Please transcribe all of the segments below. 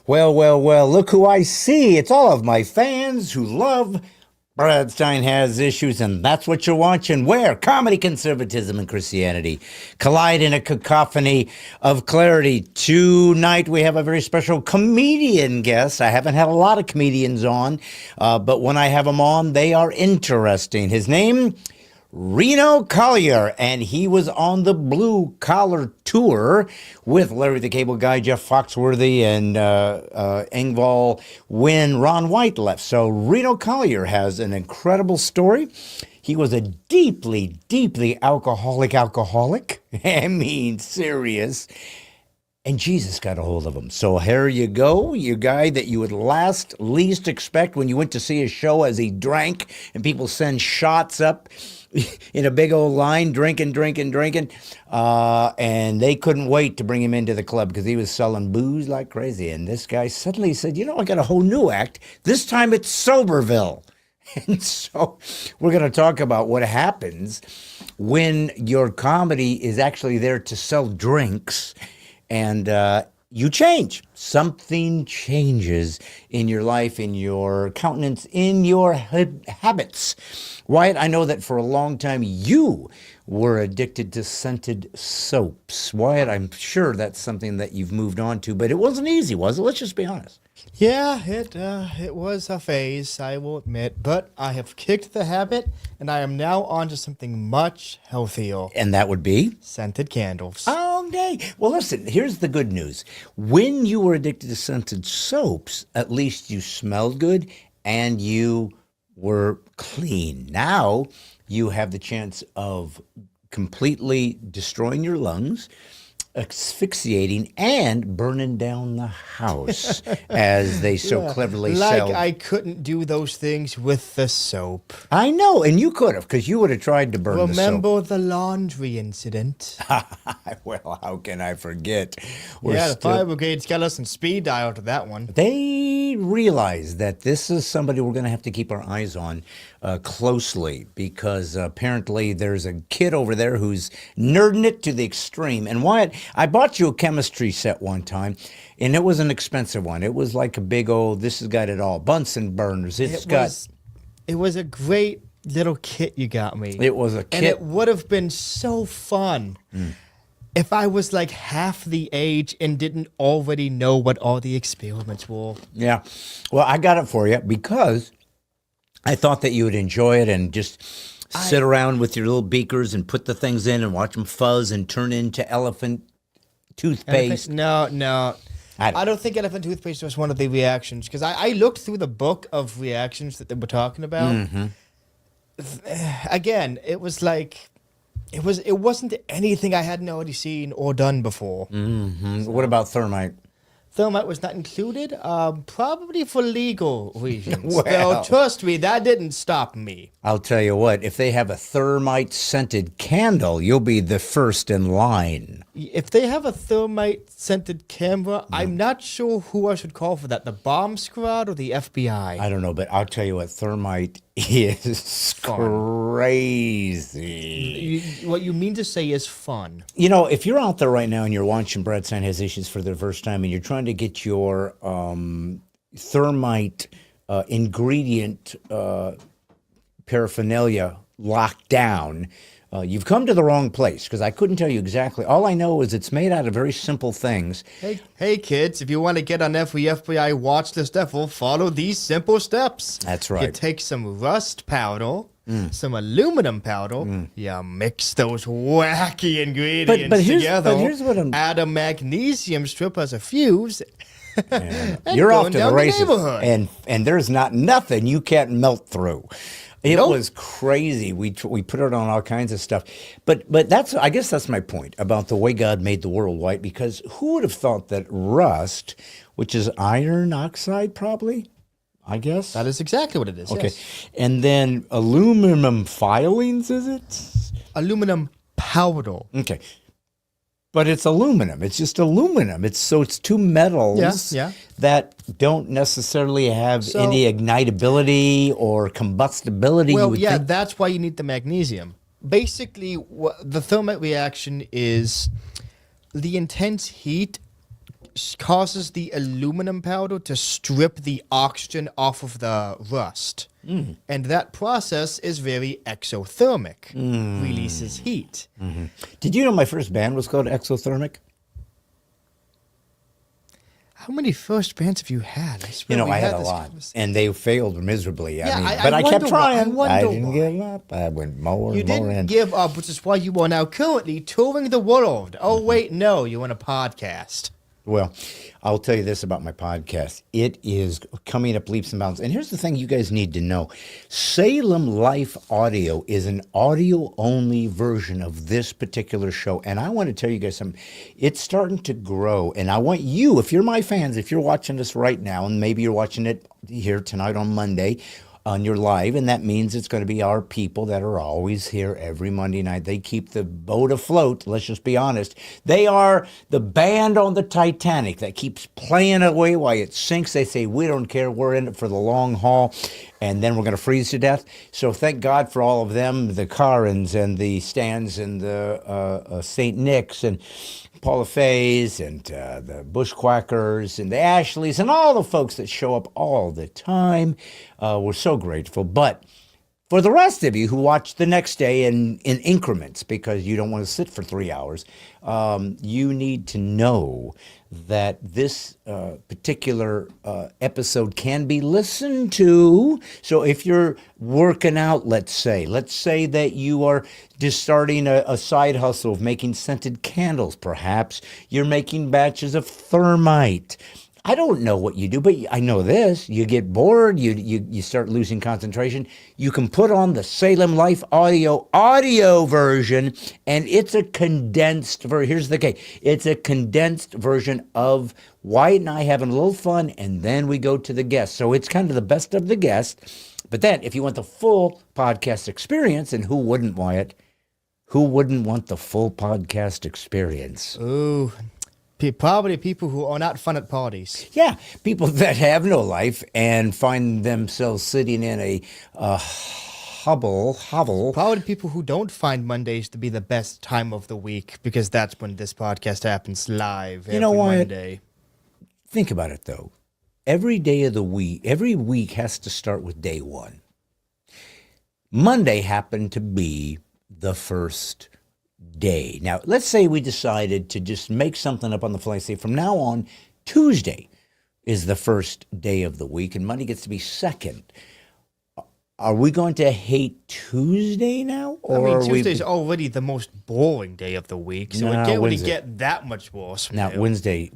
Well, well, well, look who I see. It's all of my fans who love Brad Stein Has Issues, and that's what you're watching. Where? Comedy, conservatism, and Christianity collide in a cacophony of clarity. Tonight, we have a very special comedian guest. I haven't had a lot of comedians on, but when I have them on, they are interesting. His name? Reno Collier, and he was on the Blue Collar Tour with Larry the Cable Guy, Jeff Foxworthy, and Engvall when Ron White left. So Reno Collier has an incredible story. He was a deeply, deeply alcoholic. I mean, serious. And Jesus got a hold of him. So here you go, you guy that you would least expect when you went to see a show as he drank, and people send shots up in a big old line, drinking. And they couldn't wait to bring him into the club because he was selling booze like crazy. And this guy suddenly said, I got a whole new act. This time it's Soberville. And so we're going to talk about what happens when your comedy is actually there to sell drinks and you change. Something changes in your life, in your countenance, in your habits. Wyatt, I know that for a long time you were addicted to scented soaps. Wyatt, I'm sure that's something that you've moved on to, but it wasn't easy, was it? Let's just be honest. Yeah, it was a phase, I will admit, but I have kicked the habit, and I am now on to something much healthier. And that would be? Scented candles. Okay. Well, listen, here's the good news. When you were addicted to scented soaps, at least you smelled good and you were clean. Now you have the chance of completely destroying your lungs, asphyxiating, and burning down the house, as they so cleverly sell. Like I couldn't do those things with the soap. I know, and you could have, because you would have tried to burn the soap. Remember the laundry incident? Well, how can I forget? The fire brigade's got us in speed dial to that one. They realize that this is somebody we're going to have to keep our eyes on closely, because apparently there's a kid over there who's nerding it to the extreme. And Wyatt, I bought you a chemistry set one time, and it was an expensive one. It was like a big old, this has got it all, Bunsen burners. It was a great little kit you got me. It was a kit. And it would have been so fun if I was like half the age and didn't already know what all the experiments were. Yeah. Well, I got it for you because I thought that you would enjoy it and just sit around with your little beakers and put the things in and watch them fuzz and turn into elephant toothpaste. No. I don't think elephant toothpaste was one of the reactions, because I looked through the book of reactions that they were talking about. Mm-hmm. Again, it was like it wasn't anything I hadn't already seen or done before. Mm-hmm. What about thermite? Thermite was not included, probably for legal reasons. Well, trust me, that didn't stop me. I'll tell you what, if they have a thermite-scented candle, you'll be the first in line. If they have a thermite-scented camera, I'm not sure who I should call for that, the bomb squad or the FBI. I don't know, but I'll tell you what, thermite is crazy. What you mean to say is fun. If you're out there right now and you're watching Brad Stein Has Issues for the first time and you're trying to get your thermite ingredient paraphernalia locked down, you've come to the wrong place, because I couldn't tell you exactly. All I know is it's made out of very simple things. Hey kids, if you want to get on every FBI watch list ever, follow these simple steps. That's right. You take some rust powder, some aluminum powder, you mix those wacky ingredients together, here's what add a magnesium strip as a fuse, and you're off to the races. And there's nothing you can't melt through. It was crazy. We put it on all kinds of stuff. But I guess that's my point about the way God made the world, White, because who would have thought that rust, which is iron oxide probably, I guess? That is exactly what it is. Okay. Yes. And then aluminum filings, is it? Aluminum powder. Okay. But it's aluminum. It's just aluminum. It's two metals that don't necessarily have any ignitability or combustibility. Well, that's why you need the magnesium. Basically, the thermite reaction is the intense heat causes the aluminum powder to strip the oxygen off of the rust. And that process is very exothermic, releases heat. Did you know my first band was called Exothermic? How many first bands have you had? I swear You know, we I had a this lot, conversation. and they failed miserably. Yeah, But I kept wonder why- trying. I wonder didn't why. give up. I went more You and more didn't in. give up, which is why you are now currently touring the world. Oh, wait, no, you're in a podcast. Well, I'll tell you this about my podcast. It is coming up leaps and bounds. And here's the thing you guys need to know. Salem Life Audio is an audio-only version of this particular show. And I want to tell you guys something. It's starting to grow. And I want you, if you're my fans, if you're watching this right now, and maybe you're watching it here tonight on Monday, on your live, and that means it's going to be our people that are always here every Monday night. They keep the boat afloat, let's just be honest. They are the band on the Titanic that keeps playing away while it sinks. They say, we don't care, we're in it for the long haul, and then we're going to freeze to death. So thank God for all of them, the Carins and the Stans and the St. Nick's and Paula Fays and the Bushquackers and the Ashleys and all the folks that show up all the time. We're so grateful. But for the rest of you who watch the next day in increments because you don't want to sit for 3 hours, you need to know that this particular episode can be listened to. So if you're working out, let's say that you are just starting a side hustle of making scented candles, perhaps you're making batches of thermite. I don't know what you do, but I know this. You get bored, you start losing concentration. You can put on the Salem Life audio version, and it's a condensed version. Here's the key. It's a condensed version of Wyatt and I having a little fun, and then we go to the guest. So it's kind of the best of the guest. But then if you want the full podcast experience, and who wouldn't, Wyatt? Who wouldn't want the full podcast experience? Ooh, probably people who are not fun at parties. Yeah, people that have no life and find themselves sitting in a hovel. Probably people who don't find Mondays to be the best time of the week because that's when this podcast happens live every Monday. Think about it, though. Every day of the week, every week has to start with day one. Monday happened to be the first day. Now, let's say we decided to just make something up on the fly. Say from now on, Tuesday is the first day of the week, and Monday gets to be second. Are we going to hate Tuesday now? Or Tuesday's already the most boring day of the week, so it can't really get that much worse. Now, Wednesday,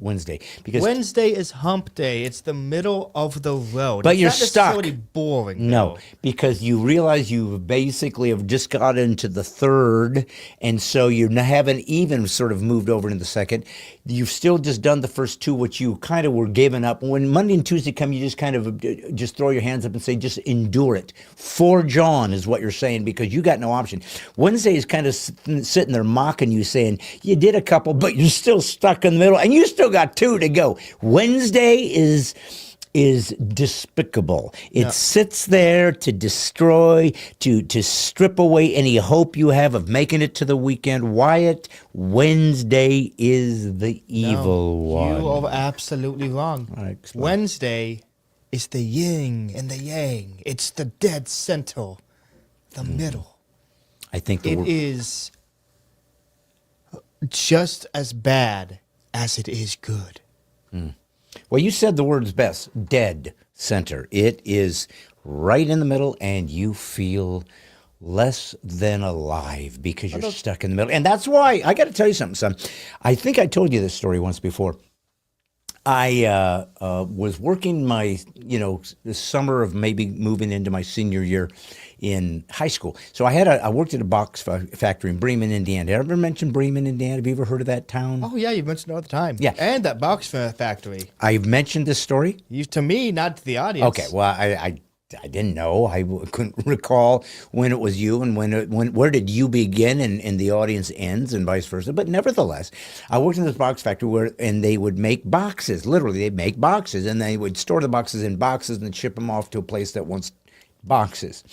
because Wednesday is hump day. It's the middle of the road. But it's you're not stuck. necessarily boring. No, though. because you realize you basically have just got into the third, and so you haven't even sort of moved over into the second. You've still just done the first two, which you kind of were giving up. When Monday and Tuesday come, you just kind of just throw your hands up and say, just endure it. Forge on is what you're saying because you got no option. Wednesday is kind of sitting there mocking you, saying you did a couple, but you're still stuck in the middle, and you still got two to go. Wednesday is despicable. It sits there to destroy, to strip away any hope you have of making it to the weekend. Wyatt, Wednesday is the evil one. You are absolutely wrong. Explain. Wednesday is the yin and the yang. It's the dead center, the middle. I think It is just as bad as it is good. Well, you said the words best, dead center. It is right in the middle, and you feel less than alive because you're stuck in the middle. And that's why, I got to tell you something, son. I think I told you this story once before. I was working my, the summer of maybe moving into my senior year in high school. So I worked at a box factory in Bremen, Indiana. Did I ever mention Bremen, Indiana? Have you ever heard of that town? Oh, yeah, you mentioned it all the time. Yeah. And that box factory. I've mentioned this story. To me, not to the audience. Okay, well, I didn't know. I couldn't recall when it was you and where did you begin and the audience ends and vice versa. But nevertheless, I worked in this box factory and they would make boxes. Literally, they'd make boxes and they would store the boxes in boxes and ship them off to a place that wants boxes.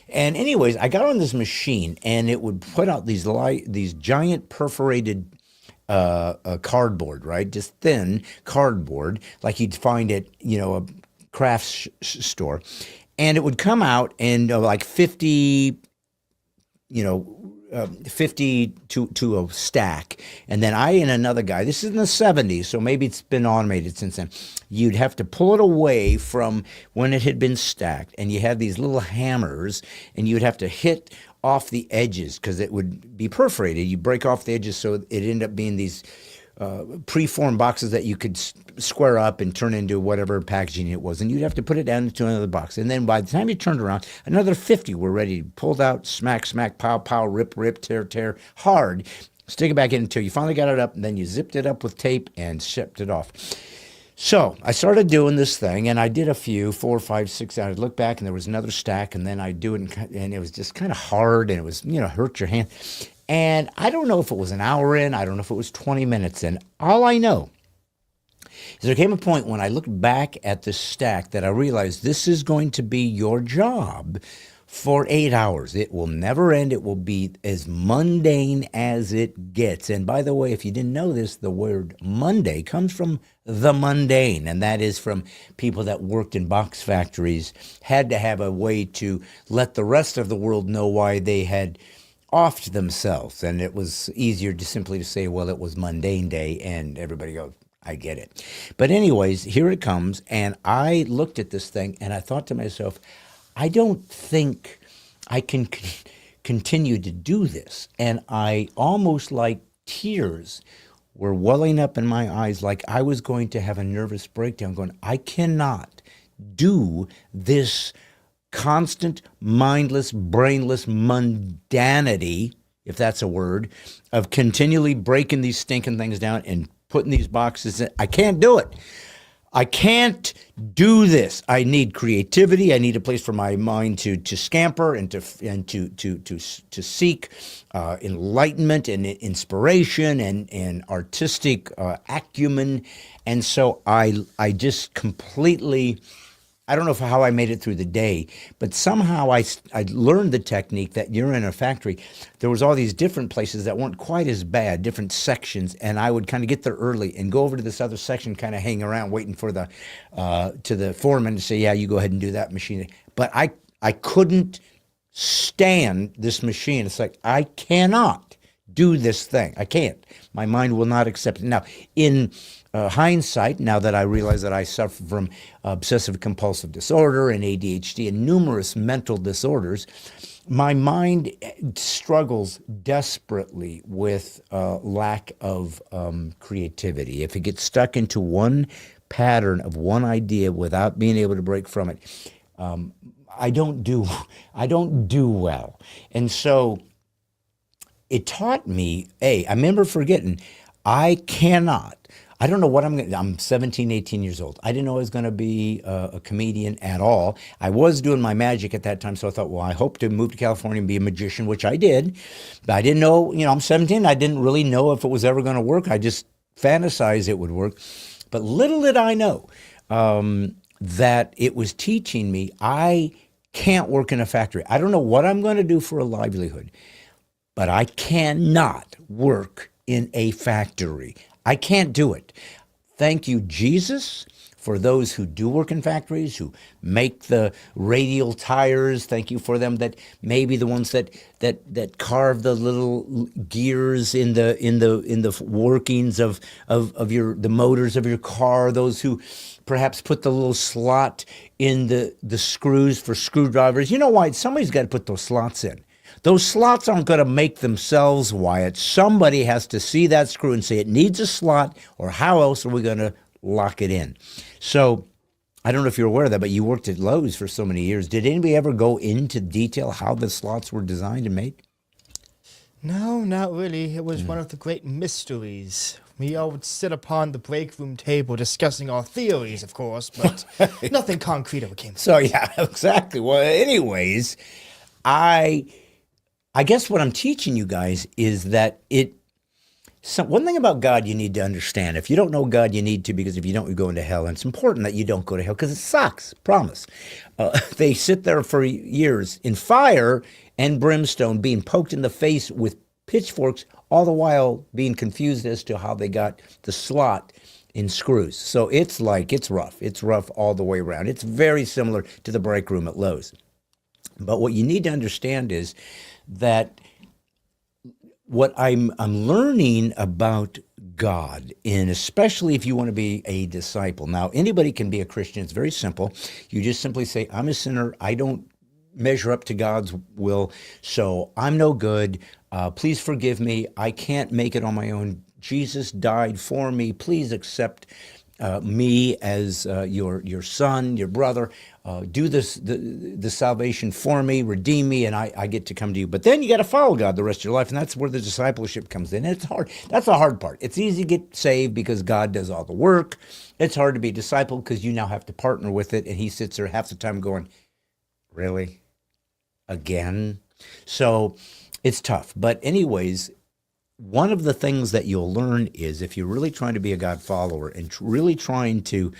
And anyways, I got on this machine and it would put out these giant perforated cardboard, right? Just thin cardboard, like you'd find at, a crafts store. And it would come out in like 50, 50 to a stack. And then I and another guy, this is in the 70s, so maybe it's been automated since then. You'd have to pull it away from when it had been stacked. And you had these little hammers, and you'd have to hit off the edges because it would be perforated. You break off the edges, so it ended up being these preformed boxes that you could square up and turn into whatever packaging it was. And you'd have to put it down into another box. And then by the time you turned around, another 50 were ready, pulled out, smack, smack, pow, pow, rip, rip, tear, tear, hard. Stick it back in until you finally got it up, and then you zipped it up with tape and shipped it off. So I started doing this thing, and I did a few, 4, 5, 6. I'd look back, and there was another stack, and then I'd do it, and it was just kind of hard, and it was, hurt your hand. And I don't know if it was an hour in. I don't know if it was 20 minutes in. All I know is there came a point when I looked back at the stack that I realized this is going to be your job for 8 hours. It will never end. It will be as mundane as it gets. And by the way, if you didn't know this, the word Monday comes from the mundane, and that is from people that worked in box factories, had to have a way to let the rest of the world know why they had offed themselves. And it was easier to simply say, well, it was mundane day, and everybody goes, I get it. But anyways, here it comes, and I looked at this thing, and I thought to myself, I don't think I can continue to do this. And I almost like tears were welling up in my eyes, like I was going to have a nervous breakdown, going, I cannot do this constant, mindless, brainless mundanity, if that's a word, of continually breaking these stinking things down and putting these boxes in. I can't do it. I can't do this. I need creativity. I need a place for my mind to scamper and to seek enlightenment and inspiration and artistic acumen. And so I just completely, I don't know how I made it through the day, but somehow I learned the technique that you're in a factory. There was all these different places that weren't quite as bad, different sections, and I would kind of get there early and go over to this other section, kind of hang around waiting for the foreman to say, yeah, you go ahead and do that machine. But I couldn't stand this machine. It's like, I cannot do this thing. I can't. My mind will not accept it. Now, in hindsight, now that I realize that I suffer from obsessive compulsive disorder and ADHD and numerous mental disorders, my mind struggles desperately with lack of creativity. If it gets stuck into one pattern of one idea without being able to break from it, I don't do well. And so it taught me, I remember forgetting, I don't know what I'm 17, 18 years old. I didn't know I was going to be a comedian at all. I was doing my magic at that time, so I thought, well, I hope to move to California and be a magician, which I did. But I didn't know, I'm 17. I didn't really know if it was ever going to work. I just fantasized it would work. But little did I know that it was teaching me I can't work in a factory. I don't know what I'm going to do for a livelihood, but I cannot work in a factory. I can't do it. Thank you, Jesus, for those who do work in factories, who make the radial tires. Thank you for them that maybe the ones that carve the little gears in the workings of the motors of your car. Those who perhaps put the little slot in the screws for screwdrivers. You know why? Somebody's got to put those slots in. Those slots aren't going to make themselves, Wyatt. Somebody has to see that screw and say it needs a slot, or how else are we going to lock it in? So I don't know if you're aware of that, but you worked at Lowe's for so many years. Did anybody ever go into detail how the slots were designed and made? No, not really. It was one of the great mysteries. We all would sit upon the break room table discussing our theories, of course, but nothing concrete ever came. So, yeah, exactly. Well, anyways, I guess what I'm teaching you guys is that one thing about God you need to understand. If you don't know God, you need to, because if you don't, you go into hell. And it's important that you don't go to hell because it sucks, promise. They sit there for years in fire and brimstone being poked in the face with pitchforks all the while being confused as to how they got the slot in screws. So it's rough. It's rough all the way around. It's very similar to the break room at Lowe's. But what you need to understand is that what I'm learning about God, and especially if you want to be a disciple. Now, anybody can be a Christian. It's very simple. You just simply say, I'm a sinner. I don't measure up to God's will, so I'm no good. Please forgive me. I can't make it on my own. Jesus died for me. Please accept me as your son, your brother. Do the salvation for me, redeem me, and I get to come to you. But then you got to follow God the rest of your life, and that's where the discipleship comes in. And it's hard. That's the hard part. It's easy to get saved because God does all the work. It's hard to be a disciple because you now have to partner with it, and he sits there half the time going, really? Again? So it's tough. But anyways, one of the things that you'll learn is if you're really trying to be a God follower and really trying to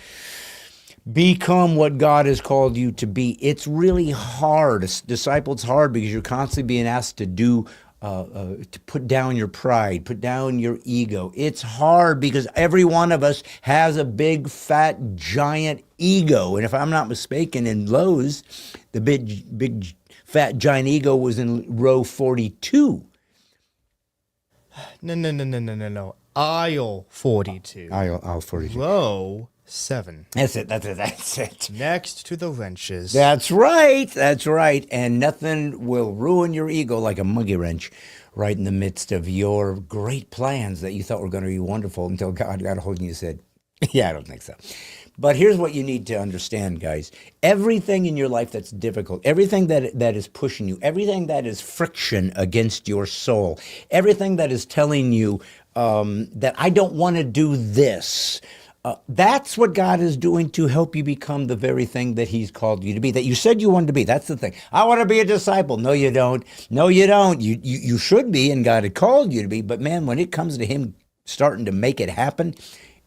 become what God has called you to be, it's really hard. Disciple, it's hard because you're constantly being asked to do, to put down your pride, put down your ego. It's hard because every one of us has a big, fat, giant ego. And if I'm not mistaken, in Lowe's, the big, fat, giant ego was in row 42. No. Aisle 42. Aisle 42. Row 7. That's it. Next to the wrenches. That's right. And nothing will ruin your ego like a monkey wrench right in the midst of your great plans that you thought were going to be wonderful until God got a hold of you and said, yeah, I don't think so. But here's what you need to understand, guys. Everything in your life that's difficult, everything that is pushing you, everything that is friction against your soul, everything that is telling you that I don't want to do this, that's what God is doing to help you become the very thing that he's called you to be, that you said you wanted to be. That's the thing. I want to be a disciple. No, you don't. No, you don't. You should be, and God had called you to be. But man, when it comes to him starting to make it happen,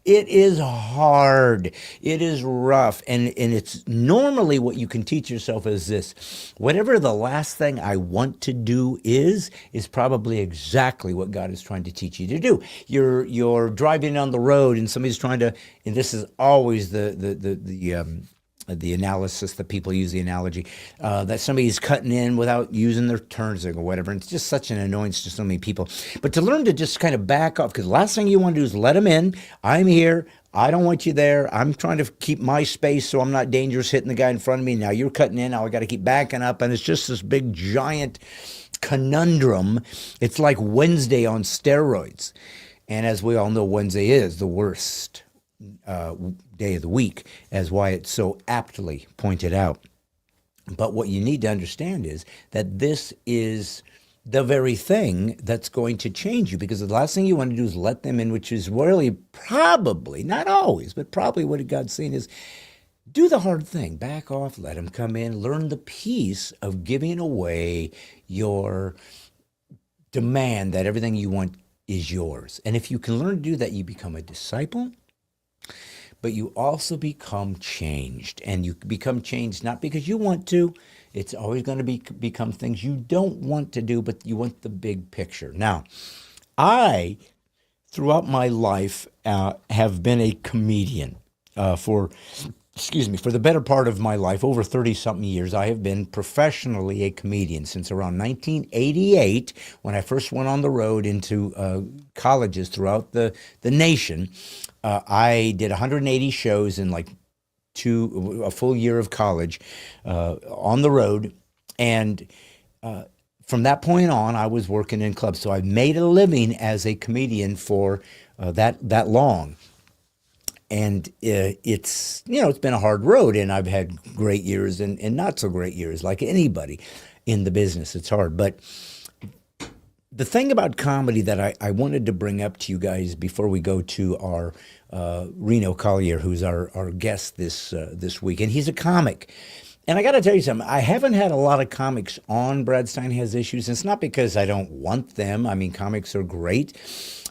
it is hard. It is rough. And it's normally what you can teach yourself is this. Whatever the last thing I want to do is probably exactly what God is trying to teach you to do. You're driving down the road and somebody's trying to, and this is always the analysis that people use, the analogy, that somebody's cutting in without using their turn signal or whatever. And it's just such an annoyance to so many people. But to learn to just kind of back off, because the last thing you want to do is let them in. I'm here. I don't want you there. I'm trying to keep my space so I'm not dangerous hitting the guy in front of me. Now you're cutting in. Now I got to keep backing up. And it's just this big, giant conundrum. It's like Wednesday on steroids. And as we all know, Wednesday is the worst day of the week, as Wyatt so aptly pointed out. But what you need to understand is that this is the very thing that's going to change you, because the last thing you want to do is let them in, which is really probably, not always, but probably what God's saying is do the hard thing. Back off, let them come in, learn the peace of giving away your demand that everything you want is yours. And if you can learn to do that, you become a disciple. But you also become changed, and you become changed not because you want to. It's always going to become things you don't want to do, but you want the big picture. Now, I, throughout my life, have been a comedian for the better part of my life, over 30-something years. I have been professionally a comedian since around 1988, when I first went on the road into colleges throughout the nation. I did 180 shows in like a full year of college on the road. And from that point on, I was working in clubs. So I made a living as a comedian for that long. And it's been a hard road, and I've had great years and not so great years, like anybody in the business. It's hard. But the thing about comedy that I wanted to bring up to you guys before we go to our Reno Collier, who's our guest this week, and he's a comic. And I got to tell you something, I haven't had a lot of comics on Brad Stein Has Issues. It's not because I don't want them. I mean, comics are great.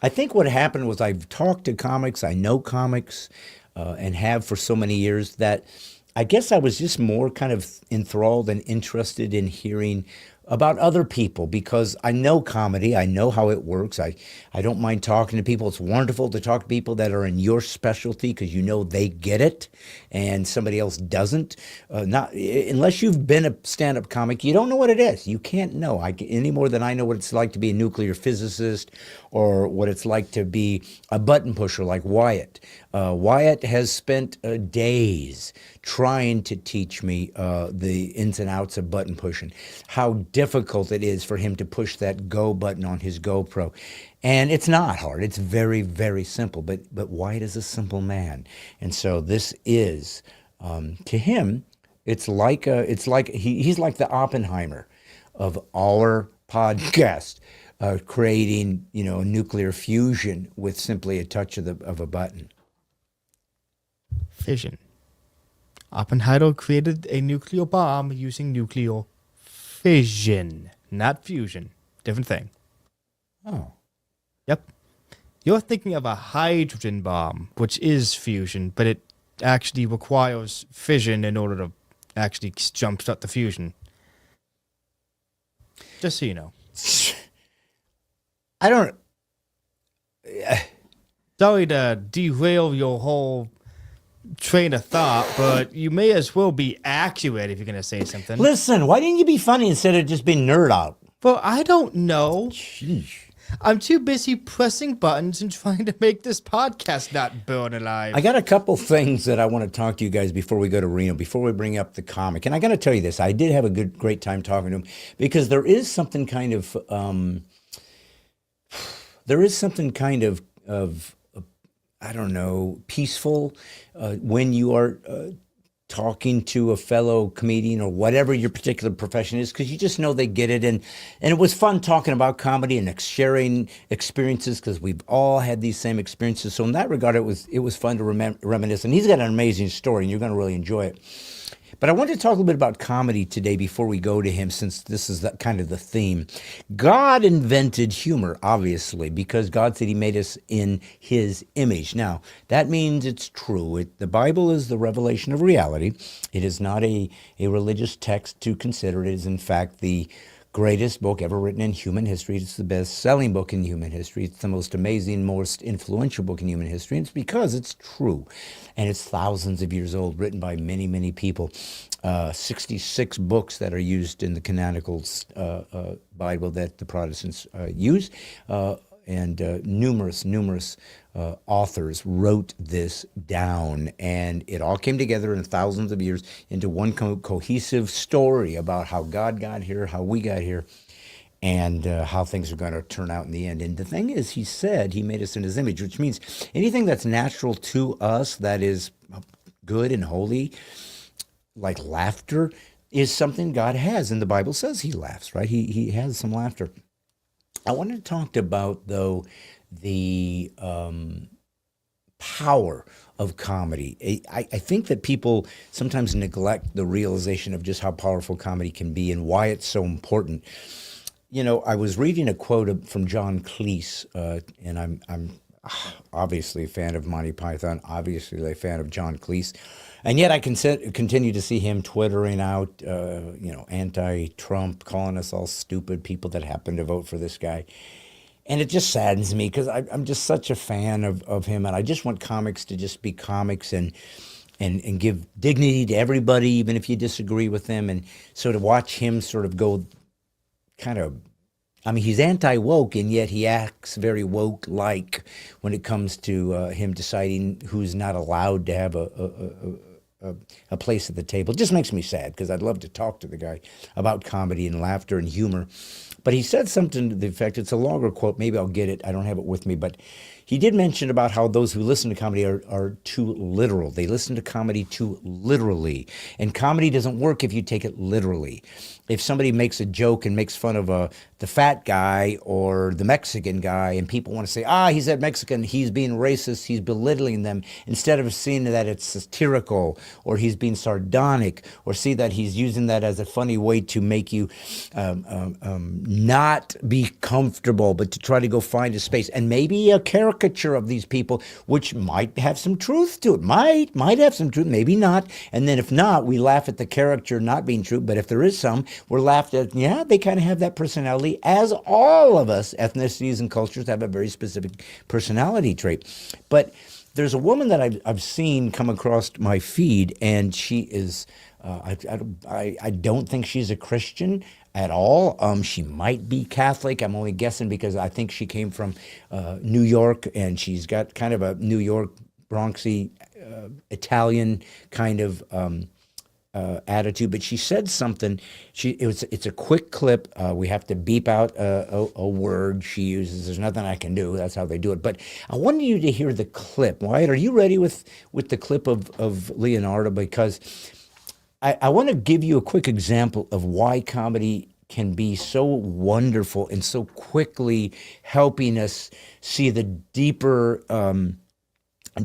I think what happened was I've talked to comics, I know comics, and have for so many years, that I guess I was just more kind of enthralled and interested in hearing about other people because I know comedy. I know how it works. I don't mind talking to people. It's wonderful to talk to people that are in your specialty because you know they get it and somebody else doesn't. Not unless you've been a stand-up comic, you don't know what it is. You can't know any more than I know what it's like to be a nuclear physicist or what it's like to be a button pusher like Wyatt. Wyatt has spent days trying to teach me the ins and outs of button pushing, how difficult it is for him to push that go button on his GoPro. And it's not hard. It's very, very simple. But Wyatt is a simple man. And so this is, to him, it's like he's like the Oppenheimer of our podcast, creating, nuclear fusion with simply a touch of a button. Fission. Oppenheimer created a nuclear bomb using nuclear fission, not fusion. Different thing. Oh. Yep. You're thinking of a hydrogen bomb, which is fusion, but it actually requires fission in order to actually jumpstart the fusion. Just so you know. I don't... Sorry to derail your whole train of thought, but you may as well be accurate if you're going to say something. Listen, why didn't you be funny instead of just being nerd out? Well, I don't know. Sheesh. I'm too busy pressing buttons and trying to make this podcast not burn alive. I got a couple things that I want to talk to you guys before we go to Reno, before we bring up the comic. And I got to tell you this, I did have a great time talking to him because there is something kind of, I don't know, peaceful when you are talking to a fellow comedian or whatever your particular profession is, because you just know they get it. And it was fun talking about comedy and sharing experiences because we've all had these same experiences. So in that regard, it was fun to reminisce. And he's got an amazing story, and you're going to really enjoy it. But I wanted to talk a little bit about comedy today before we go to him, since this is kind of the theme. God invented humor, obviously, because God said he made us in his image. Now, that means it's true. The Bible is the revelation of reality. It is not a religious text to consider. It is, in fact, the greatest book ever written in human history. It's the best-selling book in human history. It's the most amazing, most influential book in human history. And it's because it's true. And it's thousands of years old, written by many, many people. 66 books that are used in the canonical Bible that the Protestants use. And numerous authors wrote this down, and it all came together in thousands of years into one cohesive story about how God got here, how we got here, and how things are going to turn out in the end. And the thing is, he said he made us in his image, which means anything that's natural to us that is good and holy, like laughter, is something God has, and the Bible says he laughs, right? He has some laughter. I wanted to talk about, though, the power of comedy. I think that people sometimes neglect the realization of just how powerful comedy can be and why it's so important. I was reading a quote from John Cleese, and I'm obviously a fan of Monty Python, obviously a fan of John Cleese. And yet I continue to see him twittering out, anti-Trump, calling us all stupid people that happen to vote for this guy. And it just saddens me because I'm just such a fan of him. And I just want comics to just be comics and give dignity to everybody, even if you disagree with them. And so to watch him sort of go kind of, he's anti-woke, and yet he acts very woke-like when it comes to him deciding who's not allowed to have a place at the table. It just makes me sad because I'd love to talk to the guy about comedy and laughter and humor. But he said something to the effect, it's a longer quote, maybe I'll get it, I don't have it with me, but he did mention about how those who listen to comedy are too literal. They listen to comedy too literally. And comedy doesn't work if you take it literally. If somebody makes a joke and makes fun of the fat guy or the Mexican guy, and people want to say, he's that Mexican, he's being racist, he's belittling them, instead of seeing that it's satirical or he's being sardonic, or see that he's using that as a funny way to make you not be comfortable, but to try to go find a space. And maybe a character caricature of these people, which might have some truth to it. Might have some truth, maybe not. And then if not, we laugh at the character not being true. But if there is some, we're laughed at, yeah, they kind of have that personality, as all of us, ethnicities and cultures, have a very specific personality trait. But there's a woman that I've seen come across my feed, and she is, I don't think she's a Christian at all. She might be Catholic. I'm only guessing because I think she came from New York, and she's got kind of a New York, Bronxy, Italian kind of attitude. But she said something. It's a quick clip. We have to beep out a word she uses. There's nothing I can do. That's how they do it. But I wanted you to hear the clip. Wyatt, are you ready with the clip of Leonardo? Because I want to give you a quick example of why comedy can be so wonderful and so quickly helping us see the deeper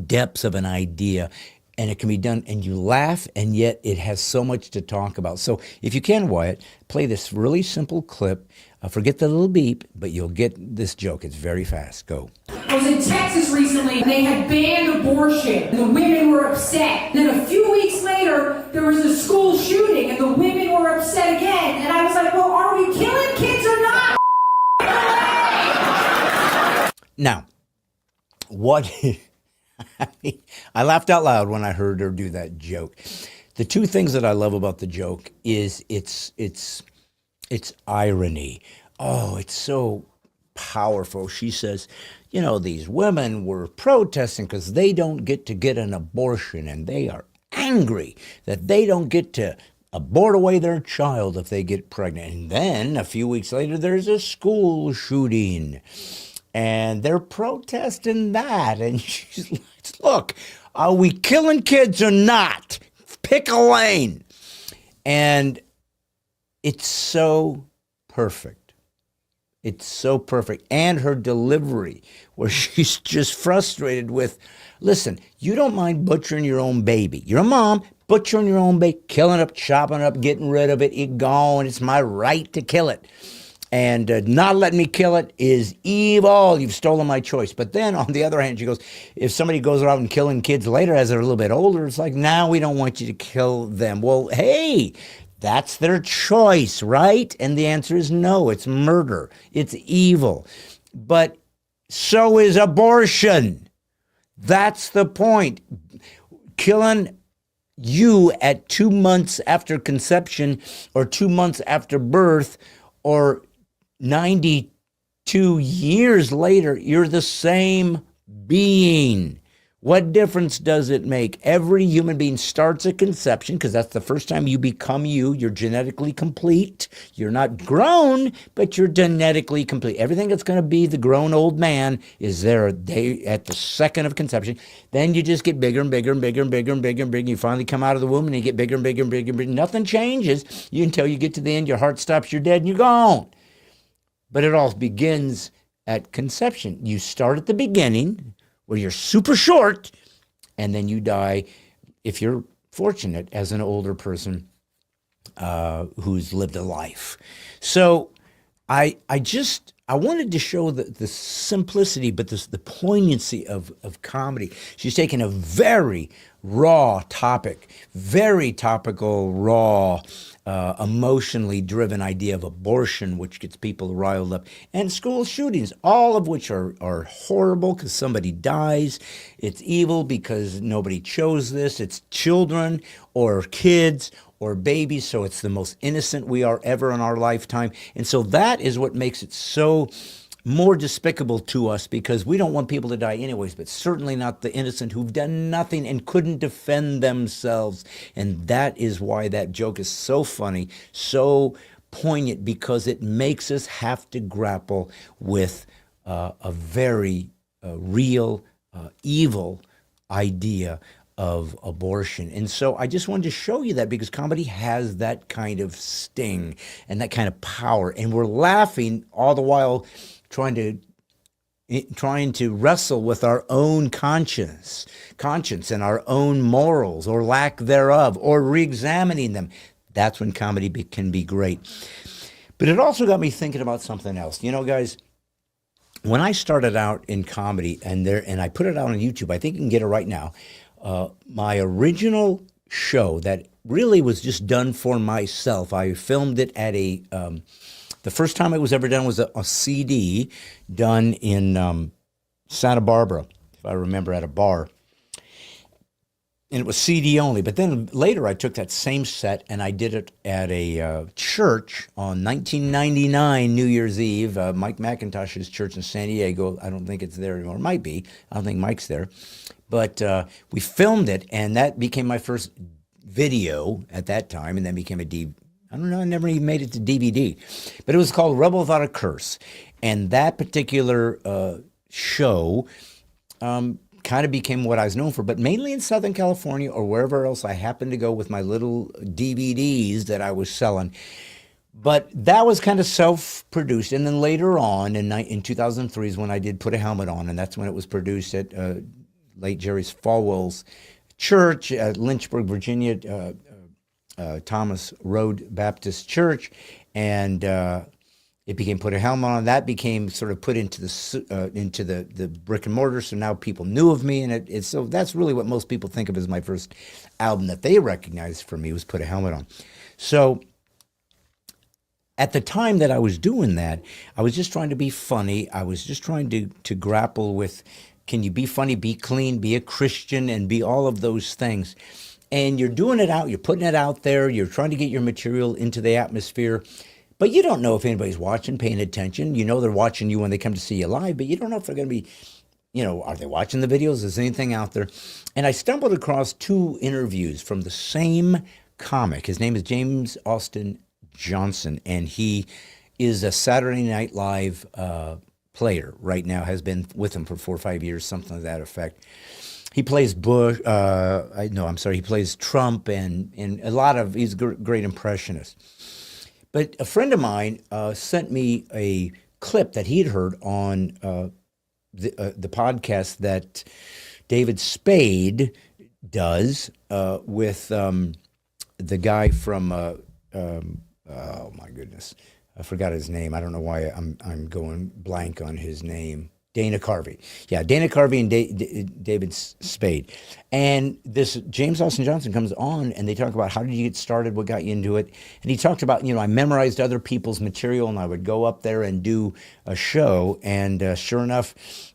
depths of an idea. And it can be done, and you laugh, and yet it has so much to talk about. So if you can, Wyatt, play this really simple clip. Forget the little beep, but you'll get this joke. It's very fast. Go. I was in Texas recently, and they had banned abortion. The women were upset. Then a few weeks later, there was a school shooting, and the women were upset again. And I was like, well, are we killing kids or not? Now, what... I laughed out loud when I heard her do that joke. The two things that I love about the joke is its irony. Oh, it's so powerful. She says, you know, these women were protesting because they don't get to get an abortion, and they are angry that they don't get to abort away their child if they get pregnant. And then a few weeks later, there's a school shooting. And they're protesting that. And she's like, look, are we killing kids or not? Pick a lane. And it's so perfect. It's so perfect. And her delivery, where she's just frustrated with, listen, you don't mind butchering your own baby. You're a mom, butchering your own baby, killing it up, chopping it up, getting rid of it, it gone. It's my right to kill it. And not letting me kill it is evil. You've stolen my choice. But then, on the other hand, she goes, if somebody goes around and killing kids later as they're a little bit older, it's like, now we don't want you to kill them. Well, hey, that's their choice, right? And the answer is no. It's murder. It's evil. But so is abortion. That's the point. Killing you at 2 months after conception, or 2 months after birth, or 92 years later, you're the same being. What difference does it make? Every human being starts at conception, because that's the first time you become you. You're genetically complete. You're not grown, but you're genetically complete. Everything that's going to be the grown old man is there at the second of conception. Then you just get bigger and bigger and bigger and bigger and bigger and bigger. You finally come out of the womb, and you get bigger and bigger and bigger and bigger. Nothing changes until you get to the end. Your heart stops. You're dead, and you're gone. But it all begins at conception. You start at the beginning, where you're super short, and then you die, if you're fortunate, as an older person who's lived a life. So I wanted to show the simplicity, but the poignancy of comedy. She's taken a very raw topic, very topical, raw, emotionally driven idea of abortion, which gets people riled up, and school shootings, all of which are horrible because somebody dies. It's evil because nobody chose this. It's children or kids or babies, so it's the most innocent we are ever in our lifetime. And so that is what makes it so more despicable to us, because we don't want people to die anyways, but certainly not the innocent who've done nothing and couldn't defend themselves. And that is why that joke is so funny, so poignant, because it makes us have to grapple with a very real, evil idea of abortion. And so I just wanted to show you that, because comedy has that kind of sting and that kind of power. And we're laughing all the while trying to wrestle with our own conscience and our own morals or lack thereof, or re-examining them. That's when comedy can be great. But it also got me thinking about something else. You know, guys, when I started out in comedy, and I put it out on YouTube, I think you can get it right now. My original show that really was just done for myself. I filmed it at the first time it was ever done was a CD done in Santa Barbara, if I remember, at a bar. And it was CD only. But then later I took that same set and I did it at a church on 1999 New Year's Eve, Mike McIntosh's church in San Diego. I don't think it's there anymore. It might be. I don't think Mike's there. But we filmed it, and that became my first video at that time, and then became a I don't know, I never even made it to DVD. But it was called Rebel Without a Curse. And that particular show kind of became what I was known for, but mainly in Southern California or wherever else I happened to go with my little DVDs that I was selling. But that was kind of self-produced. And then later on in 2003 is when I did Put a Helmet On, and that's when it was produced at late Jerry Falwell's church at Lynchburg, Virginia, Thomas Road Baptist Church. And it became Put a Helmet On. That became sort of put into the brick and mortar. So now people knew of me, and so that's really what most people think of as my first album that they recognized for me was Put a Helmet On. So at the time that I was doing that, I was just trying to be funny. I was just trying to grapple with, can you be funny, be clean, be a Christian, and be all of those things. And you're doing it out, you're putting it out there, you're trying to get your material into the atmosphere. But you don't know if anybody's watching, paying attention. You know they're watching you when they come to see you live, but you don't know if they're going to be, are they watching the videos? Is anything out there? And I stumbled across 2 interviews from the same comic. His name is James Austin Johnson, and he is a Saturday Night Live player right now, has been with him for 4 or 5 years, something to that effect. He plays he plays Trump and a lot of, he's a great impressionist. But a friend of mine sent me a clip that he'd heard on the podcast that David Spade does with the guy from oh my goodness, I forgot his name. I don't know why I'm going blank on his name. Dana Carvey. Yeah, Dana Carvey and David Spade. And this James Austin Johnson comes on, and they talk about how did you get started, what got you into it. And he talked about, I memorized other people's material, and I would go up there and do a show. And sure enough,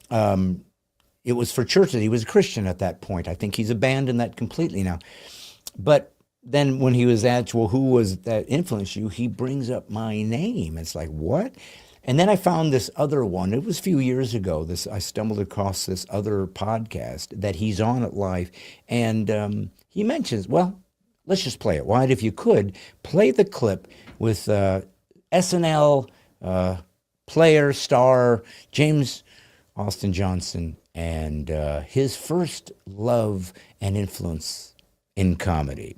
it was for churches. He was a Christian at that point. I think he's abandoned that completely now. But then when he was asked, well, who was that influenced you? He brings up my name. It's like, what? And then I found this other one. It was a few years ago. I stumbled across this other podcast that he's on at live. And he mentions, well, let's just play it. Why, if you could, play the clip with SNL player, star, James Austin Johnson, and his first love and influence in comedy.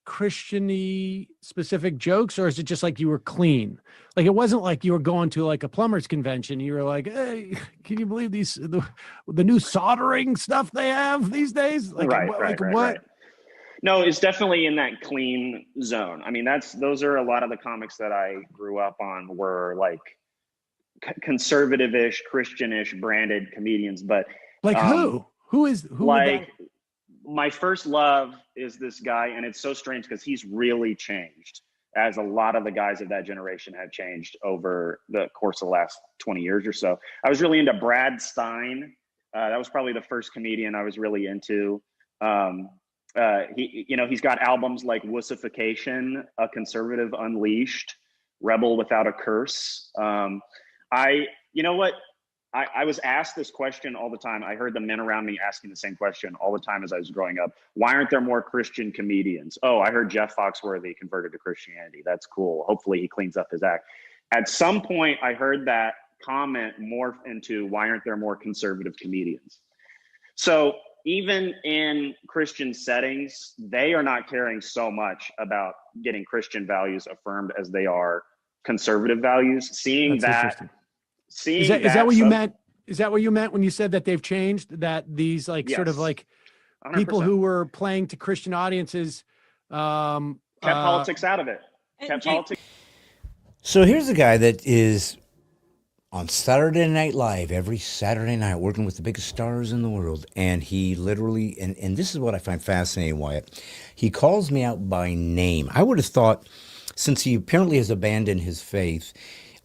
Christian-y specific jokes, or is it just like you were clean? Like it wasn't like you were going to like a plumber's convention. You were like, hey, can you believe the new soldering stuff they have these days? Like, right. No, it's definitely in that clean zone. I mean, those are a lot of the comics that I grew up on were like conservative-ish, Christian-ish branded comedians. But like who like my first love is this guy, and it's so strange because he's really changed, as a lot of the guys of that generation have changed over the course of the last 20 years or so. I was really into Brad Stein. That was probably the first comedian I was really into. He's got albums like Wussification, A Conservative Unleashed, Rebel Without a Curse. I was asked this question all the time. I heard the men around me asking the same question all the time as I was growing up. Why aren't there more Christian comedians? Oh, I heard Jeff Foxworthy converted to Christianity. That's cool. Hopefully he cleans up his act. At some point, I heard that comment morph into, why aren't there more conservative comedians? So even in Christian settings, they are not caring so much about getting Christian values affirmed as they are conservative values. Is that what you meant? Is that what you meant when you said that they've changed? That these sort of like 100%. People who were playing to Christian audiences kept politics out of it. So here's a guy that is on Saturday Night Live every Saturday night, working with the biggest stars in the world. And he literally, and this is what I find fascinating, Wyatt. He calls me out by name. I would have thought, since he apparently has abandoned his faith,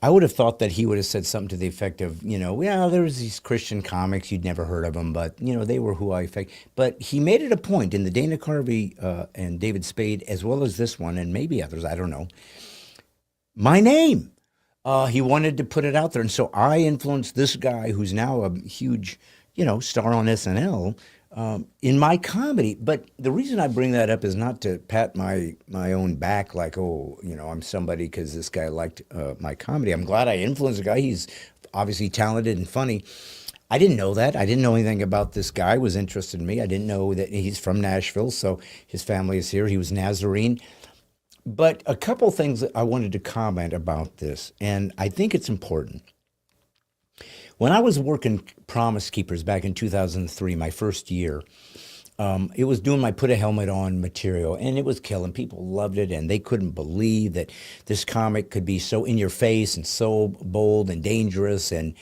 I would have thought that he would have said something to the effect of, yeah, there was these Christian comics, you'd never heard of them, but, they were who I affect. But he made it a point in the Dana Carvey and David Spade, as well as this one, and maybe others, I don't know, my name. He wanted to put it out there. And so I influenced this guy who's now a huge, star on SNL in my comedy. But the reason I bring that up is not to pat my own back like, oh, I'm somebody because this guy liked my comedy. I'm glad I influenced the guy. He's obviously talented and funny. I didn't know that. I didn't know anything about this guy was interested in me. I didn't know that he's from Nashville, so his family is here. He was Nazarene. But a couple things that I wanted to comment about this, and I think it's important. When I was working Promise Keepers back in 2003, my first year, it was doing my Put a Helmet On material, and it was killing. People loved it, and they couldn't believe that this comic could be so in your face and so bold and dangerous and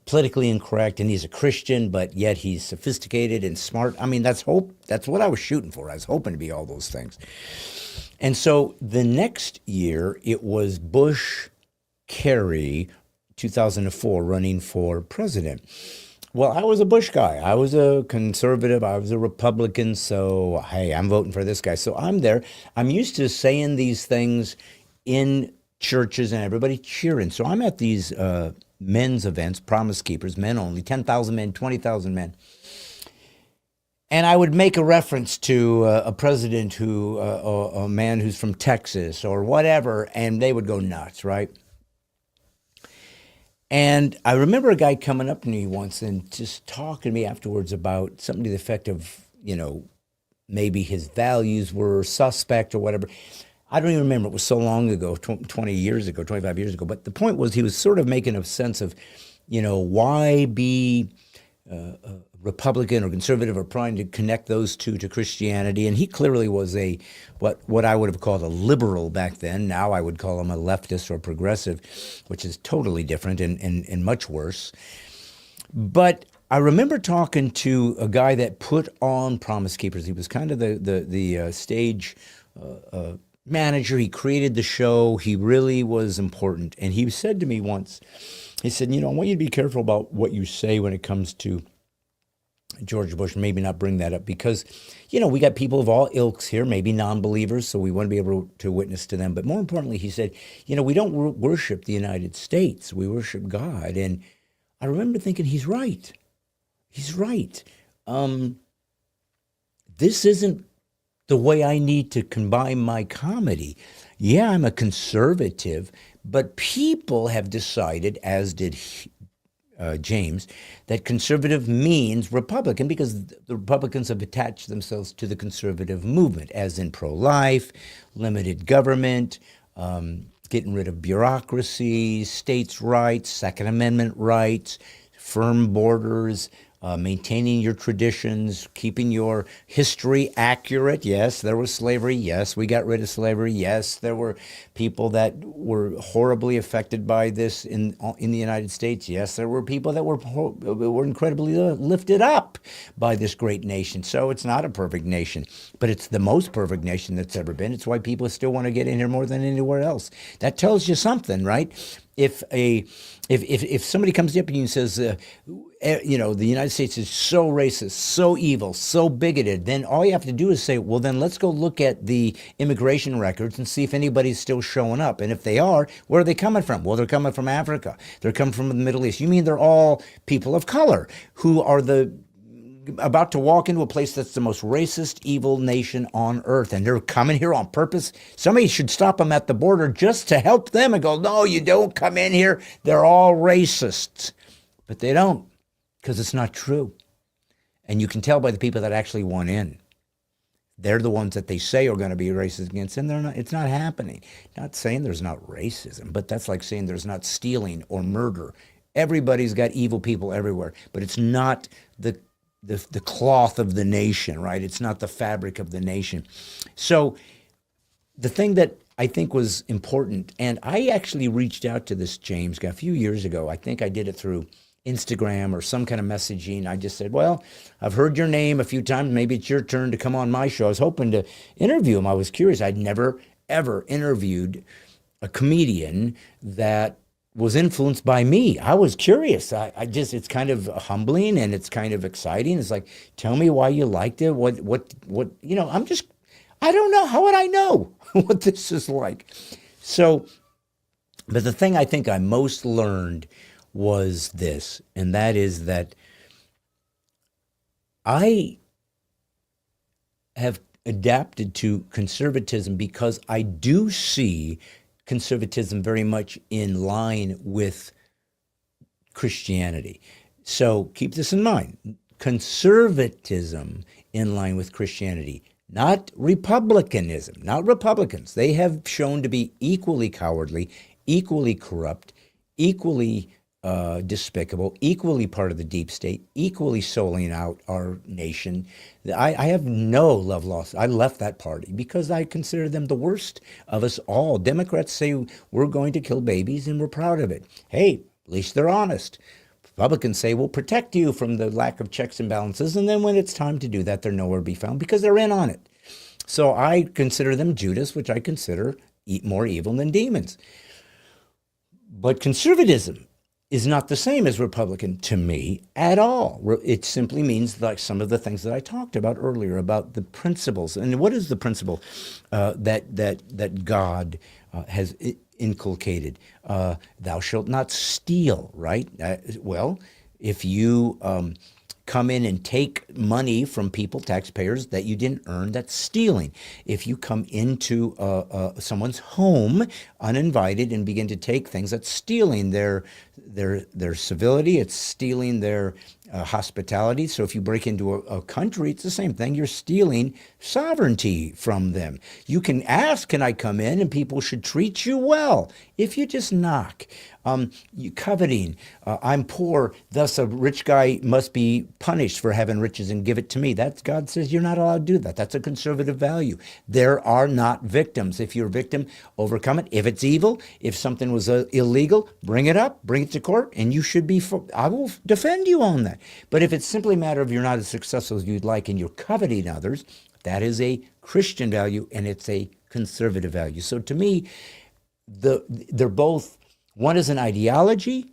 politically incorrect, and he's a Christian, but yet he's sophisticated and smart. I mean, that's hope. That's what I was shooting for. I was hoping to be all those things. And so the next year, it was Bush, Kerry, 2004, running for president. Well, I was a Bush guy. I was a conservative. I was a Republican. So, hey, I'm voting for this guy. So I'm there. I'm used to saying these things in churches and everybody cheering. So I'm at these men's events, Promise Keepers, men only, 10,000 men, 20,000 men. And I would make a reference to a president a man who's from Texas or whatever, and they would go nuts, right? And I remember a guy coming up to me once and just talking to me afterwards about something to the effect of, maybe his values were suspect or whatever. I don't even remember. It was so long ago, 20 years ago, 25 years ago. But the point was he was sort of making a sense of, why be Republican or conservative or trying to connect those two to Christianity. And he clearly was what I would have called a liberal back then. Now I would call him a leftist or progressive, which is totally different and much worse. But I remember talking to a guy that put on Promise Keepers. He was kind of the stage manager. He created the show. He really was important. And he said to me once, he said, I want you to be careful about what you say when it comes to George Bush. Maybe not bring that up because, we got people of all ilks here, maybe non-believers, so we want to be able to witness to them. But more importantly, he said, we don't worship the United States. We worship God. And I remember thinking, he's right. He's right. This isn't the way I need to combine my comedy. Yeah, I'm a conservative, but people have decided, as did James, that conservative means Republican because the Republicans have attached themselves to the conservative movement, as in pro-life, limited government, getting rid of bureaucracy, states' rights, Second Amendment rights, firm borders, maintaining your traditions, keeping your history accurate. Yes, there was slavery. Yes, we got rid of slavery. Yes, there were people that were horribly affected by this in the United States. Yes, there were people that were incredibly lifted up by this great nation. So it's not a perfect nation, but it's the most perfect nation that's ever been. It's why people still want to get in here more than anywhere else. That tells you something, right? If somebody comes up to you and says, the United States is so racist, so evil, so bigoted, then all you have to do is say, well, then let's go look at the immigration records and see if anybody's still showing up. And if they are, where are they coming from? Well, they're coming from Africa. They're coming from the Middle East. You mean they're all people of color who are about to walk into a place that's the most racist, evil nation on earth, and they're coming here on purpose? Somebody should stop them at the border just to help them and go, no, you don't come in here. They're all racists. But they don't, because it's not true. And you can tell by the people that actually want in. They're the ones that they say are going to be racist against, and they're not. It's not happening. Not saying there's not racism, but that's like saying there's not stealing or murder. Everybody's got evil people everywhere, but it's not the cloth of the nation, right? It's not the fabric of the nation. So the thing that I think was important. And I actually reached out to this James guy a few years ago. I think I did it through Instagram or some kind of messaging. I just said, well, I've heard your name a few times. Maybe it's your turn to come on my show. I was hoping to interview him. I was curious. I'd never, ever interviewed a comedian that was influenced by me. I was curious. I just, it's kind of humbling and it's kind of exciting. It's like, tell me why you liked it. I don't know. How would I know what this is like? So, but the thing I think I most learned was this, and that is that I have adapted to conservatism because I do see conservatism very much in line with Christianity. So keep this in mind. Conservatism in line with Christianity, not republicanism, not Republicans. They have shown to be equally cowardly, equally corrupt, equally despicable, equally part of the deep state, equally selling out our nation. I have no love lost. I left that party because I consider them the worst of us all. Democrats say we're going to kill babies and we're proud of it. Hey, at least they're honest. Republicans say we'll protect you from the lack of checks and balances, and then when it's time to do that, they're nowhere to be found because they're in on it. So I consider them Judas, which I consider more evil than demons. But conservatism is not the same as Republican to me at all. It simply means like some of the things that I talked about earlier about the principles. And what is the principle that God has inculcated? Thou shalt not steal, right? Well, if you come in and take money from people, taxpayers, that you didn't earn, that's stealing. If you come into someone's home uninvited and begin to take things, that's stealing their civility, it's stealing their hospitality. So if you break into a country, it's the same thing. You're stealing sovereignty from them. You can ask, can I come in? And people should treat you well. If you just knock, you coveting, I'm poor, thus a rich guy must be punished for having riches and give it to me. That's God says you're not allowed to do that. That's a conservative value. There are not victims. If you're a victim, overcome it. If it's evil, if something was illegal, bring it up, bring it to court, and you should be, I will defend you on that. But if it's simply a matter of you're not as successful as you'd like and you're coveting others, that is a Christian value and it's a conservative value. So to me, they're both, one is an ideology,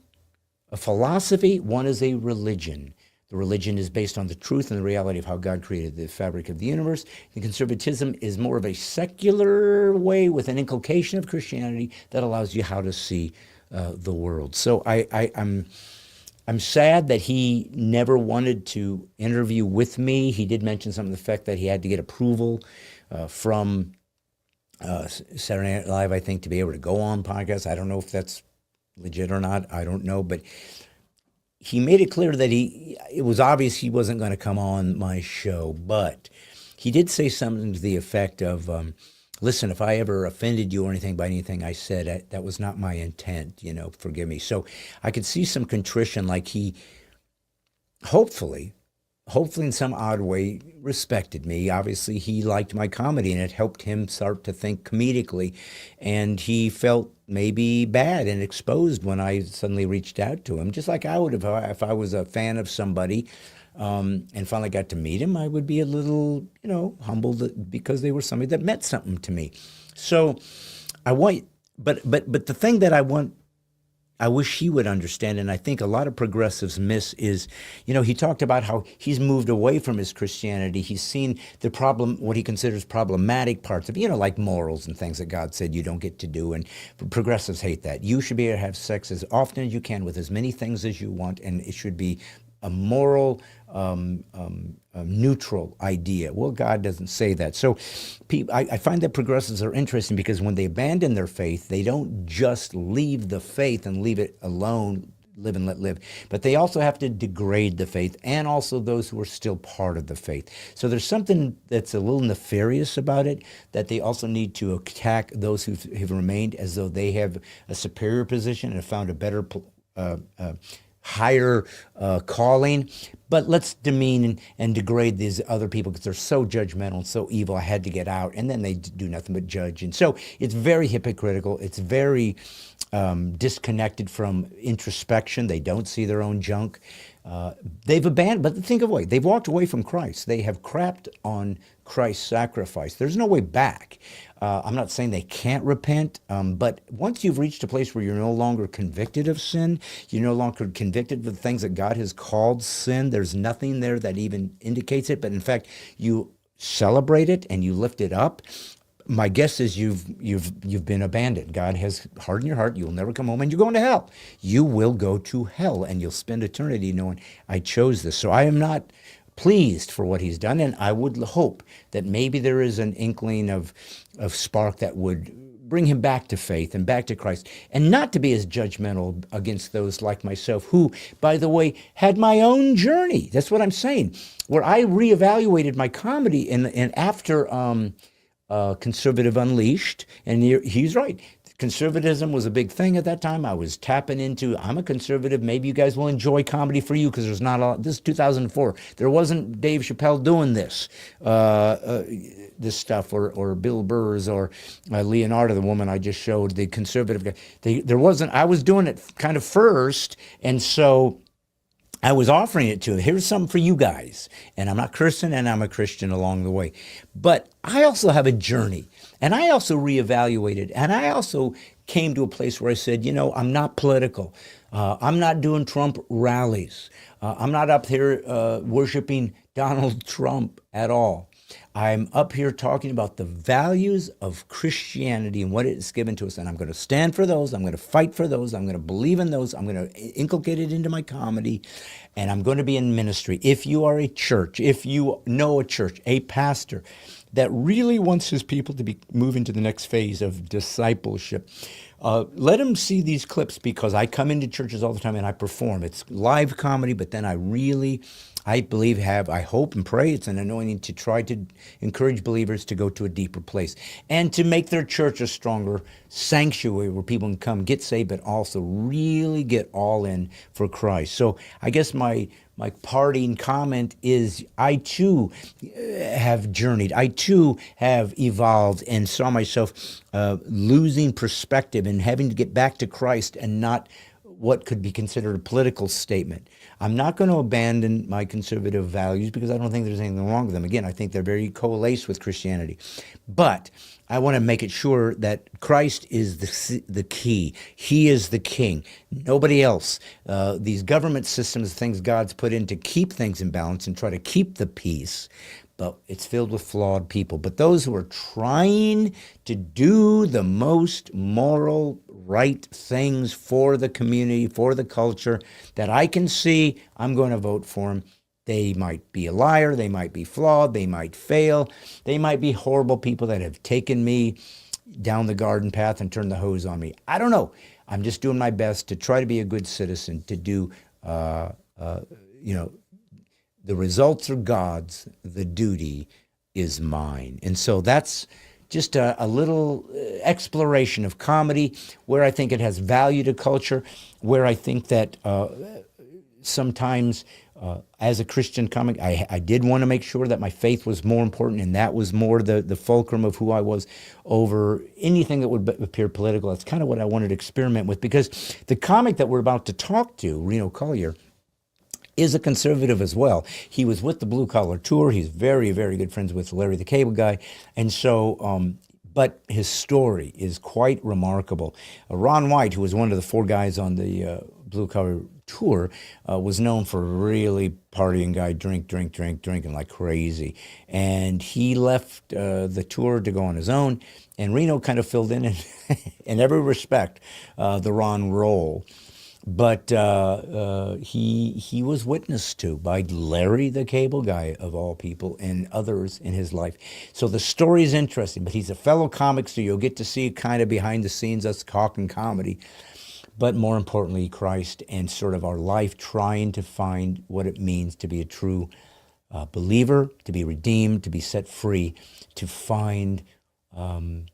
a philosophy, one is a religion. The religion is based on the truth and the reality of how God created the fabric of the universe. The conservatism is more of a secular way with an inculcation of Christianity that allows you how to see the world. So I'm sad that he never wanted to interview with me. He did mention something to the fact that he had to get approval from Saturday Night Live, I think, to be able to go on podcasts. I don't know if that's legit or not. I don't know. But he made it clear that it was obvious he wasn't going to come on my show. But he did say something to the effect of, listen, if I ever offended you or anything by anything I said, that was not my intent, forgive me. So I could see some contrition, like he hopefully in some odd way respected me. Obviously, he liked my comedy and it helped him start to think comedically. And he felt maybe bad and exposed when I suddenly reached out to him, just like I would have if I was a fan of somebody and finally got to meet him. I would be a little, humbled because they were somebody that meant something to me. So I want, but the thing that I wish he would understand, and I think a lot of progressives miss is, he talked about how he's moved away from his Christianity. He's seen the problem, what he considers problematic parts of, like morals and things that God said you don't get to do. And progressives hate that. You should be able to have sex as often as you can with as many things as you want, and it should be a moral, neutral idea. Well, God doesn't say that. So I find that progressives are interesting because when they abandon their faith, they don't just leave the faith and leave it alone, live and let live, but they also have to degrade the faith and also those who are still part of the faith. So there's something that's a little nefarious about it, that they also need to attack those who have remained as though they have a superior position and have found a better higher calling, but let's demean and degrade these other people because they're so judgmental and so evil. I had to get out, and then they do nothing but judge. And so it's very hypocritical. It's very disconnected from introspection. They don't see their own junk. They've abandoned, but think of a way, they've walked away from Christ. They have crapped on Christ's sacrifice. There's no way back. I'm not saying they can't repent, but once you've reached a place where you're no longer convicted of sin, you're no longer convicted of the things that God has called sin, there's nothing there that even indicates it, but in fact, you celebrate it and you lift it up. My guess is you've been abandoned. God has hardened your heart. You'll never come home, and you're going to hell. You will go to hell, and you'll spend eternity knowing I chose this. So I am not pleased for what he's done, and I would hope that maybe there is an inkling of spark that would bring him back to faith and back to Christ, and not to be as judgmental against those like myself who, by the way, had my own journey. That's what I'm saying, where I reevaluated my comedy, and after Conservative Unleashed, and he's right. Conservatism was a big thing at that time. I was tapping into, I'm a conservative. Maybe you guys will enjoy comedy for you because there's not a lot. This is 2004. There wasn't Dave Chappelle doing this stuff, or Bill Burrs, or Leonardo, the woman I just showed, the conservative guy. There wasn't, I was doing it kind of first, and so I was offering it to him. Here's something for you guys. And I'm not cursing, and I'm a Christian along the way. But I also have a journey. And I also reevaluated. And I also came to a place where I said, I'm not political. I'm not doing Trump rallies. I'm not up here worshiping Donald Trump at all. I'm up here talking about the values of Christianity and what it's given to us, and I'm going to stand for those. I'm going to fight for those. I'm going to believe in those. I'm going to inculcate it into my comedy, and I'm going to be in ministry. If you are a church, if you know a church, a pastor that really wants his people to be moving to the next phase of discipleship, let him see these clips, because I come into churches all the time and I perform. It's live comedy, but then I believe I hope and pray it's an anointing to try to encourage believers to go to a deeper place and to make their church a stronger sanctuary where people can come get saved, but also really get all in for Christ. So I guess my parting comment is I too have journeyed. I too have evolved and saw myself losing perspective and having to get back to Christ and not what could be considered a political statement. I'm not going to abandon my conservative values because I don't think there's anything wrong with them. Again, I think they're very coalesced with Christianity. But I want to make it sure that Christ is the key. He is the king. Nobody else. These government systems, things God's put in to keep things in balance and try to keep the peace, but it's filled with flawed people. But those who are trying to do the most moral, right things for the community, for the culture, that I can see, I'm going to vote for them. They might be a liar, they might be flawed, they might fail, they might be horrible people that have taken me down the garden path and turned the hose on me. I don't know. I'm just doing my best to try to be a good citizen, to do, the results are God's, the duty is mine. And so that's just a little exploration of comedy, where I think it has value to culture, where I think that sometimes as a Christian comic, I did want to make sure that my faith was more important, and that was more the fulcrum of who I was over anything that would appear political. That's kind of what I wanted to experiment with, because the comic that we're about to talk to, Reno Collier, is a conservative as well. He was with the Blue Collar Tour. He's very, very good friends with Larry the Cable Guy. And so, but his story is quite remarkable. Ron White, who was one of the four guys on the Blue Collar Tour, was known for really partying guy, drinking like crazy. And he left the tour to go on his own. And Reno kind of filled in every respect, the Ron role. But he was witnessed to by Larry the Cable Guy, of all people, and others in his life. So the story is interesting, but he's a fellow comic, so you'll get to see kind of behind the scenes, us talking comedy. But more importantly, Christ and sort of our life trying to find what it means to be a true believer, to be redeemed, to be set free, to find home.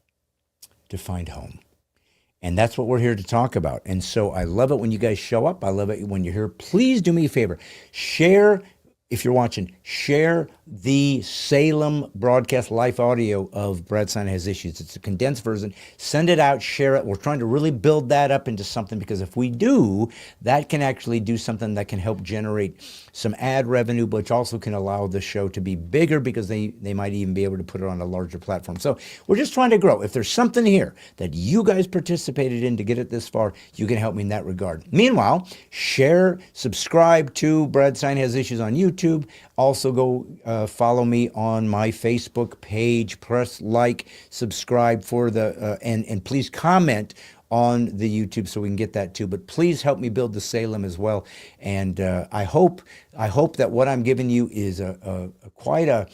And that's what we're here to talk about. And so I love it when you guys show up. I love it when you're here. Please do me a favor. Share, if you're watching, share the Salem broadcast live audio of Brad Stein Has Issues. It's a condensed version. Send it out, share it. We're trying to really build that up into something, because if we do, that can actually do something that can help generate some ad revenue, which also can allow the show to be bigger, because they might even be able to put it on a larger platform. So we're just trying to grow. If there's something here that you guys participated in to get it this far, you can help me in that regard. Meanwhile, share, subscribe to Brad Stein Has Issues on YouTube. Also go follow me on my Facebook page. Press like, subscribe for the and please comment on the YouTube so we can get that too. But please help me build the Salem as well. And I hope that what I'm giving you is quite a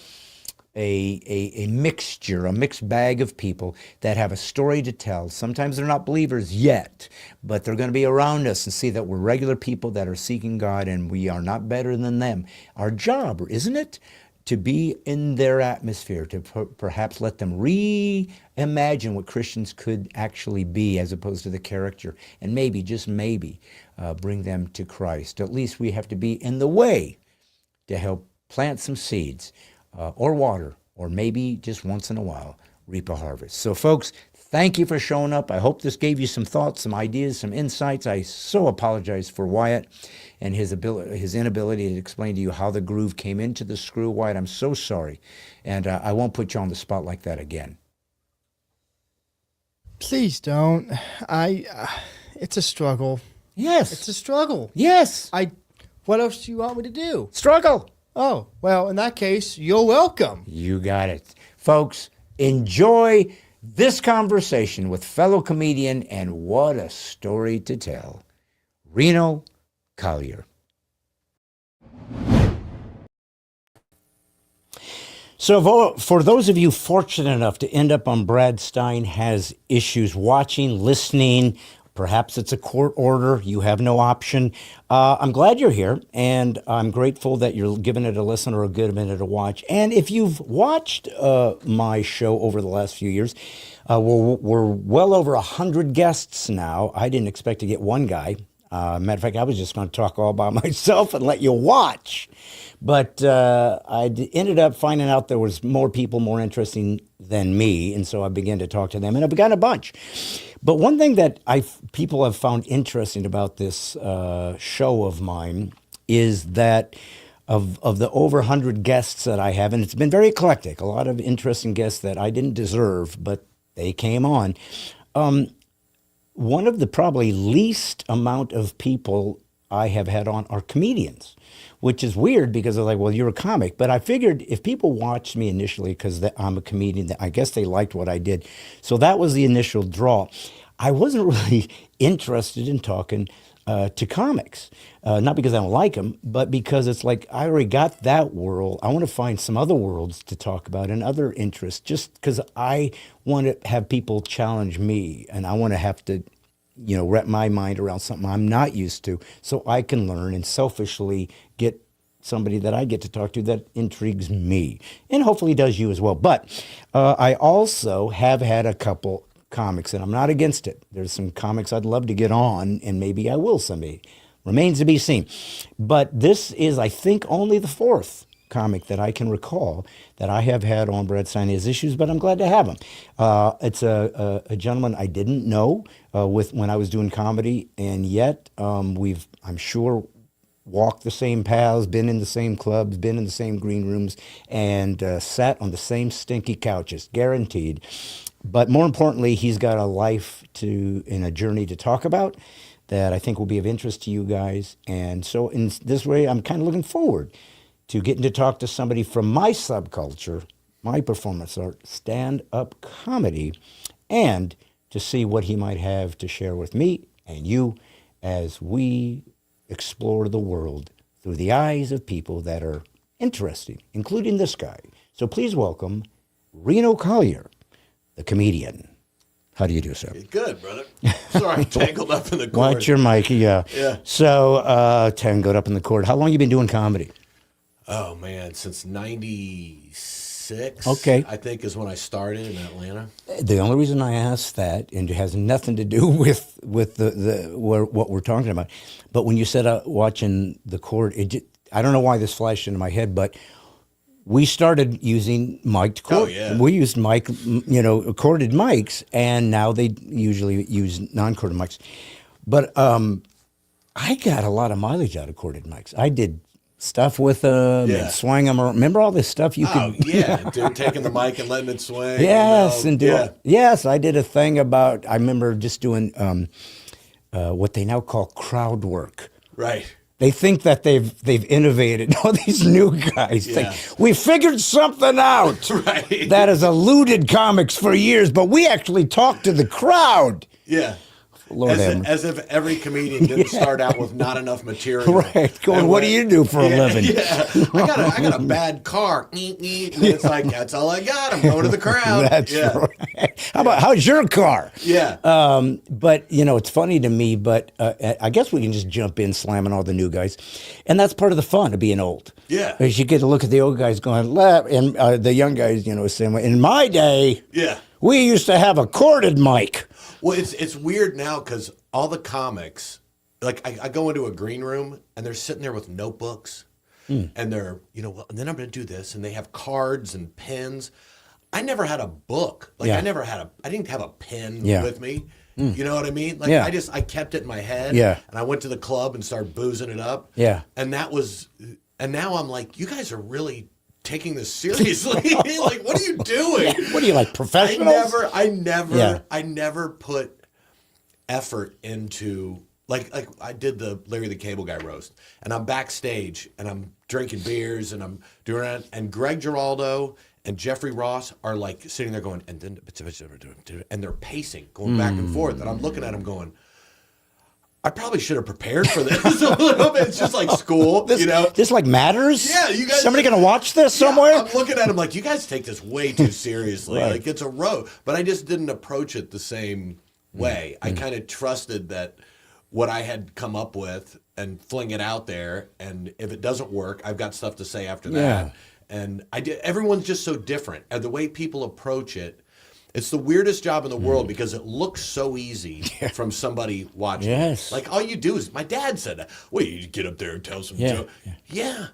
mixture, a mixed bag of people that have a story to tell. Sometimes they're not believers yet, but they're going to be around us and see that we're regular people that are seeking God, and we are not better than them. Our job, isn't it, to be in their atmosphere, to perhaps let them reimagine what Christians could actually be, as opposed to the character, and maybe, just maybe, bring them to Christ. At least we have to be in the way to help plant some seeds, or water, or maybe just once in a while reap a harvest. So folks, thank you for showing up. I hope this gave you some thoughts, some ideas, some insights. I so apologize for Wyatt and his inability to explain to you how the groove came into the screw. Wyatt, I'm so sorry. And I won't put you on the spot like that again. Please don't. It's a struggle. Yes. It's a struggle. Yes. What else do you want me to do? Struggle. Oh, well, in that case, you're welcome. You got it. Folks, enjoy this conversation with fellow comedian, and what a story to tell, Reno Collier. So for those of you fortunate enough to end up on Brad Stein Has Issues, watching, listening, perhaps it's a court order, you have no option, I'm glad you're here, and I'm grateful that you're giving it a listen or giving it a watch. And if you've watched my show over the last few years, we're well over 100 guests now. I didn't expect to get one guy. Matter of fact, I was just going to talk all by myself and let you watch. But I ended up finding out there was more people more interesting than me, and so I began to talk to them, and I've got a bunch. But one thing that people have found interesting about this show of mine is that of the over 100 guests that I have, and it's been very eclectic, a lot of interesting guests that I didn't deserve, but they came on. One of the probably least amount of people I have had on are comedians, which is weird because they're like, well, you're a comic. But I figured if people watched me initially because I'm a comedian, I guess they liked what I did. So that was the initial draw. I wasn't really interested in talking to comics, not because I don't like them, but because it's like I already got that world. I want to find some other worlds to talk about and other interests, just because I want to have people challenge me, and I want to have to, wrap my mind around something I'm not used to, so I can learn and selfishly get somebody that I get to talk to that intrigues me, and hopefully does you as well. But I also have had a couple comics, and I'm not against it. There's some comics I'd love to get on, and maybe I will someday. Remains to be seen. But this is, I think, only the fourth comic that I can recall that I have had on Brad Stein Has Issues, but I'm glad to have him. It's a gentleman I didn't know when I was doing comedy, and yet we've, I'm sure, walked the same paths, been in the same clubs, been in the same green rooms, and sat on the same stinky couches, guaranteed. But more importantly, he's got a life and a journey to talk about that I think will be of interest to you guys. And so in this way, I'm kind of looking forward to getting to talk to somebody from my subculture, my performance art, stand-up comedy, and to see what he might have to share with me and you as we explore the world through the eyes of people that are interesting, including this guy. So please welcome Reno Collier, the comedian. How do you do, sir? Good, brother. Sorry, tangled up in the cord. Watch your mic, yeah. Yeah. So, tangled up in the cord. How long you been doing comedy? Oh, man, since 96. 96. Okay. I think is when I started in Atlanta. The only reason I asked that, and it has nothing to do with what we're talking about, but when you said watching the cord, I don't know why this flashed into my head, but we started using mic'd cord. Oh, yeah. We used corded mics, and now they usually use non-corded mics. But I got a lot of mileage out of corded mics. I did stuff with them and swang them around. Remember all this stuff you could? Yeah, dude, taking the mic and letting it swing. Yes, and yes, I did a thing about. I remember just doing what they now call crowd work. Right. They think that they've innovated. All these new guys think we figured something out Right. that has eluded comics for years, but we actually talk to the crowd. Yeah. Lord as if every comedian didn't start out with not enough material. Right. Going, what do you do for a living? Yeah. I got a bad car. And it's like, that's all I got. I'm going to the crowd. That's right. How's your car? Yeah. But, it's funny to me, but I guess we can just jump in slamming all the new guys. And that's part of the fun of being old. Yeah. Because you get to look at the old guys going, left, and the young guys, same way. In my day, we used to have a corded mic. Well, it's weird now because all the comics, like I go into a green room and they're sitting there with notebooks and they're, and then I'm going to do this, and they have cards and pens. I never had a book. Like I didn't have a pen with me. You know what I mean? Like I kept it in my head. Yeah. And I went to the club and started boozing it up. Yeah. And now I'm like, you guys are really taking this seriously. Like, what are you doing? What are you, like, professionals? I never put effort into like I did the Larry the Cable Guy roast, and I'm backstage and I'm drinking beers and I'm doing it, and Greg Giraldo and Jeffrey Ross are like sitting there going, and they're pacing, going back and forth, and I'm looking at them going, I probably should have prepared for this a little bit. It's just like school, This like matters? Yeah, you guys. Somebody going to watch this somewhere? I'm looking at him like, you guys take this way too seriously. Right. Like, it's a road. But I just didn't approach it the same way. I kind of trusted that what I had come up with and fling it out there. And if it doesn't work, I've got stuff to say after that. And everyone's just so different. And the way people approach it, it's the weirdest job in the world because it looks so easy from somebody watching. Yes. Like, all you do is, my dad said that. Well, you get up there and tell some joke. Yeah,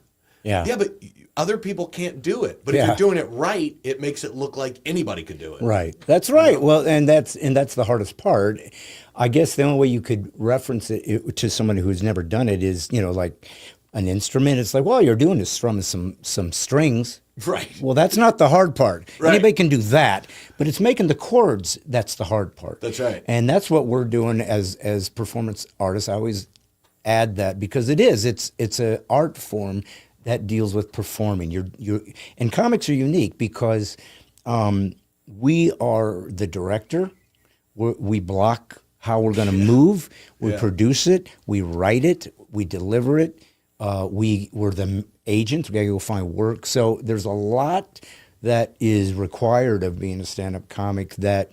but other people can't do it. But if you're doing it right, it makes it look like anybody could do it. Right. That's right. Well, and that's the hardest part. I guess the only way you could reference it to someone who's never done it is, like an instrument. It's like, well, you're doing is strumming some strings. Right. Well, that's not the hard part. Right. Anybody can do that, but it's making the chords that's the hard part. That's right. And that's what we're doing as performance artists. I always add that because it's an art form that deals with performing. And comics are unique because we are the director. We block how we're going to move. We produce it. We write it. We deliver it. We're the agents. We got to go find work. So there's a lot that is required of being a stand-up comic that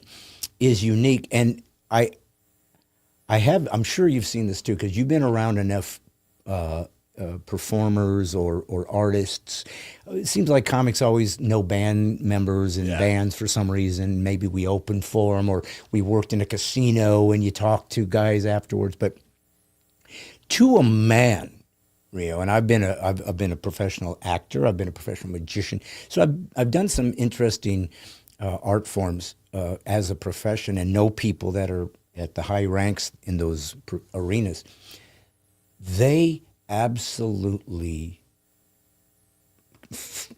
is unique. And I'm sure you've seen this too, because you've been around enough performers or artists. It seems like comics always know band members and bands for some reason. Maybe we opened for them, or we worked in a casino and you talk to guys afterwards. But to a man, Rio, and I've been a professional actor. I've been a professional magician. So I've done some interesting art forms as a profession, and know people that are at the high ranks in those arenas. They absolutely,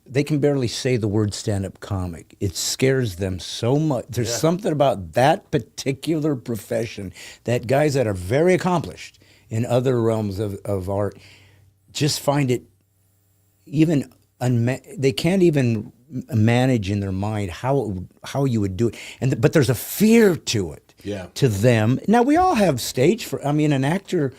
they can barely say the word stand-up comic. It scares them so much. There's something about that particular profession that guys that are very accomplished in other realms of art just find it even they can't even manage in their mind how you would do it, but there's a fear to it. To them. Now we all have stage an actor,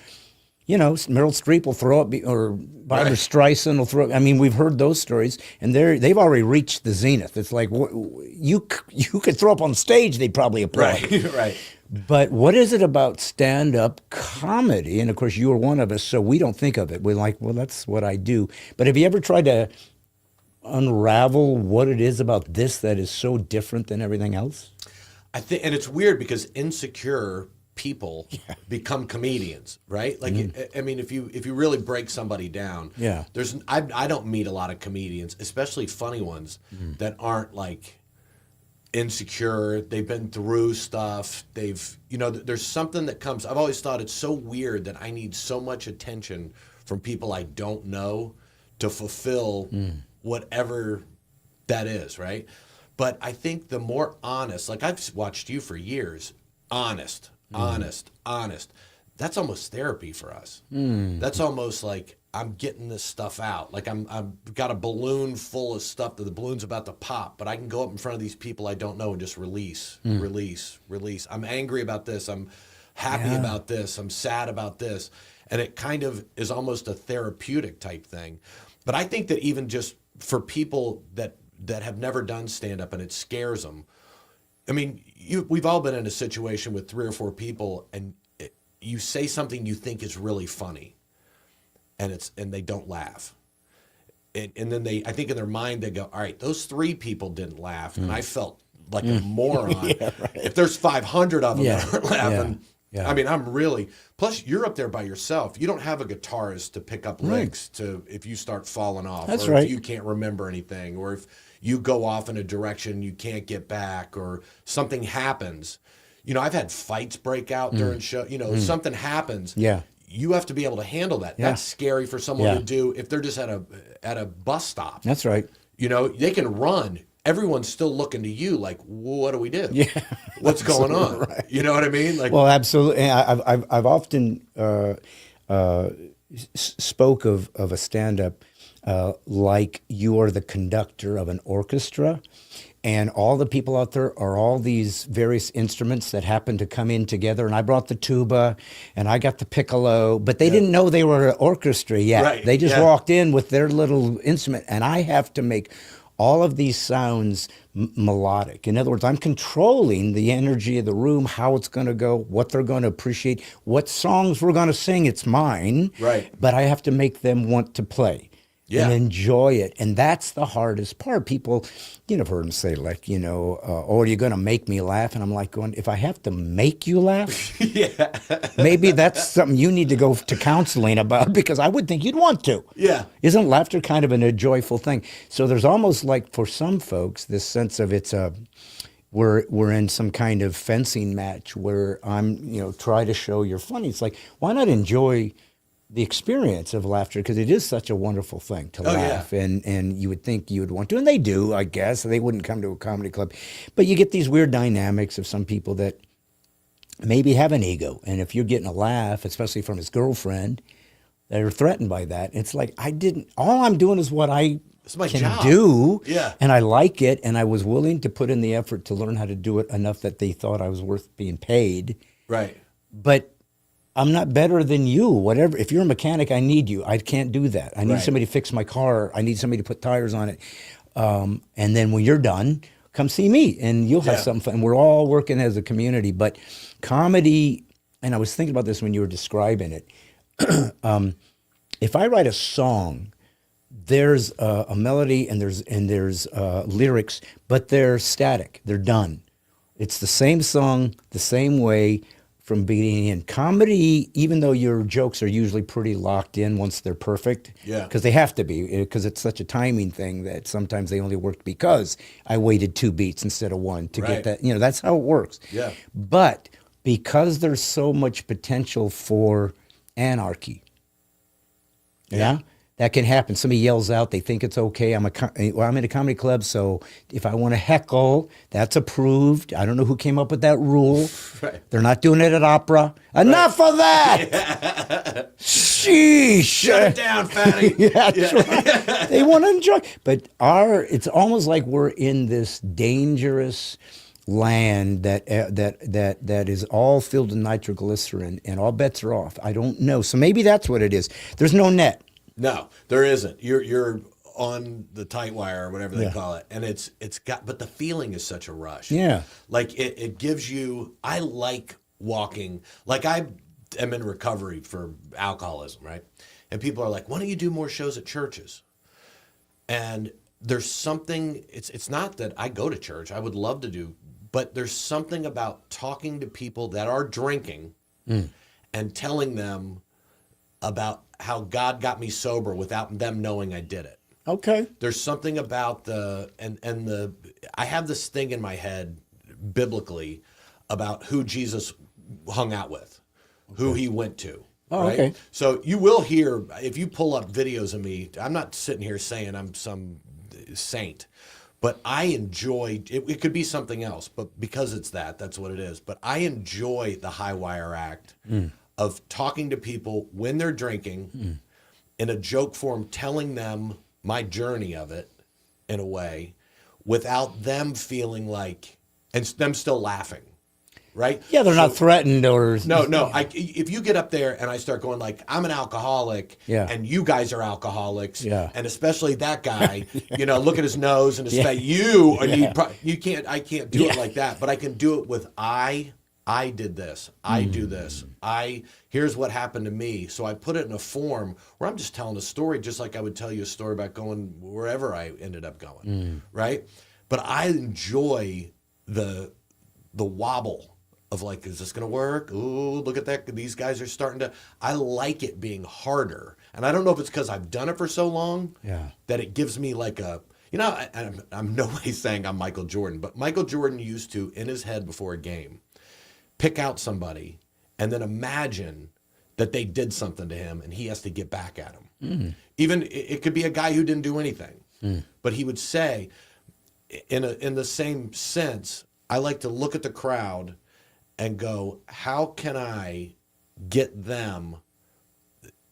Meryl Streep will throw up, or Barbara Streisand will throw up. I mean, we've heard those stories, and they've already reached the zenith. It's like you could throw up on stage, they'd probably applaud. Right. But what is it about stand-up comedy? And of course, you are one of us, so we don't think of it. We're like, well, that's what I do. But have you ever tried to unravel what it is about this that is so different than everything else? I think, and it's weird because insecure people become comedians, right? Like, I mean, if you really break somebody down, I don't meet a lot of comedians, especially funny ones, that aren't like insecure. They've been through stuff. There's something that comes. I've always thought it's so weird that I need so much attention from people I don't know to fulfill whatever that is, right? But I think the more honest, like I've watched you for years, honest. That's almost therapy for us. That's almost like I'm getting this stuff out. Like I've got a balloon full of stuff that the balloon's about to pop, but I can go up in front of these people I don't know and just release. I'm angry about this. I'm happy about this. I'm sad about this. And it kind of is almost a therapeutic type thing. But I think that even just for people that have never done stand-up and it scares them, I mean, we've all been in a situation with 3 or 4 people, and you say something you think is really funny, and they don't laugh, and then I think in their mind they go, all right, those 3 people didn't laugh, and I felt like a moron. If there's 500 of them that aren't laughing, I mean, I'm really. Plus, you're up there by yourself. You don't have a guitarist to pick up licks if you start falling off, or if you can't remember anything, or if you go off in a direction you can't get back, or something happens. I've had fights break out during show. Something happens. Yeah, you have to be able to handle that. That's scary for someone to do if they're just at a bus stop. That's right. They can run. Everyone's still looking to you like, what do we do? Yeah, what's going on? Right. You know what I mean? Like, well, absolutely. I've often spoke of a stand-up like you are the conductor of an orchestra, and all the people out there are all these various instruments that happen to come in together. And I brought the tuba, and I got the piccolo, but they didn't know they were an orchestra yet. Right. They just walked in with their little instrument, and I have to make all of these sounds melodic. In other words, I'm controlling the energy of the room, how it's going to go, what they're going to appreciate, what songs we're going to sing. It's mine, right? But I have to make them want to play and enjoy it. And that's the hardest part. People, I've heard them say like, oh, are you going to make me laugh? And I'm like going, if I have to make you laugh, maybe that's something you need to go to counseling about, because I would think you'd want to. Yeah. Isn't laughter kind of a joyful thing? So there's almost like for some folks, this sense of we're in some kind of fencing match where I'm, try to show you're funny. It's like, why not enjoy the experience of laughter, because it is such a wonderful thing to laugh, and you would think you would want to, and they do, I guess. They wouldn't come to a comedy club, but you get these weird dynamics of some people that maybe have an ego, and if you're getting a laugh, especially from his girlfriend, they're threatened by that. It's like, all I'm doing is what I can do, and I like it, and I was willing to put in the effort to learn how to do it enough that they thought I was worth being paid. Right. But I'm not better than you. Whatever. If you're a mechanic, I need you. I can't do that. I need somebody to fix my car. I need somebody to put tires on it. And then when you're done, come see me, and you'll have something fun. We're all working as a community. But comedy, and I was thinking about this when you were describing it. If I write a song, there's a melody and there's lyrics, but they're static. They're done. It's the same song, the same way, from beginning in. Comedy, even though your jokes are usually pretty locked in once they're perfect, because they have to be, because it's such a timing thing that sometimes they only worked because I waited 2 beats instead of 1 to get that. That's how it works. Yeah. But because there's so much potential for anarchy, that can happen. Somebody yells out, they think it's okay. I'm in a comedy club, so if I want to heckle, that's approved. I don't know who came up with that rule. They're not doing it at opera. Enough of that! Sheesh! Shut it down, fatty. That's right. They want to enjoy. But it's almost like we're in this dangerous land that is all filled with nitroglycerin, and all bets are off. I don't know. So maybe that's what it is. There's no net. No, there isn't. You're on the tight wire or whatever they call it, and but the feeling is such a rush. Yeah, like it gives you. I like walking. Like I am in recovery for alcoholism, right? And people are like, "Why don't you do more shows at churches?" And there's something, it's not that I go to church, I would love to do, but there's something about talking to people that are drinking and telling them about how God got me sober without them knowing I did it. Okay. There's something about I have this thing in my head biblically about who Jesus hung out with, who he went to. Oh, right? okay. So you will hear, if you pull up videos of me, I'm not sitting here saying I'm some saint, but I enjoy, it could be something else, but because it's that's what it is. But I enjoy the high wire act of talking to people when they're drinking in a joke form, telling them my journey of it in a way without them feeling like, and them still laughing. Right? Yeah, they're not threatened or... No. If you get up there and I start going like, I'm an alcoholic, and you guys are alcoholics, and especially that guy, look at his nose and his face. I can't do it like that, but I can do it with I did this, I do this, here's what happened to me. So I put it in a form where I'm just telling a story, just like I would tell you a story about going wherever I ended up going, right? But I enjoy the wobble of like, is this going to work? Ooh, look at that. These guys are starting to, I like it being harder. And I don't know if it's because I've done it for so long that it gives me like a, I'm no way saying I'm Michael Jordan, but Michael Jordan used to, in his head before a game, pick out somebody and then imagine that they did something to him and he has to get back at them. Even, it could be a guy who didn't do anything, but he would say, in the same sense, I like to look at the crowd and go, how can I get them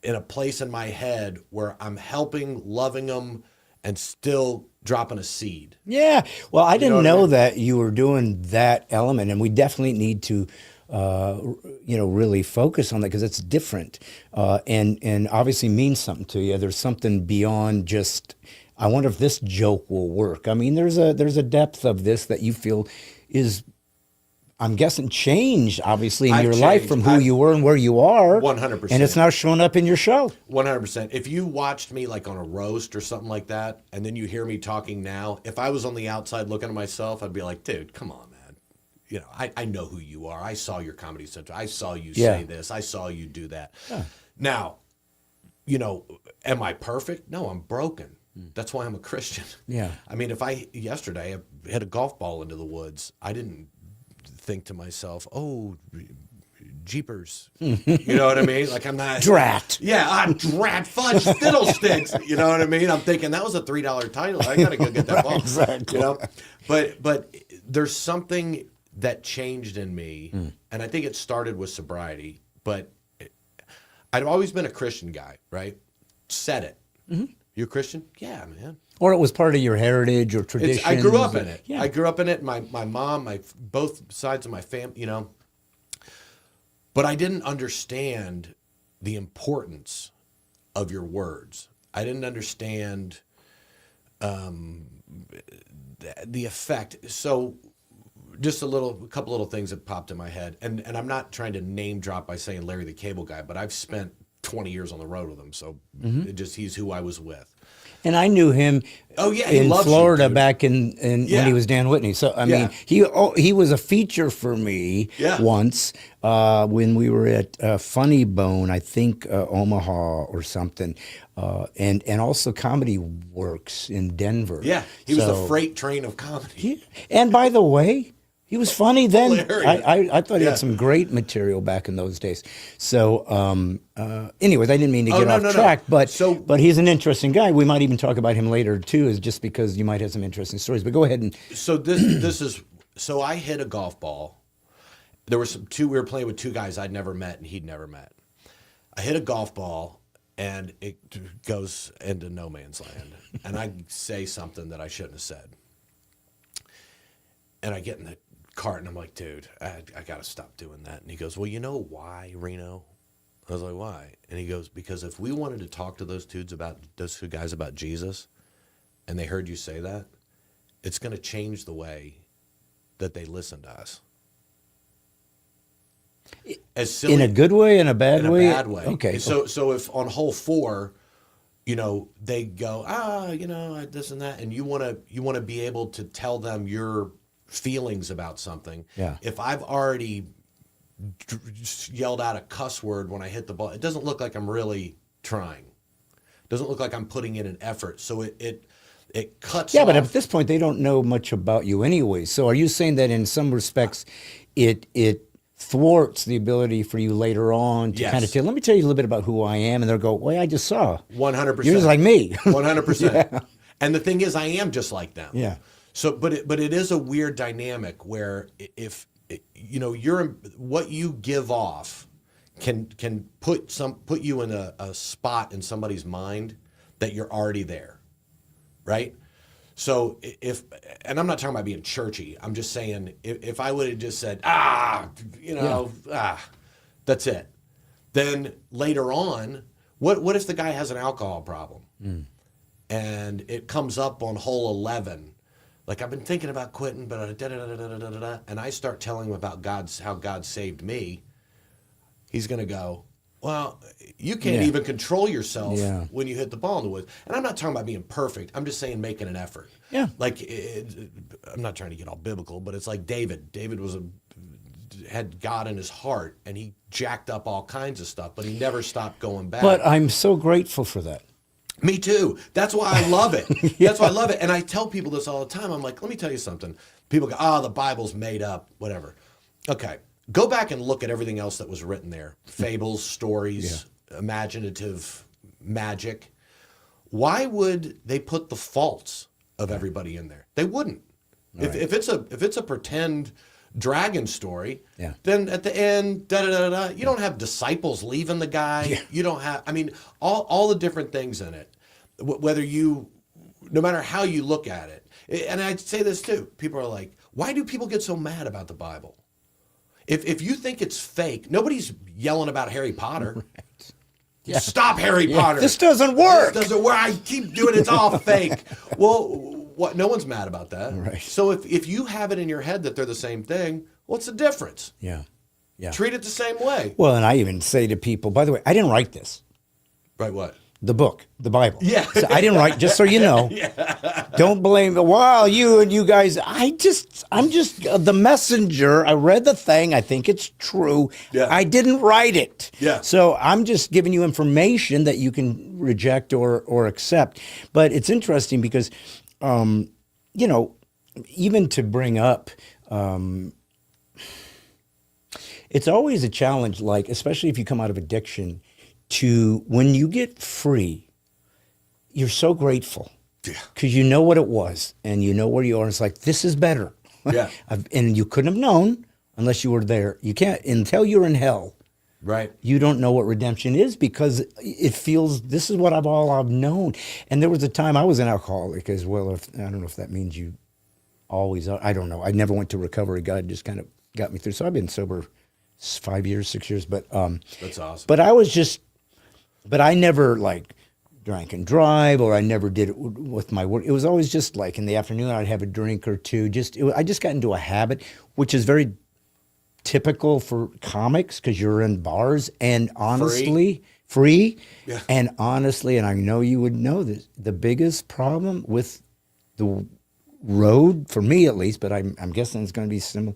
in a place in my head where I'm helping, loving them, and still dropping a seed? Yeah. Well, I didn't know what I mean? that you were doing that element, and we definitely need to, really focus on that because it's different, and obviously means something to you. There's something beyond just, I wonder if this joke will work. I mean, there's a depth of this that you feel is, I'm guessing, changed obviously in I've your life changed. from who you were and where you are. 100%. And it's now showing up in your show. 100%. If you watched me like on a roast or something like that, and then you hear me talking now, if I was on the outside looking at myself, I'd be like, dude, come on, man. I know who you are. I saw your Comedy Central. I saw you say this. I saw you do that. Yeah. Now, am I perfect? No, I'm broken. That's why I'm a Christian. Yeah. I mean, yesterday I hit a golf ball into the woods, I didn't think to myself, oh, jeepers. You know what I mean? Like, I'm not... Drat. Yeah, I'm drat, fudge, fiddlesticks. You know what I mean? I'm thinking, that was a $3 title. I got to go get that ball. Exactly. But there's something that changed in me, and I think it started with sobriety, but I'd always been a Christian guy, right? Said it. You a Christian? Yeah, man. Or it was part of your heritage or tradition. I grew up in it. Yeah. I grew up in it. My mom, both sides of my family, But I didn't understand the importance of your words. I didn't understand the effect. So just a couple little things that popped in my head. And I'm not trying to name drop by saying Larry the Cable Guy, but I've spent 20 years on the road with him. So he's who I was with. And I knew him in Florida back in when he was Dan Whitney. So, I mean, he was a feature for me once when we were at Funny Bone, I think Omaha or something, and also Comedy Works in Denver. Yeah, he was the freight train of comedy. And by the way, he was funny then. I thought he had Yeah. some great material back in those days. So, anyways, I didn't mean to get off track, but he's an interesting guy. We might even talk about him later too, is just because you might have some interesting stories. But go ahead and. So so I hit a golf ball. There were we were playing with two guys I'd never met and he'd never met. I hit a golf ball and it goes into no man's land, and I say something that I shouldn't have said, and I get in the cart and I'm like, dude, I got to stop doing that. And he goes, well, you know why, Reno? I was like, why? And he goes, because if we wanted to talk to those two guys about Jesus, and they heard you say that, it's going to change the way that they listen to us. As silly, in a good way, in a bad way? In a bad way. Okay. So if on hole 4, they go, this and that, and you want to be able to tell them your feelings about something. Yeah. If I've already yelled out a cuss word when I hit the ball, it doesn't look like I'm really trying. It doesn't look like I'm putting in an effort. So it cuts Yeah, off. but at this point, they don't know much about you anyway. So are you saying that in some respects, it thwarts the ability for you later on to Yes. kind of tell, let me tell you a little bit about who I am, and they'll go, well, I just saw. 100%. You're just like me. 100%. Yeah. And the thing is, I am just like them. Yeah. So, but it is a weird dynamic where if you're what you give off can put you in a spot in somebody's mind that you're already there, right? So and I'm not talking about being churchy. I'm just saying if I would have just said that's it, then later on, what if the guy has an alcohol problem and it comes up on hole 11? Like, I've been thinking about quitting, but and I start telling him about how God saved me. He's going to go, well, you can't even control yourself when you hit the ball in the woods. And I'm not talking about being perfect. I'm just saying making an effort. Yeah. Like, I'm not trying to get all biblical, but it's like David. David had God in his heart, and he jacked up all kinds of stuff, but he never stopped going back. But I'm so grateful for that. Me too. That's why I love it. That's why I love it. And I tell people this all the time. I'm like, let me tell you something. People go, the Bible's made up, whatever. Okay. Go back and look at everything else that was written there. Fables, stories, imaginative magic. Why would they put the faults of everybody in there? They wouldn't. Right. If it's a pretend dragon story, then at the end, you don't have disciples leaving the guy. Yeah. You don't have, all the different things in it. No matter how you look at it. And I'd say this too. People are like, why do people get so mad about the Bible? If you think it's fake, nobody's yelling about Harry Potter. Right. Yeah. Stop Harry Potter. This doesn't work. This doesn't work. I keep doing it. It's all fake. Well, no one's mad about that. Right. So if you have it in your head that they're the same thing, what's the difference? Yeah. Treat it the same way. Well, and I even say to people, by the way, I didn't write this. Right, what? The book, the Bible. Yeah. So I didn't write, just so you know. Don't blame me. Well, you guys, I'm just the messenger. I read the thing. I think it's true. Yeah. I didn't write it. Yeah. So I'm just giving you information that you can reject or accept. But it's interesting because, even to bring up, it's always a challenge, like, especially if you come out of addiction, to when you get free, you're so grateful because you know what it was and you know where you are. And it's like, this is better. Yeah. And you couldn't have known unless you were there. You can't, until you're in hell. Right. You don't know what redemption is because it feels, this is what I've known. And there was a time I was an alcoholic as well. I don't know if that means you always are. I don't know. I never went to recovery. God just kind of got me through. So I've been sober 5 years, 6 years, but that's awesome. But I never like drank and drive, or I never did it with my work. It was always just like in the afternoon I'd have a drink or two. I just got into a habit, which is very typical for comics because you're in bars and honestly free. Yeah. And honestly, and I know you would know this, the biggest problem with the road, for me at least, but I'm guessing it's going to be similar,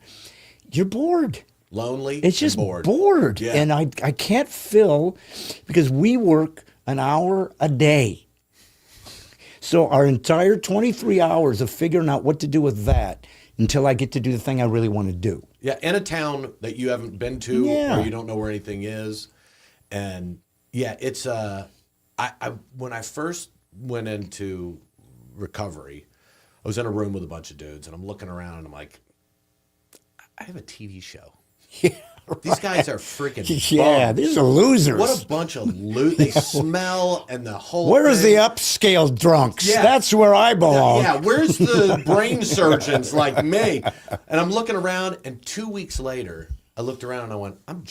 you're bored. Lonely. It's just bored. Yeah. And I can't fill, because we work an hour a day. So our entire 23 hours of figuring out what to do with that until I get to do the thing I really want to do. Yeah, in a town that you haven't been to or you don't know where anything is. And yeah, it's when I first went into recovery, I was in a room with a bunch of dudes and I'm looking around and I'm like, I have a TV show. Yeah, these guys are freaking yeah, bums. these are losers. What a bunch of They smell and the whole Where's thing. the upscale drunks? Yeah. That's where I belong. Yeah, where's the brain surgeons like me? And I'm looking around, and 2 weeks later, I looked around and I went, I'm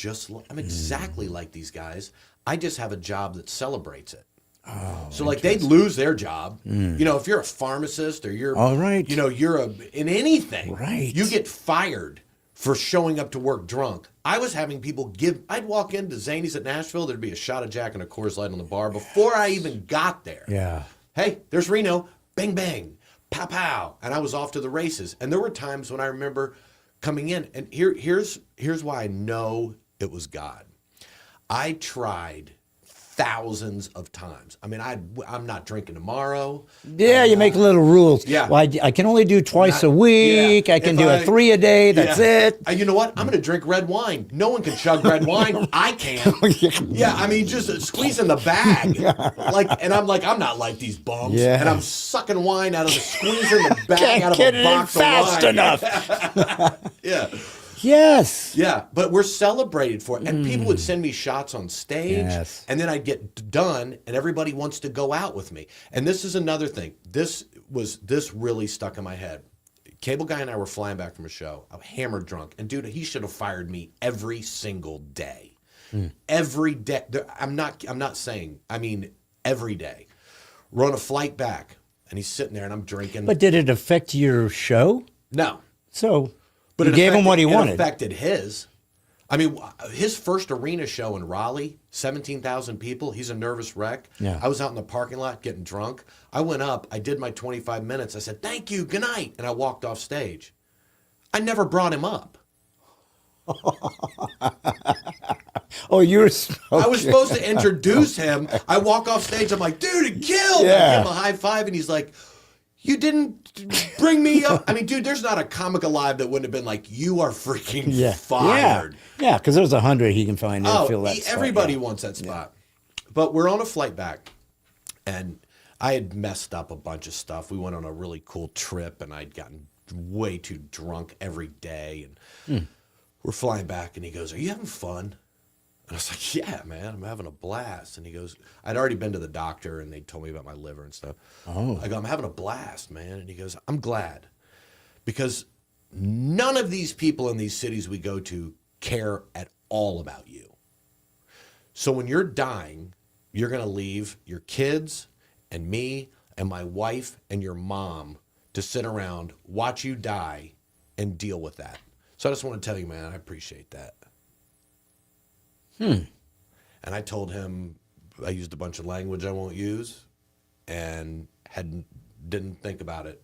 exactly like these guys. I just have a job that celebrates it. Oh, so like they'd lose their job. You know, if you're a pharmacist or you're all right, you're in anything, right? You get fired for showing up to work drunk. I was having people I'd walk into Zany's at Nashville, there'd be a shot of Jack and a Coors Light on the bar before I even got there. Yeah. Hey, there's Reno, bang, bang, pow, pow. And I was off to the races. And there were times when I remember coming in, and here's why I know it was God. I tried thousands of times. I mean, I'm not drinking tomorrow. Yeah, you make little rules. Yeah. Well, I can only do twice a week. Yeah. I can If do a 3 a day. That's it. You know what? I'm going to drink red wine. No one can chug red wine. I can. Yeah, I mean, just squeezing the bag. And I'm like, I'm not like these bums. Yeah. And I'm sucking wine out of squeezing the bag Can't out of get a it in box of fast wine. enough. Yeah. Yes. Yeah, but we're celebrated for it. And people would send me shots on stage, Yes. and then I'd get done, and everybody wants to go out with me. And this is another thing. This really stuck in my head. Cable Guy and I were flying back from a show. I'm hammered drunk. And dude, he should have fired me every single day. Every day. I'm not saying, I mean, every day. We're on a flight back, and he's sitting there, and I'm drinking. But did it affect your show? No. So But you gave him what he wanted. It affected his. I mean, his first arena show in Raleigh, 17,000 people. He's a nervous wreck. Yeah. I was out in the parking lot getting drunk. I went up. I did my 25 minutes. I said, thank you. Good night. And I walked off stage. I never brought him up. Oh, you were. I was supposed to introduce him. I walk off stage. I'm like, dude, it killed. Yeah. I give him a high five, and he's like, you didn't bring me up. I mean, dude, there's not a comic alive that wouldn't have been like, you are freaking fired. Yeah, because there's 100 he can find to fill that spot. Everybody Yeah. wants that spot. But we're on a flight back, and I had messed up a bunch of stuff. We went on a really cool trip, and I'd gotten way too drunk every day. And we're flying back, and he goes, are you having fun? And I was like, yeah, man, I'm having a blast. And he goes, I'd already been to the doctor, and they told me about my liver and stuff. Oh. I go, I'm having a blast, man. And he goes, I'm glad. Because none of these people in these cities we go to care at all about you. So when you're dying, you're going to leave your kids and me and my wife and your mom to sit around, watch you die, and deal with that. So I just want to tell you, man, I appreciate that. And I told him I used a bunch of language I won't use and didn't think about it.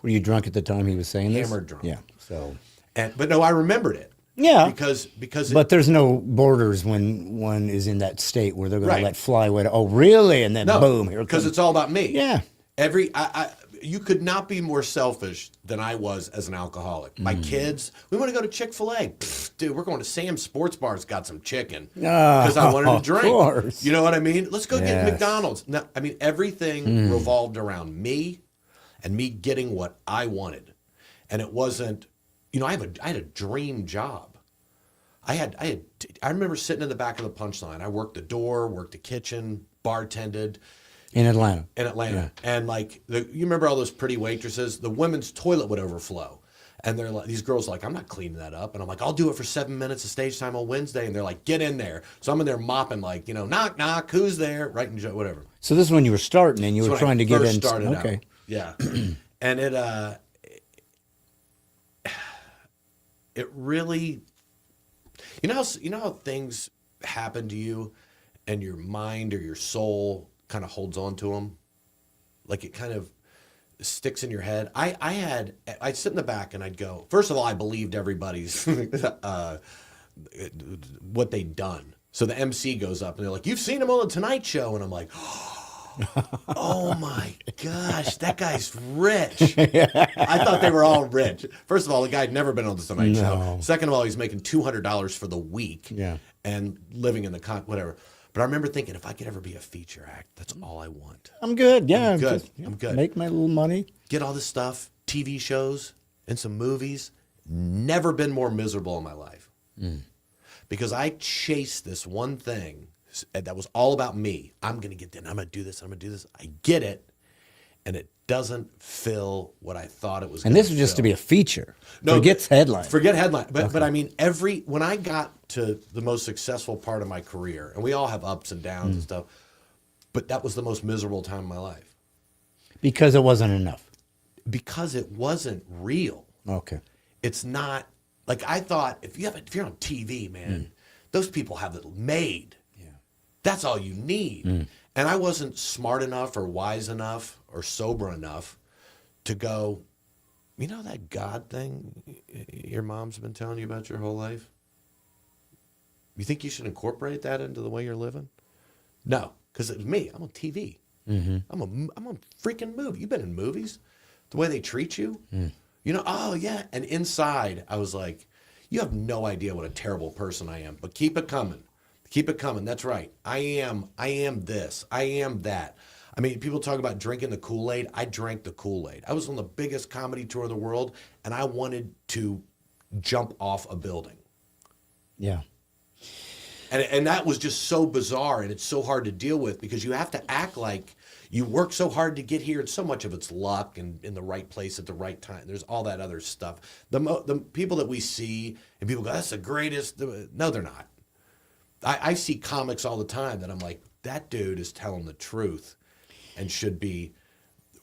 Were you drunk at the time he was saying this? Hammered drunk. Yeah. So. But no, I remembered it. Yeah. Because But there's no borders when one is in that state where they're going Right. to let fly away. Oh, really? And then boom, here it because comes. it's all about me. Yeah. You could not be more selfish than I was as an alcoholic. My kids, we want to go to Chick-fil-A. Pfft, dude, we're going to Sam's Sports Bar's got some chicken because I wanted to drink. Of course. You know what I mean? Let's go get Yes. McDonald's. No, I mean, everything revolved around me and me getting what I wanted. And it wasn't, I had a dream job. I remember sitting in the back of the Punchline. I worked the door, worked the kitchen, bartended. In Atlanta. Yeah. And like, you remember all those pretty waitresses? The women's toilet would overflow. And they're like, these girls are like, I'm not cleaning that up. And I'm like, I'll do it for 7 minutes of stage time on Wednesday. And they're like, get in there. So I'm in there mopping, like, knock, knock, who's there? Writing, whatever. So this is when you were starting and you So were when I trying to get first in. started Okay. out. Yeah. And it really, how things happen to you and your mind or your soul kind of holds on to them? Like it kind of sticks in your head. I'd sit in the back and I'd go, first of all, I believed everybody's what they'd done. So the MC goes up and they're like, you've seen him on the Tonight Show. And I'm like, oh my gosh, that guy's rich. I thought they were all rich. First of all, the guy had never been on the Tonight Show. Second of all, he's making $200 for the week and living in the whatever. But I remember thinking, if I could ever be a feature act, that's all I want. I'm good. Yeah. I'm good. Just, I'm good. Make my little money. Get all this stuff, TV shows and some movies. Never been more miserable in my life. Because I chased this one thing that was all about me. I'm going to get there. I'm going to do this. I'm going to do this. I get it. And it doesn't fill what I thought it was. And this was just to be a feature. No, Forget headline. Forget headline. But I mean, when I got to the most successful part of my career, and we all have ups and downs and stuff, but that was the most miserable time of my life. Because it wasn't enough. Because it wasn't real. Okay. It's not Like I thought, if you're on TV, man, those people have it made. Yeah, that's all you need. And I wasn't smart enough or wise enough or sober enough to go, you know that God thing your mom's been telling you about your whole life? You think you should incorporate that into the way you're living? No, because it was me. I'm on TV. I'm a freaking movie. You've been in movies. The way they treat you. You know, oh yeah. And inside, I was like, you have no idea what a terrible person I am. But keep it coming. Keep it coming. That's right. I am this. I am that. I mean, people talk about drinking the Kool-Aid. I drank the Kool-Aid. I was on the biggest comedy tour in the world, and I wanted to jump off a building. Yeah. And that was just so bizarre, and it's so hard to deal with because you have to act like you work so hard to get here, and so much of it's luck and in the right place at the right time. There's all that other stuff. The people that we see, and people go, that's the greatest. No, they're not. I see comics all the time that I'm like, that dude is telling the truth and should be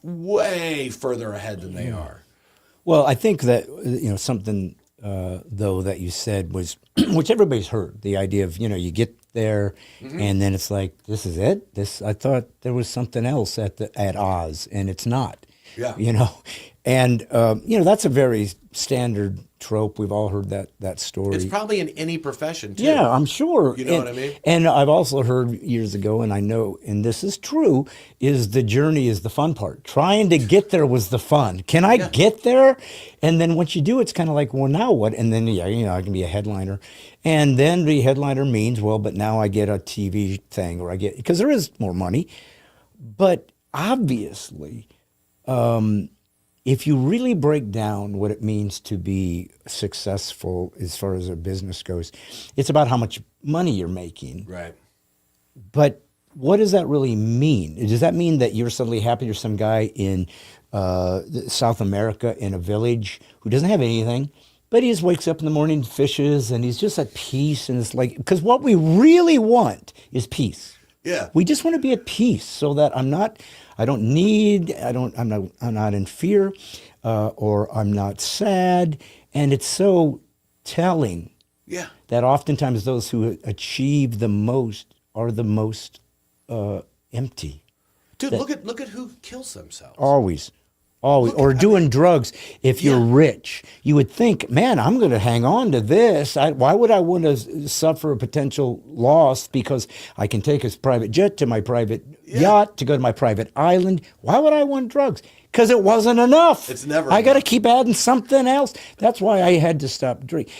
way further ahead than they are. Well, I think that, something, though, that you said was, which everybody's heard, the idea of, you get there and then it's like, this is it? I thought there was something else at Oz, and it's not. Yeah. And, that's a very standard trope. We've all heard that story. It's probably in any profession, too. Yeah, I'm sure. You know what I mean? And I've also heard years ago, and I know, and this is true, is the journey is the fun part. Trying to get there was the fun. Can I get there? And then once you do, it's kind of like, well, now what? And then, I can be a headliner. And then the headliner means, well, but now I get a TV thing, or because there is more money. But obviously, if you really break down what it means to be successful as far as a business goes, it's about how much money you're making. Right. But what does that really mean? Does that mean that you're suddenly happy you're some guy in South America in a village who doesn't have anything, but he just wakes up in the morning, fishes, and he's just at peace? And it's like, because what we really want is peace. Yeah. We just want to be at peace so that I'm not in fear, or I'm not sad. And it's so telling that oftentimes those who achieve the most are the most empty. Dude, look at who kills themselves. Always. Or doing drugs. If you're rich, you would think, man, I'm going to hang on to this. Why would I want to suffer a potential loss because I can take a private jet to my private yacht to go to my private island? Why would I want drugs? Because it wasn't enough. It's never I got to enough. keep adding something else. That's why I had to stop drinking.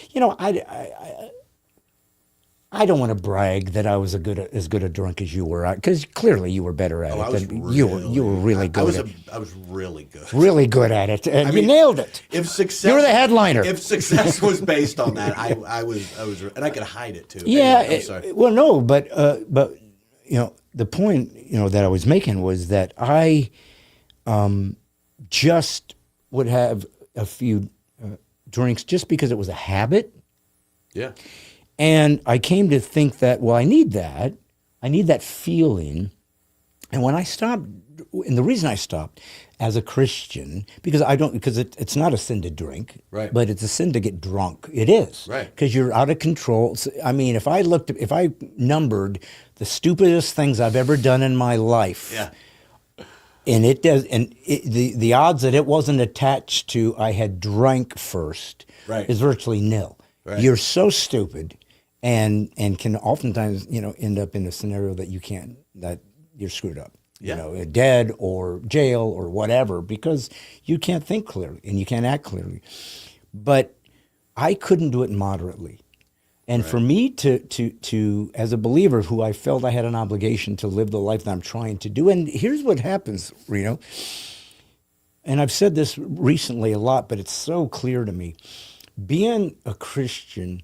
I don't want to brag that I was as good a drunk as you were, because clearly you were better at it. You were really good at it. I was really good. Really good at it, and you nailed it. If success, you were the headliner. If success was based on that, I was, and I could hide it too. Yeah, Anyway, I'm sorry. well, no, but the point that I was making was that I just would have a few drinks just because it was a habit. Yeah. And I came to think that, well, I need that feeling. And when I stopped, and the reason I stopped as a Christian, because it's not a sin to drink, right? But it's a sin to get drunk. It is, right? Because you're out of control. I mean, if I numbered the stupidest things I've ever done in my life, and the odds that it wasn't attached to I had drank first, is virtually nil. Right. You're so stupid. And can oftentimes, end up in a scenario that you're screwed up, dead or jail or whatever, because you can't think clearly and you can't act clearly. But I couldn't do it moderately. And for me to, as a believer who I felt I had an obligation to live the life that I'm trying to do. And here's what happens, Reno. And I've said this recently a lot, but it's so clear to me. Being a Christian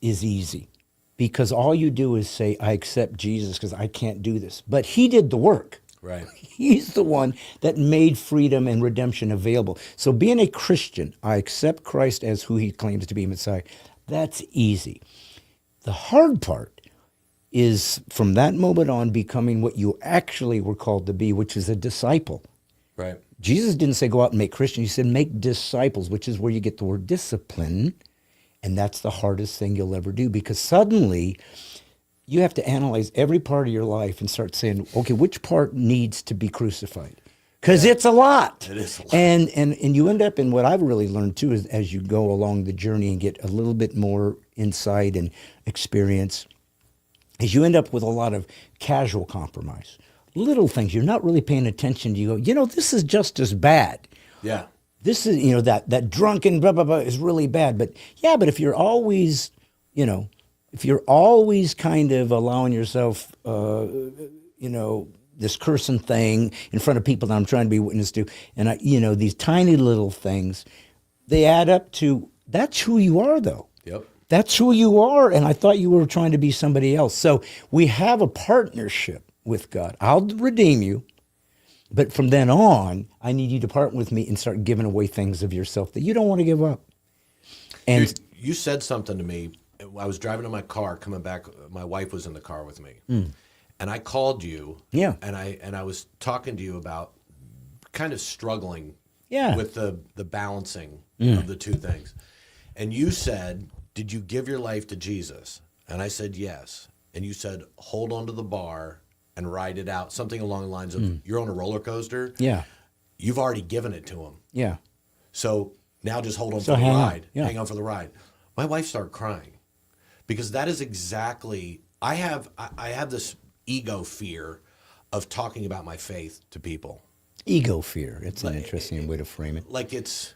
is easy because all you do is say, I accept Jesus because I can't do this. But he did the work. Right. He's the one that made freedom and redemption available. So being a Christian, I accept Christ as who he claims to be, Messiah. That's easy. The hard part is from that moment on becoming what you actually were called to be, which is a disciple. Right. Jesus didn't say go out and make Christians. He said make disciples, which is where you get the word discipline. And that's the hardest thing you'll ever do, because suddenly you have to analyze every part of your life and start saying, okay, which part needs to be crucified? Because it's a lot. It is a lot. And you end up in what I've really learned too, is as you go along the journey and get a little bit more insight and experience, is you end up with a lot of casual compromise. Little things you're not really paying attention to. You go, this is just as bad. Yeah. This is, that drunken blah, blah, blah is really bad. But yeah, but if you're always, if you're always kind of allowing yourself, this cursing thing in front of people that I'm trying to be witness to, and these tiny little things, they add up to, that's who you are though. Yep. That's who you are. And I thought you were trying to be somebody else. So we have a partnership with God. I'll redeem you. But from then on, I need you to partner with me and start giving away things of yourself that you don't want to give up. And You said something to me. I was driving in my car coming back. My wife was in the car with me. And I called you. Yeah. And I was talking to you about kind of struggling Yeah. with the balancing of the two things. And you said, did you give your life to Jesus? And I said, yes. And you said, hold on to the bar and ride it out. Something along the lines of, you're on a roller coaster. yeah, You've already given it to him. yeah. So now just hold on So for the hang on, ride. yeah. Hang on for the ride. My wife started crying because that is exactly, I have this ego fear of talking about my faith to people. Ego fear. It's an interesting way to frame it. Like it's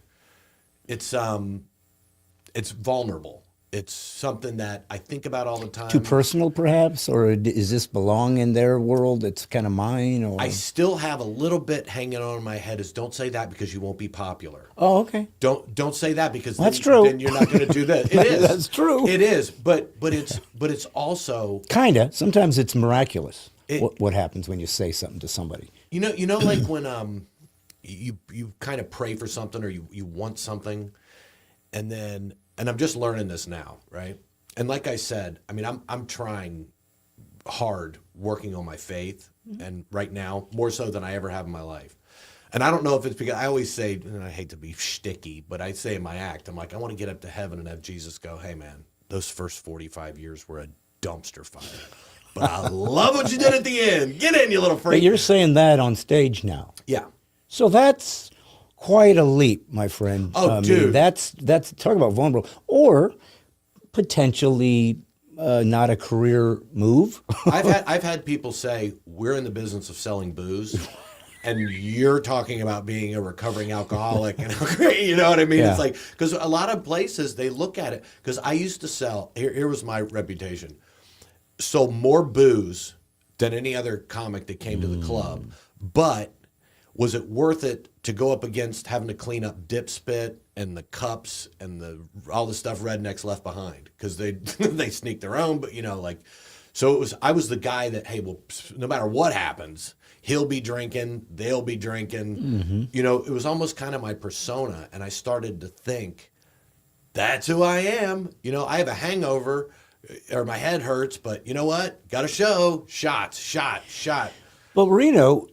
vulnerable. It's something that I think about all the time. Too personal, perhaps? Or does this belong in their world? It's kind of mine? Or I still have a little bit hanging on in my head is don't say that because you won't be popular. Oh, okay. Don't say that because That's then, true. then you're not going to do this. It is. That's true. It is, but it's also Kinda. Sometimes it's miraculous what happens when you say something to somebody. you know like when you kind of pray for something or you want something, and I'm just learning this now, right? And like I said, I mean I'm trying hard working on my faith, and right now more so than I ever have in my life. And I don't know if it's because I always say, and I hate to be shticky, but I say in my act, I'm like, I want to get up to heaven and have Jesus go, hey man, those first 45 years were a dumpster fire. But I love what you did at the end. Get in, you little freak. But you're saying that on stage now. Yeah. So that's quite a leap, my friend. Oh, I mean, dude. that's talk about vulnerable, or potentially not a career move. I've had people say, we're in the business of selling booze, and you're talking about being a recovering alcoholic, and you know what I mean? Yeah. It's like, because a lot of places they look at it, because I used to sell, here was my reputation, sold more booze than any other comic that came to the club, but was it worth it to go up against having to clean up dip spit and the cups and all the stuff rednecks left behind? Because they they sneak their own, but so I was the guy that, hey, well, no matter what happens, he'll be drinking, they'll be drinking. It was almost kind of my persona, and I started to think, that's who I am. I have a hangover or my head hurts, but you know what? Got a show. Shot. Well, Reno,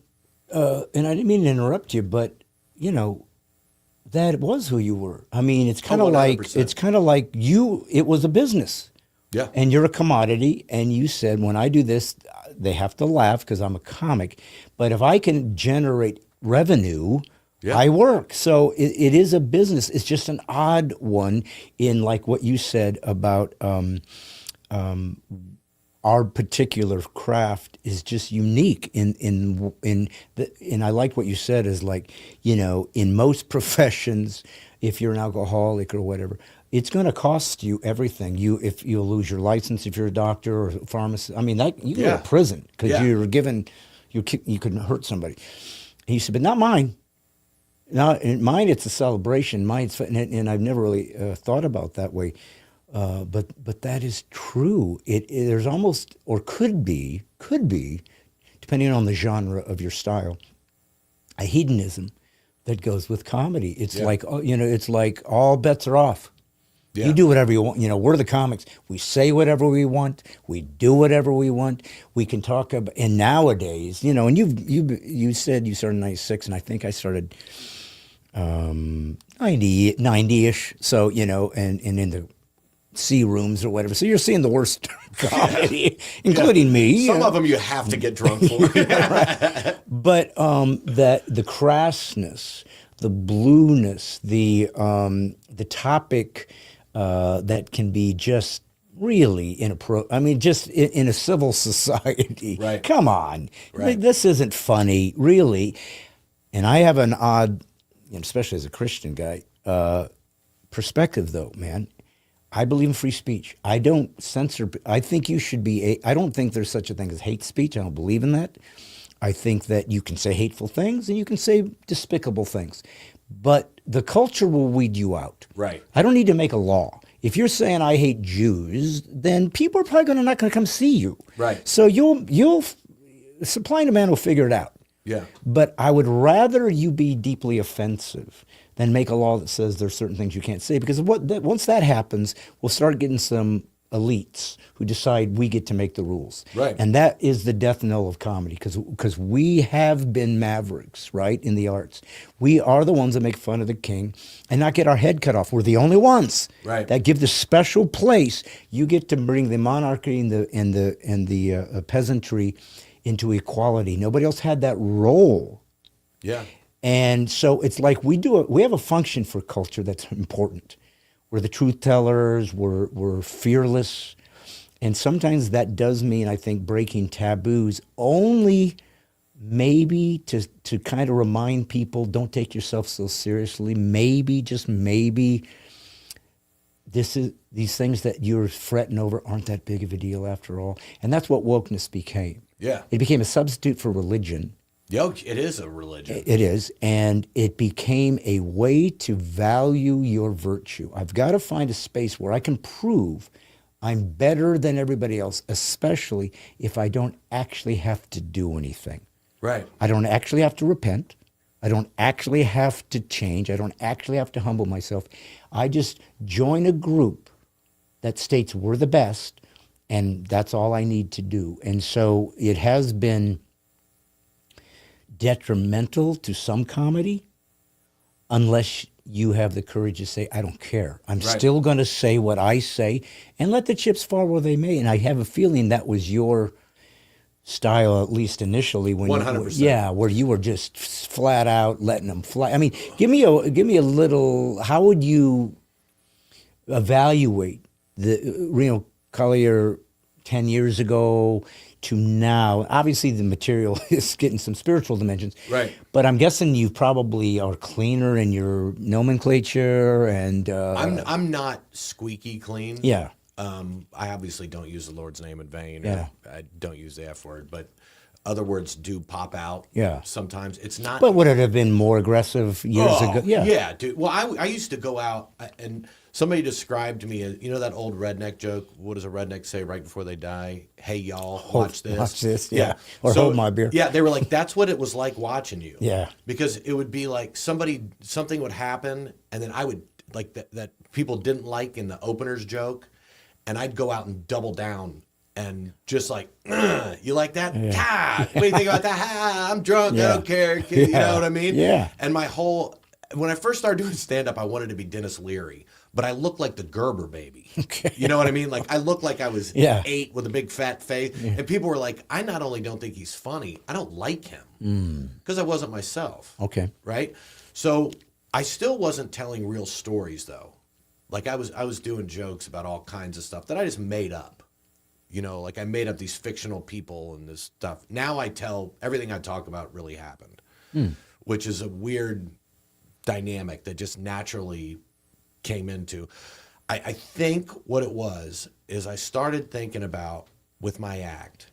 and I didn't mean to interrupt you, but that was who you were. I mean, it's kind of like 100%. It was a business. Yeah. And you're a commodity, and you said, when I do this, they have to laugh because I'm a comic. But if I can generate revenue, I work. So it is a business. It's just an odd one in like what you said about our particular craft is just unique and I like what you said is like, in most professions, if you're an alcoholic or whatever, it's going to cost you everything. If you'll lose your license, if you're a doctor or a pharmacist, I mean, that you go to prison because you were given, you couldn't hurt somebody. And he said, but not mine. Not in mine. It's a celebration. Mine's, and I've never really thought about that way. But that is true. There's almost, or could be, depending on the genre of your style, a hedonism that goes with comedy. It's like, it's like all bets are off. Yeah. You do whatever you want. We're the comics. We say whatever we want. We do whatever we want. We can talk about, and nowadays, and you said you started in 96, and I think I started 90-ish. So, and in the C rooms or whatever. So you're seeing the worst comedy, including me. Some of them you have to get drunk for. But that the crassness, the blueness, the topic that can be just really inappropriate. I mean, just in a civil society. Right. Come on. Right. This isn't funny, really. And I have an odd, especially as a Christian guy, perspective, though, man. I believe in free speech. I don't censor. I think you should be. I don't think there's such a thing as hate speech. I don't believe in that. I think that you can say hateful things and you can say despicable things, but the culture will weed you out. Right. I don't need to make a law. If you're saying I hate Jews, then people are probably not going to come see you. Right. So you'll supply and demand will figure it out. Yeah. But I would rather you be deeply offensive than make a law that says there's certain things you can't say. Because once that happens, we'll start getting some elites who decide we get to make the rules. Right. And that is the death knell of comedy, because we have been mavericks, right, in the arts. We are the ones that make fun of the king and not get our head cut off. We're the only ones that give the special place. You get to bring the monarchy and the peasantry into equality. Nobody else had that role. Yeah. And so it's like we have a function for culture that's important. We're the truth tellers, we're fearless. And sometimes that does mean, I think, breaking taboos only maybe to kind of remind people, don't take yourself so seriously. Maybe, just maybe, these things that you're fretting over aren't that big of a deal after all. And that's what wokeness became. Yeah. It became a substitute for religion. Yo, it is a religion. It is, and it became a way to value your virtue. I've got to find a space where I can prove I'm better than everybody else, especially if I don't actually have to do anything. Right. I don't actually have to repent. I don't actually have to change. I don't actually have to humble myself. I just join a group that states we're the best, and that's all I need to do. And so it has been detrimental to some comedy unless you have the courage to say, I don't care. I'm still going to say what I say and let the chips fall where they may. And I have a feeling that was your style, at least initially, when 100%. where you were just flat out letting them fly. I mean, give me a little. How would you evaluate the Reno Collier 10 years ago to now? Obviously, the material is getting some spiritual dimensions, right? But I'm guessing you probably are cleaner in your nomenclature, and I'm not squeaky clean. Yeah. I obviously don't use the Lord's name in vain. Yeah. I don't use the F word, but other words do pop out. Yeah. Sometimes it's not. But would it have been more aggressive years ago? Yeah. Yeah, dude. Well, I used to go out and somebody described to me, you know that old redneck joke? What does a redneck say right before they die? Hey, y'all, watch this. Watch this, yeah. Or hold my beer. Yeah, they were like, that's what it was like watching you. Yeah. Because it would be like something would happen, and then I would, like that people didn't like in the opener's joke, and I'd go out and double down and just like, you like that? Yeah. God, what do you think about that? Ha, I'm drunk, Yeah. I don't care. You know what I mean? Yeah. And when I first started doing stand-up, I wanted to be Dennis Leary, but I looked like the Gerber baby. Okay. You know what I mean? Like, I looked like I was Yeah. 8 with a big fat face. Yeah. And people were like, I not only don't think he's funny, I don't like him. Because I wasn't myself. Okay. Right? So I still wasn't telling real stories, though. Like, I was doing jokes about all kinds of stuff that I just made up. You know, like I made up these fictional people and this stuff. Now I tell everything I talk about really happened, which is a weird dynamic that just naturally came into. I think what it was is I started thinking about with my act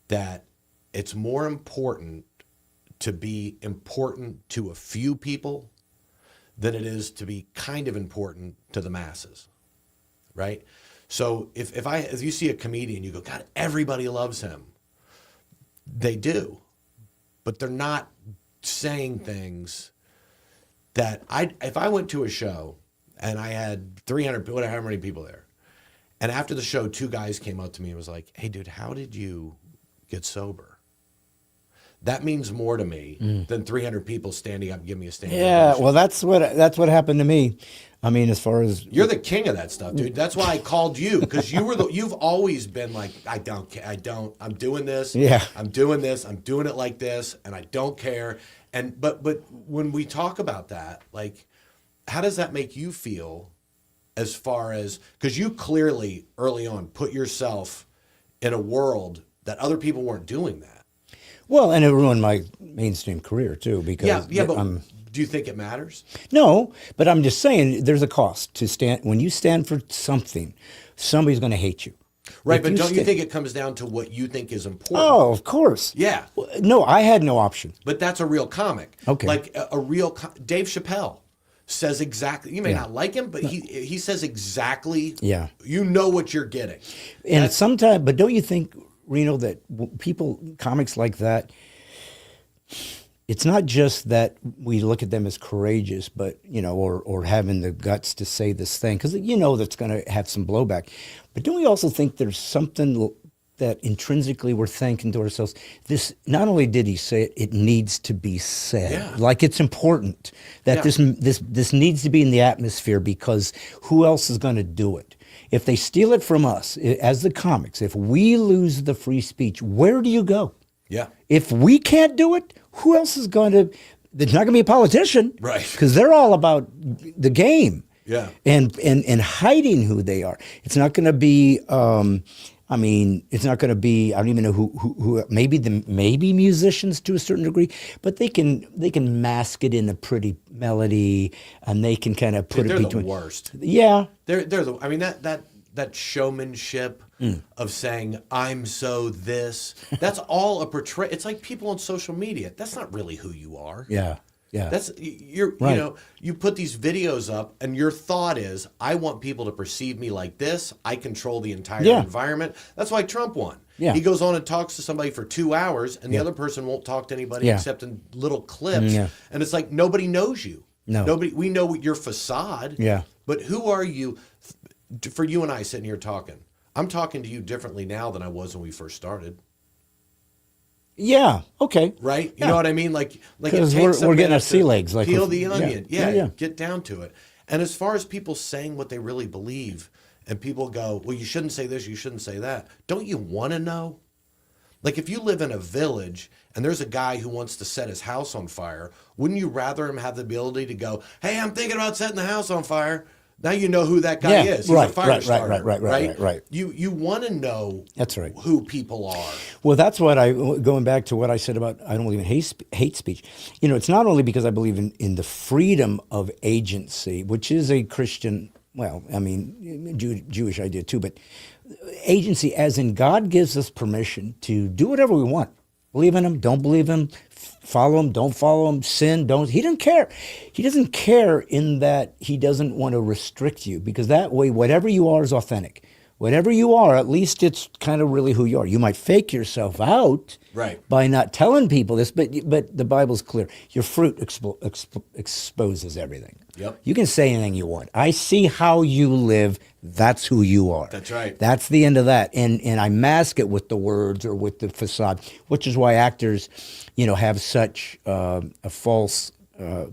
that it's more important to be important to a few people than it is to be kind of important to the masses, right? So if you see a comedian, you go, God, everybody loves him. They do, but they're not saying things that if I went to a show and I had 300, whatever, how many people there, and after the show, 2 guys came up to me and was like, hey, dude, how did you get sober? that means more to me than 300 people standing up and giving me a standing Yeah, ovation. well, that's what happened to me. I mean, as far as You're the king of that stuff, dude. That's why I called you, because you've always been like, I don't care. I'm doing this. Yeah. I'm doing this. I'm doing it like this, and I don't care. And but when we talk about that, like, how does that make you feel? As far as, because you clearly early on put yourself in a world that other people weren't doing that. well, and it ruined my mainstream career too because But I'm do you think it matters? no, but I'm just saying there's a cost to stand when you stand for something. Somebody's going to hate you. Right, If but don't you sta- think it comes down to what you think is important? Oh, of course. Yeah, No, I had no option. but that's a real comic. Okay. Like a real Dave Chappelle says exactly. You may not like him, but he says exactly. Yeah. You know what you're getting. And sometimes, but don't you think, Reno, that people, comics like that, it's not just that we look at them as courageous, but, or having the guts to say this thing, because that's going to have some blowback. But don't we also think there's something that intrinsically we're thinking to ourselves, this, not only did he say it, it needs to be said. Yeah. Like it's important that this needs to be in the atmosphere, because who else is going to do it? If they steal it from us, as the comics, if we lose the free speech, where do you go? Yeah. If we can't do it, who else is going to? There's not going to be a politician, Right. Because they're all about the game, Yeah. and hiding who they are. It's not going to be. It's not going to be. I don't even know who. Maybe musicians to a certain degree, but they can mask it in a pretty melody, and they can kind of put They're it between. the worst. Yeah. They're the. I mean that showmanship of saying I'm so this. That's all a portray. It's like people on social media. That's not really who you are. Yeah. Yeah. That's you're Right. you put these videos up and your thought is I want people to perceive me like this. I control the entire Yeah. environment. That's why Trump won. Yeah. He goes on and talks to somebody for 2 hours and the other person won't talk to anybody Yeah. except in little clips. Yeah. And it's like nobody knows you. No. We know your facade. Yeah. But who are you? For you and I sitting here talking, I'm talking to you differently now than I was when we first started. Yeah. Okay. Right? You Yeah. know what I mean? Like it Because takes we're a getting our minute sea to legs, like peel we're- the onion. yeah, Yeah, yeah. get down to it. And as far as people saying what they really believe, and people go, well, you shouldn't say this, you shouldn't say that. Don't you want to know? Like if you live in a village and there's a guy who wants to set his house on fire, wouldn't you rather him have the ability to go, hey, I'm thinking about setting the house on fire? Now you know who that guy Yeah, is. He's right, a fire right, starter, right. You want to know That's right. who people are. Well, that's what going back to what I said about I don't believe in hate speech. It's not only because I believe in the freedom of agency, which is a Christian, Jewish idea too, but agency as in God gives us permission to do whatever we want. Believe in him, don't believe him, follow him, don't follow him, sin, don't. He doesn't care. He doesn't care in that he doesn't want to restrict you, because that way, whatever you are is authentic. Whatever you are, at least it's kind of really who you are. You might fake yourself out Right. by not telling people this, but the Bible's clear. Your fruit exposes everything. Yep. You can say anything you want. I see how you live. That's who you are. That's right. That's the end of that. And I mask it with the words or with the facade, which is why actors, have such a false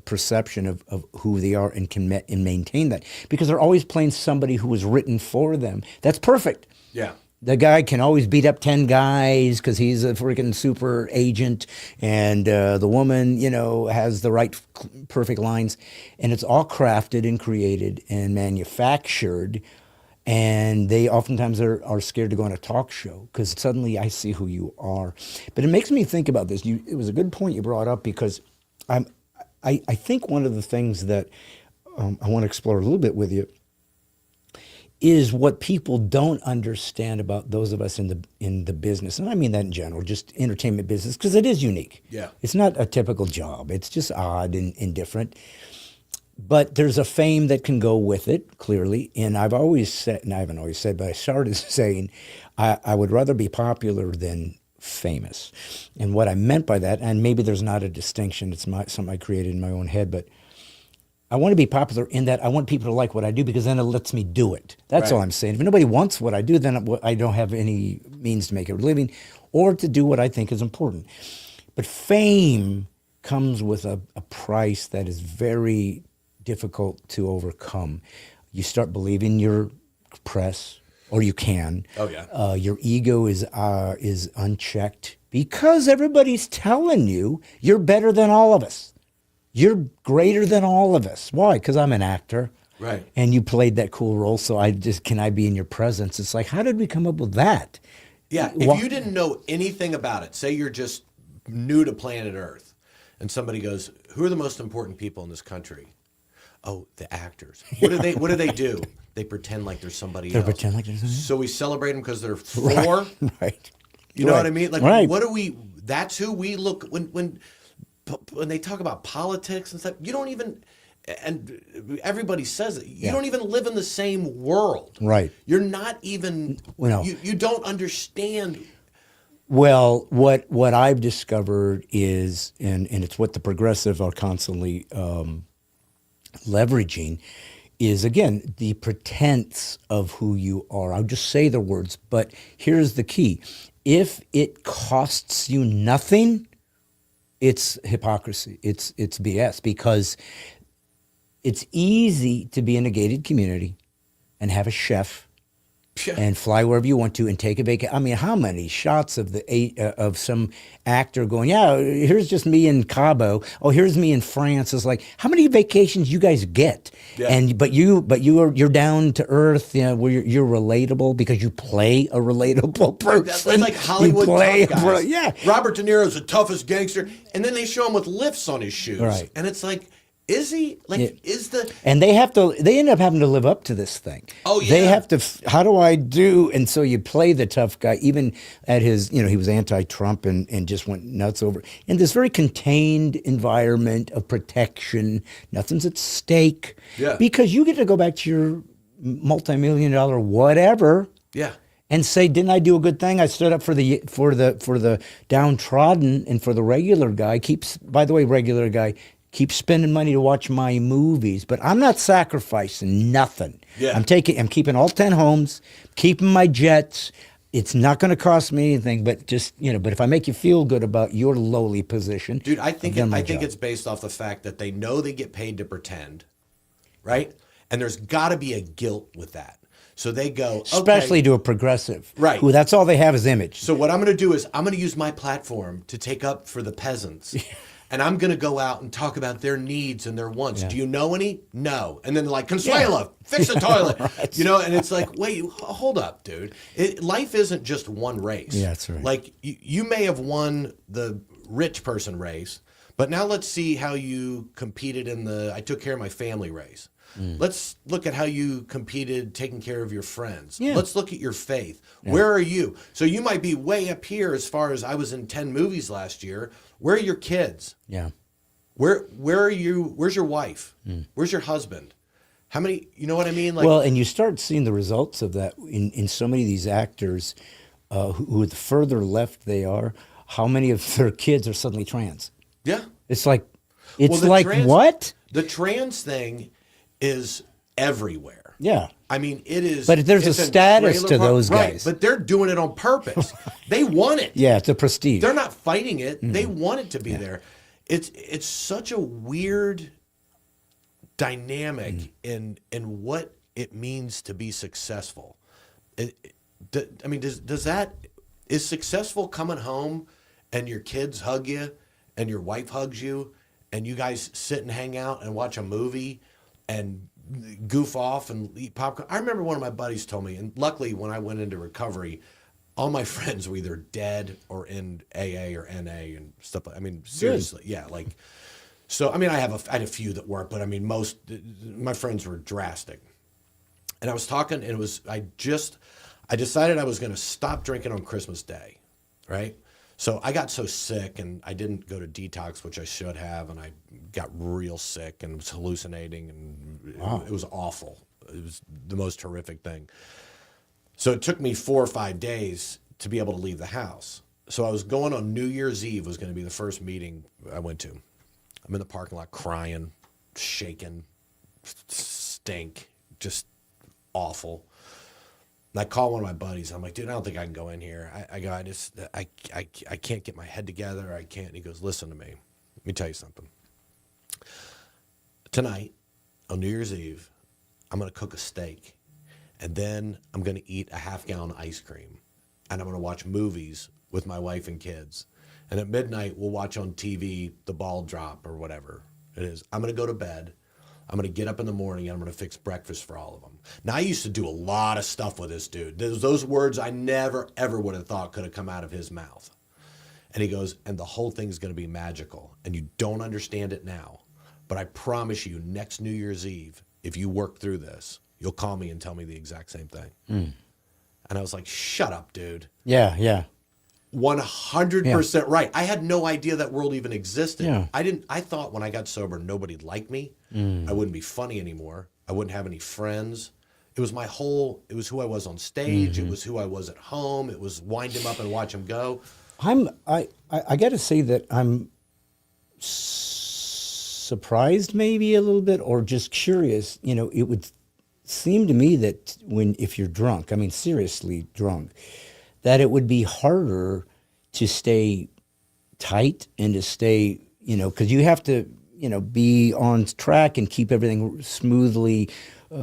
perception of who they are and can and maintain that, because they're always playing somebody who was written for them. That's perfect. Yeah. The guy can always beat up 10 guys because he's a freaking super agent, and the woman, has the right perfect lines, and it's all crafted and created and manufactured, and they oftentimes are scared to go on a talk show because suddenly I see who you are. But it makes me think about this. It was a good point you brought up, because I think one of the things that I want to explore a little bit with you is what people don't understand about those of us in the business, and I mean that in general, just entertainment business, because it is unique. Yeah. It's not a typical job. It's just odd and different. But there's a fame that can go with it, clearly. And I've always said, and I haven't always said, but I started saying, I would rather be popular than famous. And what I meant by that, and maybe there's not a distinction, it's something I created in my own head, but I want to be popular in that I want people to like what I do, because then it lets me do it. That's all I'm saying. If nobody wants what I do, then I don't have any means to make a living or to do what I think is important. But fame comes with a price that is very difficult to overcome. You start believing your press, or you can. Oh, yeah. Your ego is unchecked because everybody's telling you you're better than all of us. You're greater than all of us. Why? Because I'm an actor. Right. And you played that cool role, so can I be in your presence? It's like, how did we come up with that? Yeah, if you didn't know anything about it, say you're just new to planet Earth, and somebody goes, "Who are the most important people in this country?" Oh, the actors. What do they? What do they do? They pretend like there's somebody They else. pretend like there's somebody So we celebrate them because they're four. Right. You know Right. what I mean? Like, Right. what do we? That's who we look when they talk about politics and stuff. You don't even. And everybody says it. You don't even live in the same world. Right. You're not even. Well, you don't understand. Well, what I've discovered is, and it's what the progressive are constantly leveraging, is again the pretense of who you are. I'll just say the words, but here's the key: if it costs you nothing, it's hypocrisy. It's BS, because it's easy to be in a gated community and have a chef and fly wherever you want to and take a vacation. I mean, how many shots of of some actor going, yeah, here's just me in Cabo. Oh, here's me in France. It's like, how many vacations you guys get? Yeah. And you're down to earth. You know, where you're relatable because you play a relatable person. That's like Hollywood You play tough guys. yeah. Robert De Niro's the toughest gangster, and then they show him with lifts on his shoes, Right. and it's like, is he like? Yeah. Is the And they end up having to live up to this thing. Oh, yeah. They have to, how do I do? And so you play the tough guy, even at his, he was anti-Trump and just went nuts over. In this very contained environment of protection, nothing's at stake. Yeah. Because you get to go back to your multi-million-dollar whatever. yeah? And say, didn't I do a good thing? I stood up for the downtrodden and for the regular guy. By the way, regular guy, keep spending money to watch my movies, but I'm not sacrificing nothing. Yeah. I'm keeping all 10 homes, keeping my jets. It's not going to cost me anything, but just, but if I make you feel good about your lowly position, Dude, I think I've done my job. it's based off the fact that they know they get paid to pretend, right? And there's got to be a guilt with that. So they go, okay, especially to a progressive, Right. who that's all they have is image. So what I'm going to do is I'm going to use my platform to take up for the peasants. And I'm going to go out and talk about their needs and their wants. Yeah. Do you know any? No. And then they're like, Consuela, fix the toilet. Right. And it's like, wait, hold up, dude. Life isn't just one race. Yeah, that's right. Like, you may have won the rich person race, but now let's see how you competed in the I took care of my family race. Let's look at how you competed taking care of your friends. Yeah. Let's look at your faith. Where are you? So you might be way up here as far as I was in 10 movies last year. Where are your kids? Yeah. Where are you? Where's your wife? Where's your husband? How many, you know what I mean? Like, Well, and you start seeing the results of that in so many of these actors who the further left they are, how many of their kids are suddenly trans. yeah. It's like, the what? The trans thing is everywhere. Yeah. I mean, it is. But there's a it's in status trailer to park- those right, guys. But they're doing it on purpose. They want it. Yeah, it's a prestige. They're not fighting it. They want it to be there. It's such a weird dynamic in what it means to be successful. Is successful coming home and your kids hug you and your wife hugs you and you guys sit and hang out and watch a movie and goof off and eat popcorn? I remember one of my buddies told me, and luckily when I went into recovery, all my friends were either dead or in AA or NA and stuff. I mean, seriously, yeah. Like, so I mean, I had a few that weren't, but I mean, most my friends were drastic. And I was talking, and I decided I was going to stop drinking on Christmas Day, right? So I got so sick, and I didn't go to detox, which I should have, and I got real sick and was hallucinating, and it was awful. It was the most horrific thing. So it took me 4 or 5 days to be able to leave the house. So I was going on New Year's Eve, was going to be the first meeting I went to. I'm in the parking lot crying, shaking, stink, just awful. And I call one of my buddies. I'm like, dude, I don't think I can go in here. I can't get my head together. I can't. And he goes, listen to me. Let me tell you something. Tonight, on New Year's Eve, I'm going to cook a steak. And then I'm going to eat a half-gallon of ice cream. And I'm going to watch movies with my wife and kids. And at midnight, we'll watch on TV the ball drop or whatever it is. I'm going to go to bed. I'm going to get up in the morning and I'm going to fix breakfast for all of them. Now, I used to do a lot of stuff with this dude. Those words I never, ever would have thought could have come out of his mouth. And he goes, and the whole thing's going to be magical. And you don't understand it now. But I promise you, next New Year's Eve, if you work through this, you'll call me and tell me the exact same thing. And I was like, shut up, dude. Yeah, yeah. 100% right. I had no idea that world even existed. Yeah. I thought when I got sober, nobody'd like me. I wouldn't be funny anymore. I wouldn't have any friends. It was who I was on stage. It was who I was at home. It was wind him up and watch him go. I got to say that I'm surprised maybe a little bit, or just curious. You know, it would seem to me that if you're drunk, I mean, seriously drunk, that it would be harder to stay tight and to stay, you know, because you have to, you know, be on track and keep everything smoothly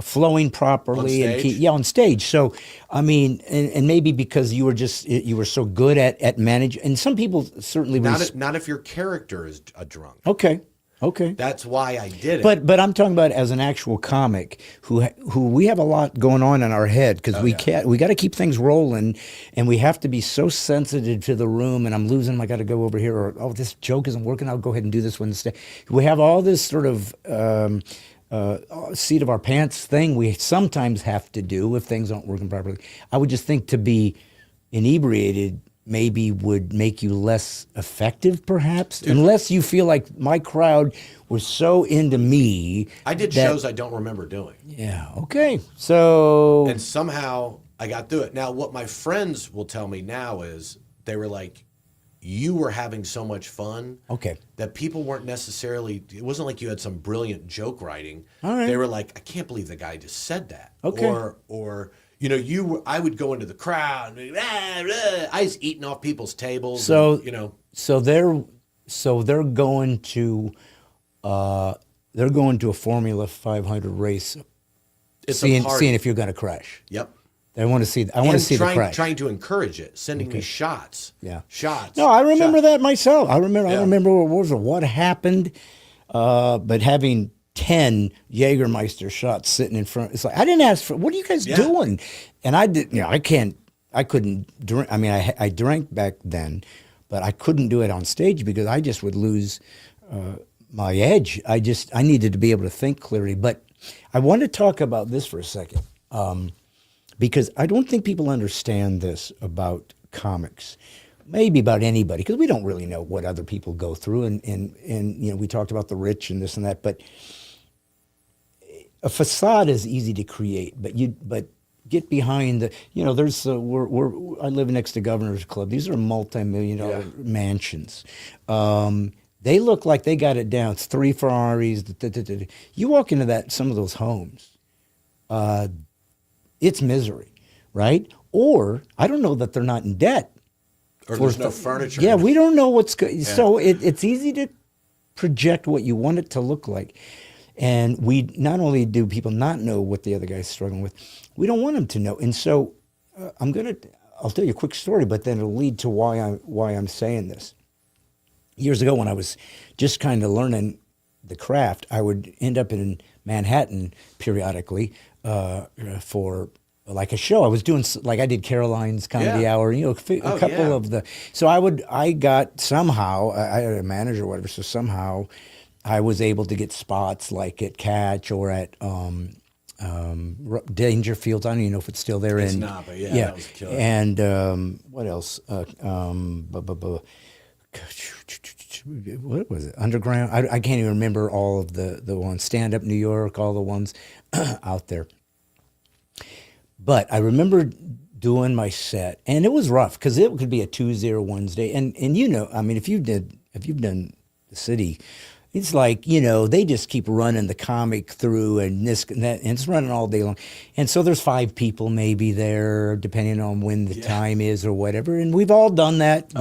flowing properly. On and stage? on stage. So, I mean, and maybe because you were so good at managing, and some people certainly Not if your character is a drunk. Okay. That's why I did it. But I'm talking about as an actual comic who we have a lot going on in our head because we got to keep things rolling, and we have to be so sensitive to the room. And I'm losing. I got to go over here, or this joke isn't working. I'll go ahead and do this one instead. We have all this sort of seat of our pants thing we sometimes have to do if things aren't working properly. I would just think to be inebriated maybe would make you less effective, perhaps, unless you feel like my crowd was so into me. I did shows I don't remember doing. Yeah, okay. So... And somehow I got through it. Now, what my friends will tell me now is they were like, you were having so much fun that people weren't necessarily, it wasn't like you had some brilliant joke writing. All right. They were like, I can't believe the guy just said that. Okay. Or you know, I would go into the crowd, and I was eating off people's tables. So, and, you know. So they're going to a Formula 500 race, seeing if you're going to crash. Yep. I want to see the crash. Trying to encourage it, sending me shots. Yeah. Shots. No, I remember that myself. I remember what happened, but having 10 Jägermeister shots sitting in front. It's like, I didn't ask for, what are you guys doing? And I couldn't drink. I mean, I drank back then, but I couldn't do it on stage because I just would lose my edge. I needed to be able to think clearly. But I want to talk about this for a second, because I don't think people understand this about comics. Maybe about anybody, because we don't really know what other people go through, and you know, we talked about the rich and this and that, but a facade is easy to create, but get behind the, you know, there's I live next to Governor's Club. These are multi-million-dollar mansions. They look like they got it down. It's 3 Ferraris. You walk into some of those homes, it's misery, right? Or I don't know that they're not in debt. Or there's no furniture. Yeah, we don't know what's good. Yeah. So it's easy to project what you want it to look like. And we not only do people not know what the other guy's struggling with, we don't want them to know. And so I'll tell you a quick story, but then it'll lead to why I'm saying this. Years ago when I was just kind of learning the craft, I would end up in Manhattan periodically for like a show. I was doing, like I did Caroline's Comedy Hour, you know, a couple of the, so I got somehow, I had a manager or whatever, so somehow I was able to get spots like at Catch or at Dangerfields. I don't even know if it's still there. It's not, but that was a killer. And what else? What was it? Underground? I can't even remember all of the ones. Stand Up New York, all the ones out there. But I remember doing my set, and it was rough because it could be a Tuesday or Wednesday, and you know, I mean, if you've done the city, It's like, they just keep running the comic through and this and that, and it's running all day long. And so there's 5 people maybe there, depending on when the time is or whatever. And we've all done that.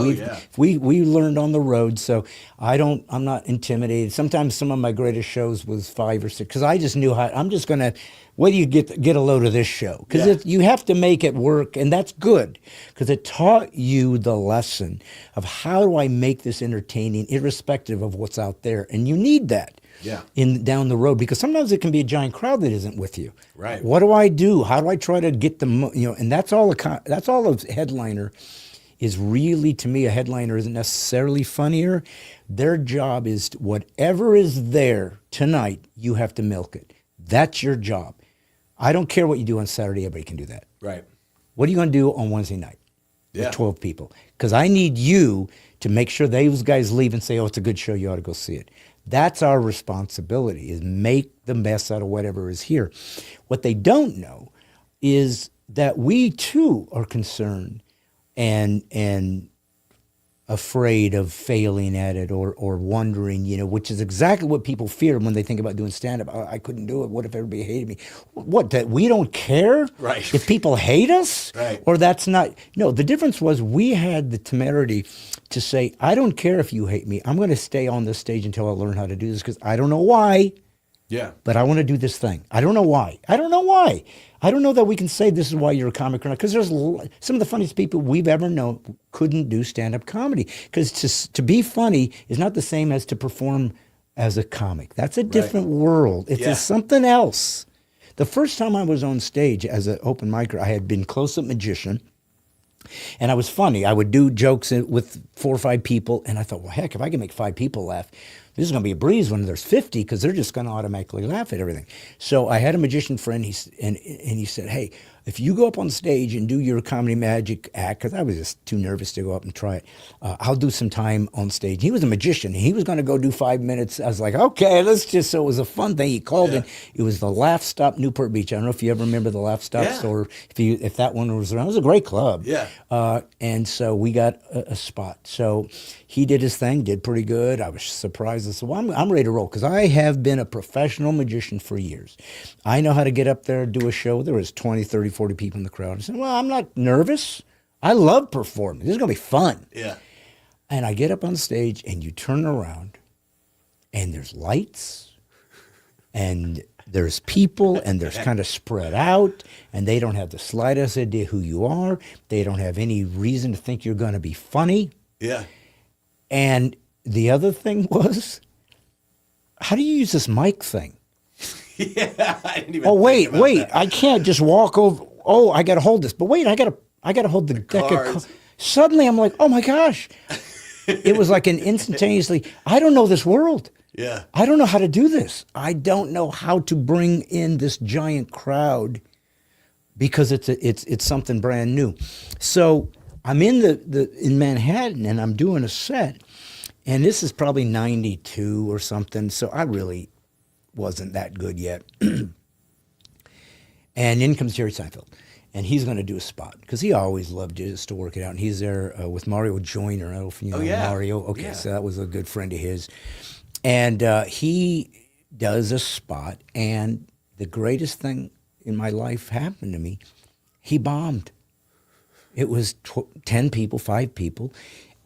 We learned on the road. So I'm not intimidated. Sometimes some of my greatest shows was 5 or 6, because I just knew I'm just going to, where do you get a load of this show? Because you have to make it work, and that's good, because it taught you the lesson of how do I make this entertaining, irrespective of what's out there, and you need that down the road, because sometimes it can be a giant crowd that isn't with you. Right. What do I do? How do I try to get them? And that's all. That's all a headliner is really, to me. A headliner isn't necessarily funnier. Their job is whatever is there tonight. You have to milk it. That's your job. I don't care what you do on Saturday. Everybody can do that. Right. What are you going to do on Wednesday night with 12 people? Because I need you to make sure those guys leave and say, oh, it's a good show. You ought to go see it. That's our responsibility, is make the best out of whatever is here. What they don't know is that we, too, are concerned and afraid of failing at it or wondering, which is exactly what people fear when they think about doing stand-up. Oh, I couldn't do it. What if everybody hated me? What, that we don't care? Right. If people hate us? Right. Or that's not... No, the difference was we had the temerity to say, I don't care if you hate me. I'm going to stay on this stage until I learn how to do this, because I don't know why. Yeah. But I want to do this thing. I don't know why. I don't know that we can say this is why you're a comic or not, because there's some of the funniest people we've ever known couldn't do stand-up comedy, because to be funny is not the same as to perform as a comic. That's a different world. It's something else. The first time I was on stage as an open micer, I had been close-up magician, and I was funny. I would do jokes with 4 or 5 people, and I thought, well, heck, if I can make 5 people laugh, this is going to be a breeze when there's 50, because they're just going to automatically laugh at everything. So I had a magician friend, and he said, hey, if you go up on stage and do your comedy magic act, because I was just too nervous to go up and try it, I'll do some time on stage. He was a magician. He was going to go do 5 minutes. I was like, okay, so it was a fun thing. He called in. It was the Laugh Stop Newport Beach. I don't know if you ever remember the Laugh Stops or if that one was around. It was a great club. Yeah. And so we got a spot. So he did his thing, did pretty good. I was surprised. I said, well, I'm ready to roll, because I have been a professional magician for years. I know how to get up there, do a show. There was 20, 30, 40 people in the crowd. I said, well, I'm not nervous. I love performing. This is going to be fun. Yeah. And I get up on stage, and you turn around, and there's lights, and there's people, and there's kind of spread out, and they don't have the slightest idea who you are. They don't have any reason to think you're going to be funny. Yeah. And the other thing was, how do you use this mic thing? I didn't even Wait, I can't just walk over. Oh, I got to hold this. But wait, I got to hold the deck of cards. Suddenly I'm like, oh my gosh. It was like an instantaneously, I don't know this world. Yeah. I don't know how to do this. I don't know how to bring in this giant crowd, because it's something brand new. So I'm in in Manhattan, and I'm doing a set, and this is probably 92 or something. So I really wasn't that good yet. And in comes Jerry Seinfeld, and he's going to do a spot, because he always loved just to work it out. And he's there with Mario Joyner. I don't know if you know Mario. Okay, so that was a good friend of his. And he does a spot, and the greatest thing in my life happened to me. He bombed. It was 10 people, 5 people,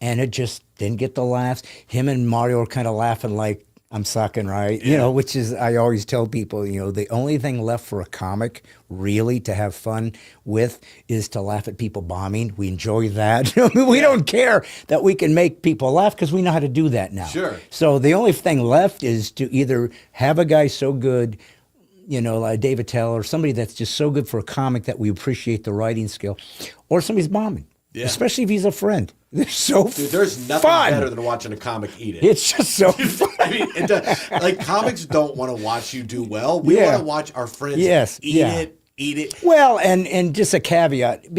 and it just didn't get the laughs. Him and Mario are kind of laughing like, I'm sucking, right? Which is, I always tell people, the only thing left for a comic really to have fun with is to laugh at people bombing. We enjoy that. We don't care that we can make people laugh, because we know how to do that now. Sure. So the only thing left is to either have a guy so good, like Dave Attell, or somebody that's just so good for a comic that we appreciate the writing skill, or somebody's bombing. Yeah. Especially if he's a friend. They're so Dude, there's nothing better than watching a comic eat it. It's just so fun. I mean, like, comics don't want to watch you do well. We want to watch our friends eat it. Well, and just a caveat,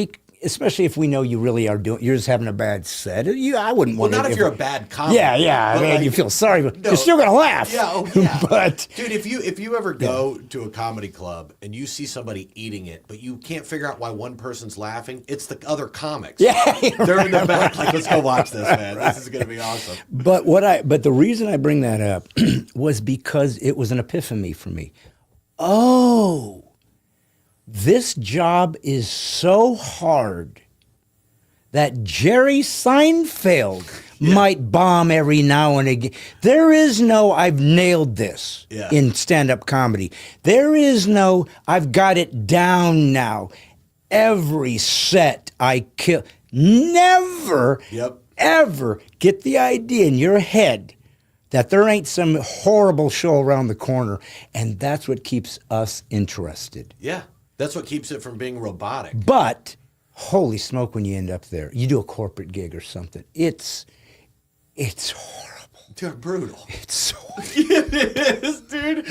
especially if we know you really are you're just having a bad set. I wouldn't Well, want not if you're a bad comic. Yeah. I but, mean, like, you feel sorry, but no. you're still gonna laugh. Yeah, oh, yeah. But dude, if you ever go to a comedy club and you see somebody eating it, but you can't figure out why one person's laughing, it's the other comics. Yeah, they're in the back like, let's go watch this, man. This is gonna be awesome. But the reason I bring that up was because it was an epiphany for me. Oh, this job is so hard that Jerry Seinfeld might bomb every now and again. There is no, I've nailed this in stand-up comedy. There is no, I've got it down now. Every set I kill. Never, ever get the idea in your head that there ain't some horrible show around the corner. And that's what keeps us interested. Yeah. That's what keeps it from being robotic. But holy smoke, when you end up there, you do a corporate gig or something. It's horrible. Dude, brutal. It's so it is, dude.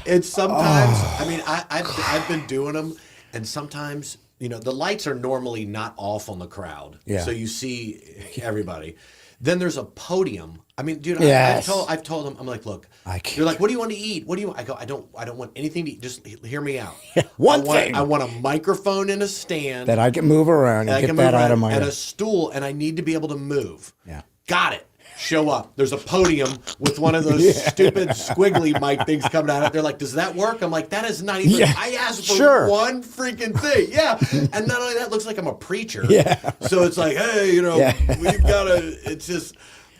It's sometimes. I mean, I've been doing them, and sometimes the lights are normally not off on the crowd, so you see everybody. Then there's a podium. I mean, dude, I've told them, I'm like, look, you're like, what do you want to eat? What do you? I go, I don't want anything to eat. Just hear me out. One thing. I want a microphone and a stand that I can move around and get that out of my and a stool, and I need to be able to move. Yeah, got it. Show up. There's a podium with one of those stupid squiggly mic things coming out. They're like, does that work? I'm like, that is not even. I asked for one freaking thing. Yeah, and not only that, it looks like I'm a preacher. Yeah. So it's like, hey, we've got to. It's just.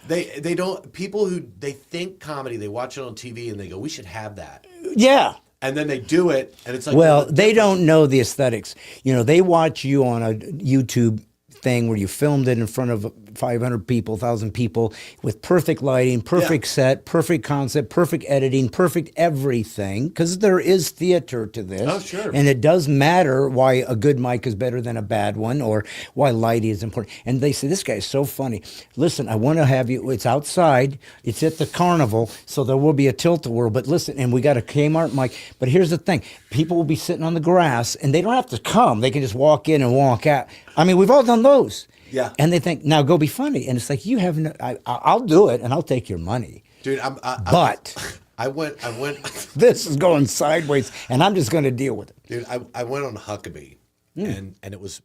They don't, people who, they think comedy, they watch it on TV and they go, we should have that. Yeah. And then they do it and it's like. Well, they don't know the aesthetics. They watch you on a YouTube thing where you filmed it in front of 500 people, 1,000 people with perfect lighting, perfect set, perfect concept, perfect editing, perfect everything, because there is theater to this. Oh, sure. And it does matter why a good mic is better than a bad one or why lighting is important. And they say, this guy is so funny. Listen, I want to have you, it's outside, it's at the carnival, so there will be a tilt-a-whirl, but listen, and we got a Kmart mic. But here's the thing, people will be sitting on the grass and they don't have to come. They can just walk in and walk out. I mean, we've all done those. Yeah. And they think, now go be funny. And it's like, you have no, I'll do it and I'll take your money. Dude, I went. This is going sideways and I'm just going to deal with it. Dude, I went on Huckabee and it was,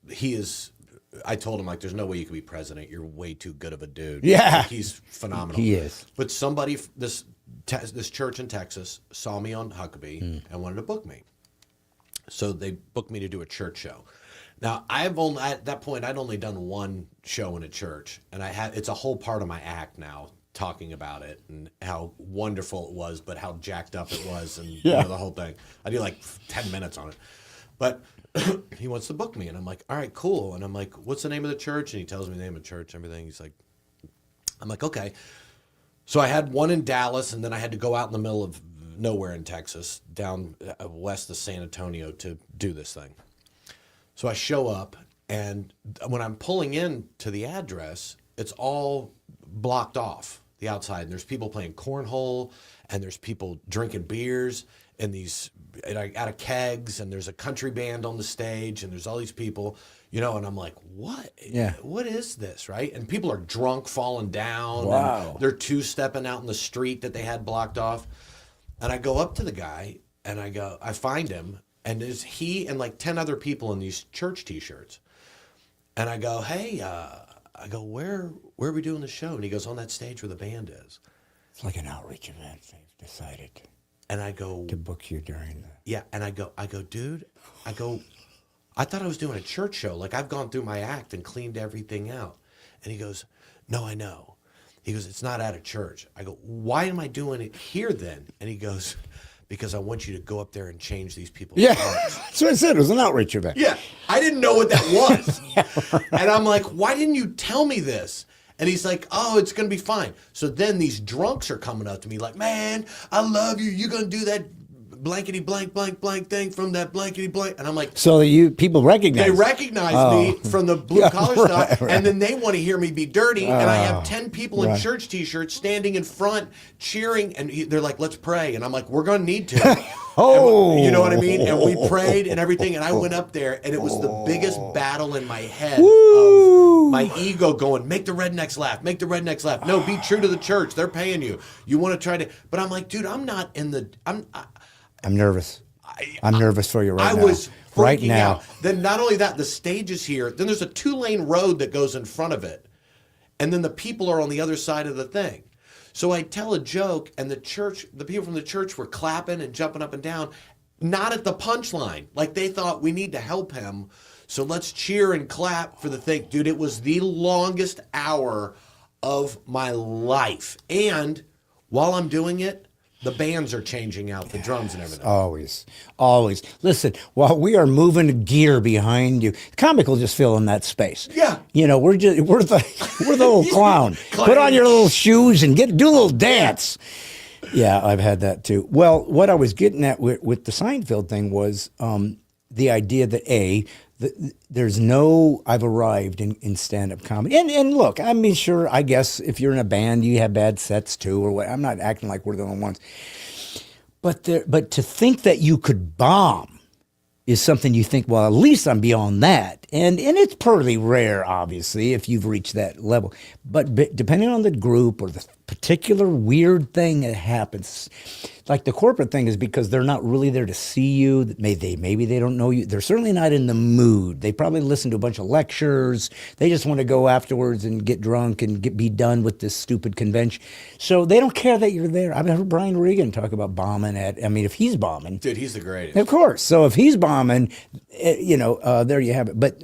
I told him, like, there's no way you can be president. You're way too good of a dude. Yeah. Like, he's phenomenal. He is. But somebody, this church in Texas saw me on Huckabee and wanted to book me. So they booked me to do a church show. Now, at that point, I'd only done one show in a church, and it's a whole part of my act now, talking about it and how wonderful it was, but how jacked up it was, and the whole thing. I do like 10 minutes on it. But he wants to book me, and I'm like, all right, cool. And I'm like, what's the name of the church? And he tells me the name of the church and everything. He's like, I'm like, okay. So I had one in Dallas, and then I had to go out in the middle of nowhere in Texas, down west of San Antonio to do this thing. So I show up, and when I'm pulling in to the address, it's all blocked off, the outside. And there's people playing cornhole, and there's people drinking beers, and out of kegs, and there's a country band on the stage, and there's all these people, and I'm like, what? Yeah. What is this, right? And people are drunk, falling down. Wow. And they're two-stepping out in the street that they had blocked off. And I go up to the guy, and I find him, and there's he and like 10 other people in these church T-shirts. And I go, hey, where are we doing the show? And he goes, on that stage where the band is. It's like an outreach event. They've decided And I go, to book you during the... yeah. And I go, dude, I thought I was doing a church show. Like, I've gone through my act and cleaned everything out. And he goes, no, I know. He goes, it's not at a church. I go, why am I doing it here then? And he goes, because I want you to go up there and change these people's hearts. That's what I said. It was an outreach event. Yeah. I didn't know what that was. And I'm like, why didn't you tell me this? And he's like, oh, it's going to be fine. So then these drunks are coming up to me like, man, I love you. You're going to do that blankety blank blank blank thing from that blankety blank, and I'm like, So people recognize. they recognize me from the blue collar stuff, right. and then they want to hear me be dirty, and I have 10 people in right. church t-shirts standing in front cheering, and they're like, let's pray, and I'm like, we're going to need to. Oh. And, you know what I mean? And we prayed and everything, and I went up there, and it was the biggest battle in my head of my ego going, make the rednecks laugh, make the rednecks laugh. No, be true to the church. They're paying you. You want to try to, but I'm like, dude, I'm not in the, I'm nervous. I'm nervous for you right now. I was freaking right now. out. Then not only that, the stage is here. Then there's a 2-lane road that goes in front of it. And then the people are on the other side of the thing. So I tell a joke, and the people from the church were clapping and jumping up and down, not at the punchline. Like they thought we need to help him. So let's cheer and clap for the thing. Dude, it was the longest hour of my life. And while I'm doing it, the bands are changing out, the drums and everything. Always. Listen, while we are moving gear behind you, comic will just fill in that space. Yeah. You know, we're the little clown. Put on your little shoes and do a little dance. Yeah, I've had that too. Well, what I was getting at with the Seinfeld thing was the idea that there's no I've arrived in stand-up comedy. And look, I mean, sure, I guess if you're in a band, you have bad sets too, or what. I'm not acting like we're the only ones. But to think that you could bomb is something you think, well, at least I'm beyond that. And it's pretty rare, obviously, if you've reached that level. But depending on the group or the particular weird thing that happens, like the corporate thing is because they're not really there to see you. Maybe they don't know you. They're certainly not in the mood. They probably listen to a bunch of lectures. They just want to go afterwards and get drunk and be done with this stupid convention. So they don't care that you're there. I've heard Brian Regan talk about bombing if he's bombing. Dude, he's the greatest. Of course. So if he's bombing, there you have it. But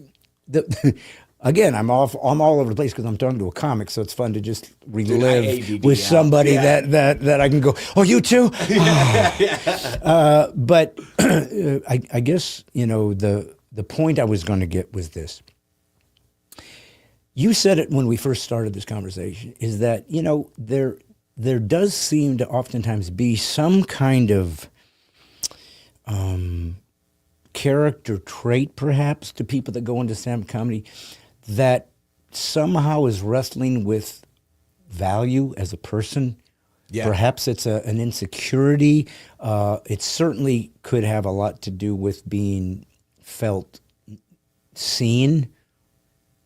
again, I'm all over the place because I'm talking to a comic, so it's fun to just relive with somebody that I can go, oh, you too? But I guess, the point I was going to get was this. You said it when we first started this conversation, is that, there does seem to oftentimes be some kind of character trait, perhaps, to people that go into stand-up comedy that somehow is wrestling with value as a person. Yeah. Perhaps it's an insecurity. It certainly could have a lot to do with being felt seen.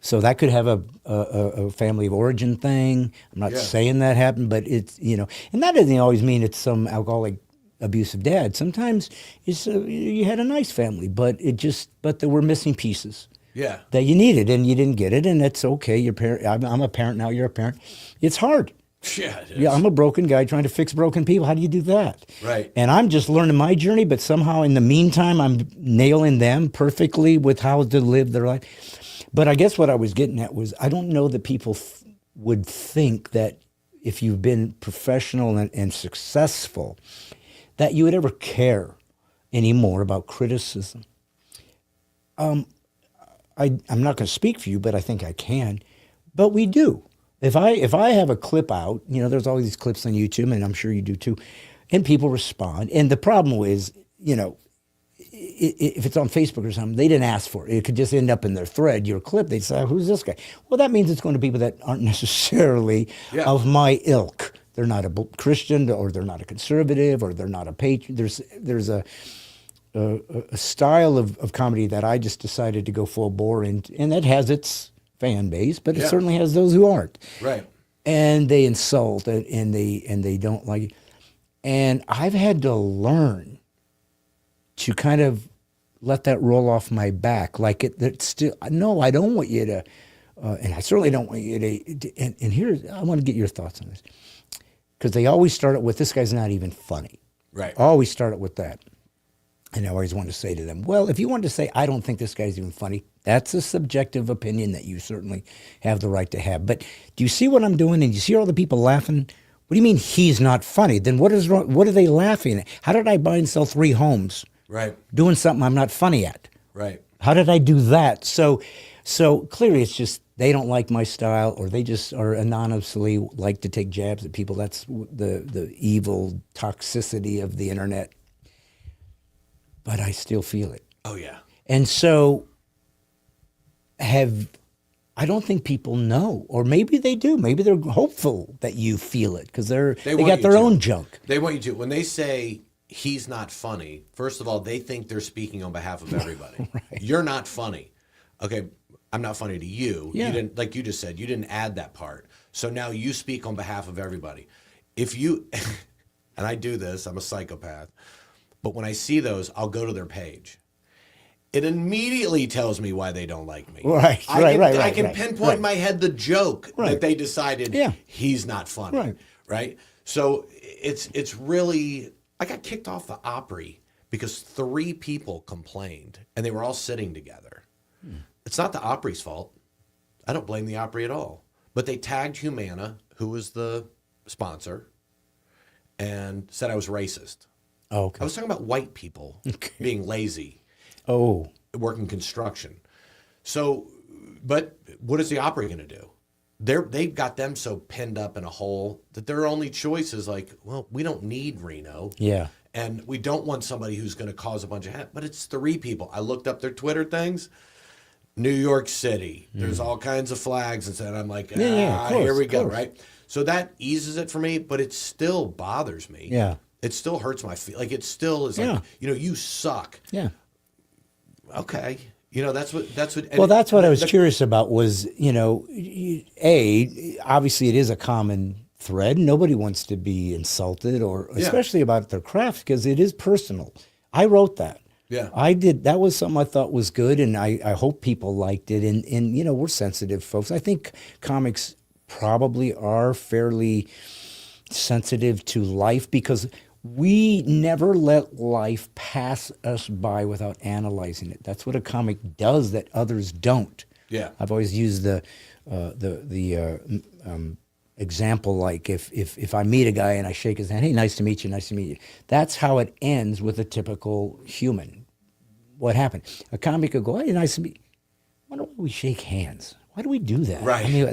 So that could have a family of origin thing. I'm not saying that happened, but it's, and that doesn't always mean it's some alcoholic abusive dad. Sometimes it's you had a nice family, but there were missing pieces. Yeah. That you needed and you didn't get it, and that's okay. I'm a parent now. You're a parent. It's hard. Yeah, it is. Yeah. I'm a broken guy trying to fix broken people. How do you do that? Right. And I'm just learning my journey, but somehow in the meantime, I'm nailing them perfectly with how to live their life. But I guess what I was getting at was I don't know that people would think that if you've been professional and successful, that you would ever care anymore about criticism. I'm not going to speak for you, but I think I can. But we do. If I have a clip out, there's all these clips on YouTube, and I'm sure you do too, and people respond. And the problem is, if it's on Facebook or something, they didn't ask for it. It could just end up in their thread, your clip. They'd say, who's this guy? Well, that means it's going to people that aren't necessarily of my ilk. They're not a Christian, or they're not a conservative, or they're not a patriot. There's a style of comedy that I just decided to go full bore in, and that has its fan base, but it certainly has those who aren't. Right. And they insult and they don't like it. And I've had to learn to kind of let that roll off my back. Like it's still, no, I don't want you to, and I certainly don't want you to, and here's, I want to get your thoughts on this. Because they always start it with, this guy's not even funny. Right. Always start it with that. And I always want to say to them, well, if you want to say, I don't think this guy's even funny, that's a subjective opinion that you certainly have the right to have. But do you see what I'm doing? And you see all the people laughing? What do you mean he's not funny? Then what is wrong? What are they laughing at? How did I buy and sell 3 homes? Right. Doing something I'm not funny at. Right. How did I do that? So clearly it's just they don't like my style, or they just are anonymously like to take jabs at people. That's the evil toxicity of the internet. but I still feel it. Oh yeah. And so I don't think people know, or maybe they do. Maybe they're hopeful that you feel it because they want got you their to. own junk. They want you to. When they say he's not funny, first of all, they think they're speaking on behalf of everybody. You're not funny. Okay, I'm not funny to you. Yeah. You didn't, like you just said, you didn't add that part. So now you speak on behalf of everybody. If you, and I do this, I'm a psychopath, but when I see those, I'll go to their page. It immediately tells me why they don't like me. Right, I can right, pinpoint in my head the joke that they decided Yeah. he's not funny. Right. So it's really, I got kicked off the Opry because 3 people complained and they were all sitting together. It's not the Opry's fault. I don't blame the Opry at all. But they tagged Humana, who was the sponsor, and said I was racist. Oh, okay. I was talking about white people being lazy. Oh, Working construction. So, but what is the Opry going to do? They've got them so pinned up in a hole that their only choice is like, well, we don't need Reno. yeah. And we don't want somebody who's going to cause a bunch of but it's 3 people. I looked up their Twitter things. New York City. There's all kinds of flags and said, I'm like, of course, here we go, of course. right? So that eases it for me, but it still bothers me. Yeah. It still hurts my feel. Like it still is like, you suck. Yeah. Okay. That's what. Well, that's what I was curious about was, obviously it is a common thread. Nobody wants to be insulted or especially about their craft because it is personal. I wrote that. Yeah. I did. That was something I thought was good, and I hope people liked it. And we're sensitive folks. I think comics probably are fairly sensitive to life because we never let life pass us by without analyzing it. That's what a comic does that others don't. Yeah. I've always used the example like if I meet a guy and I shake his hand, hey, nice to meet you, nice to meet you. That's how it ends with a typical human. What happened? A comic could go, hey, nice to meet you. Why don't we shake hands? Why do we do that? Right. I mean,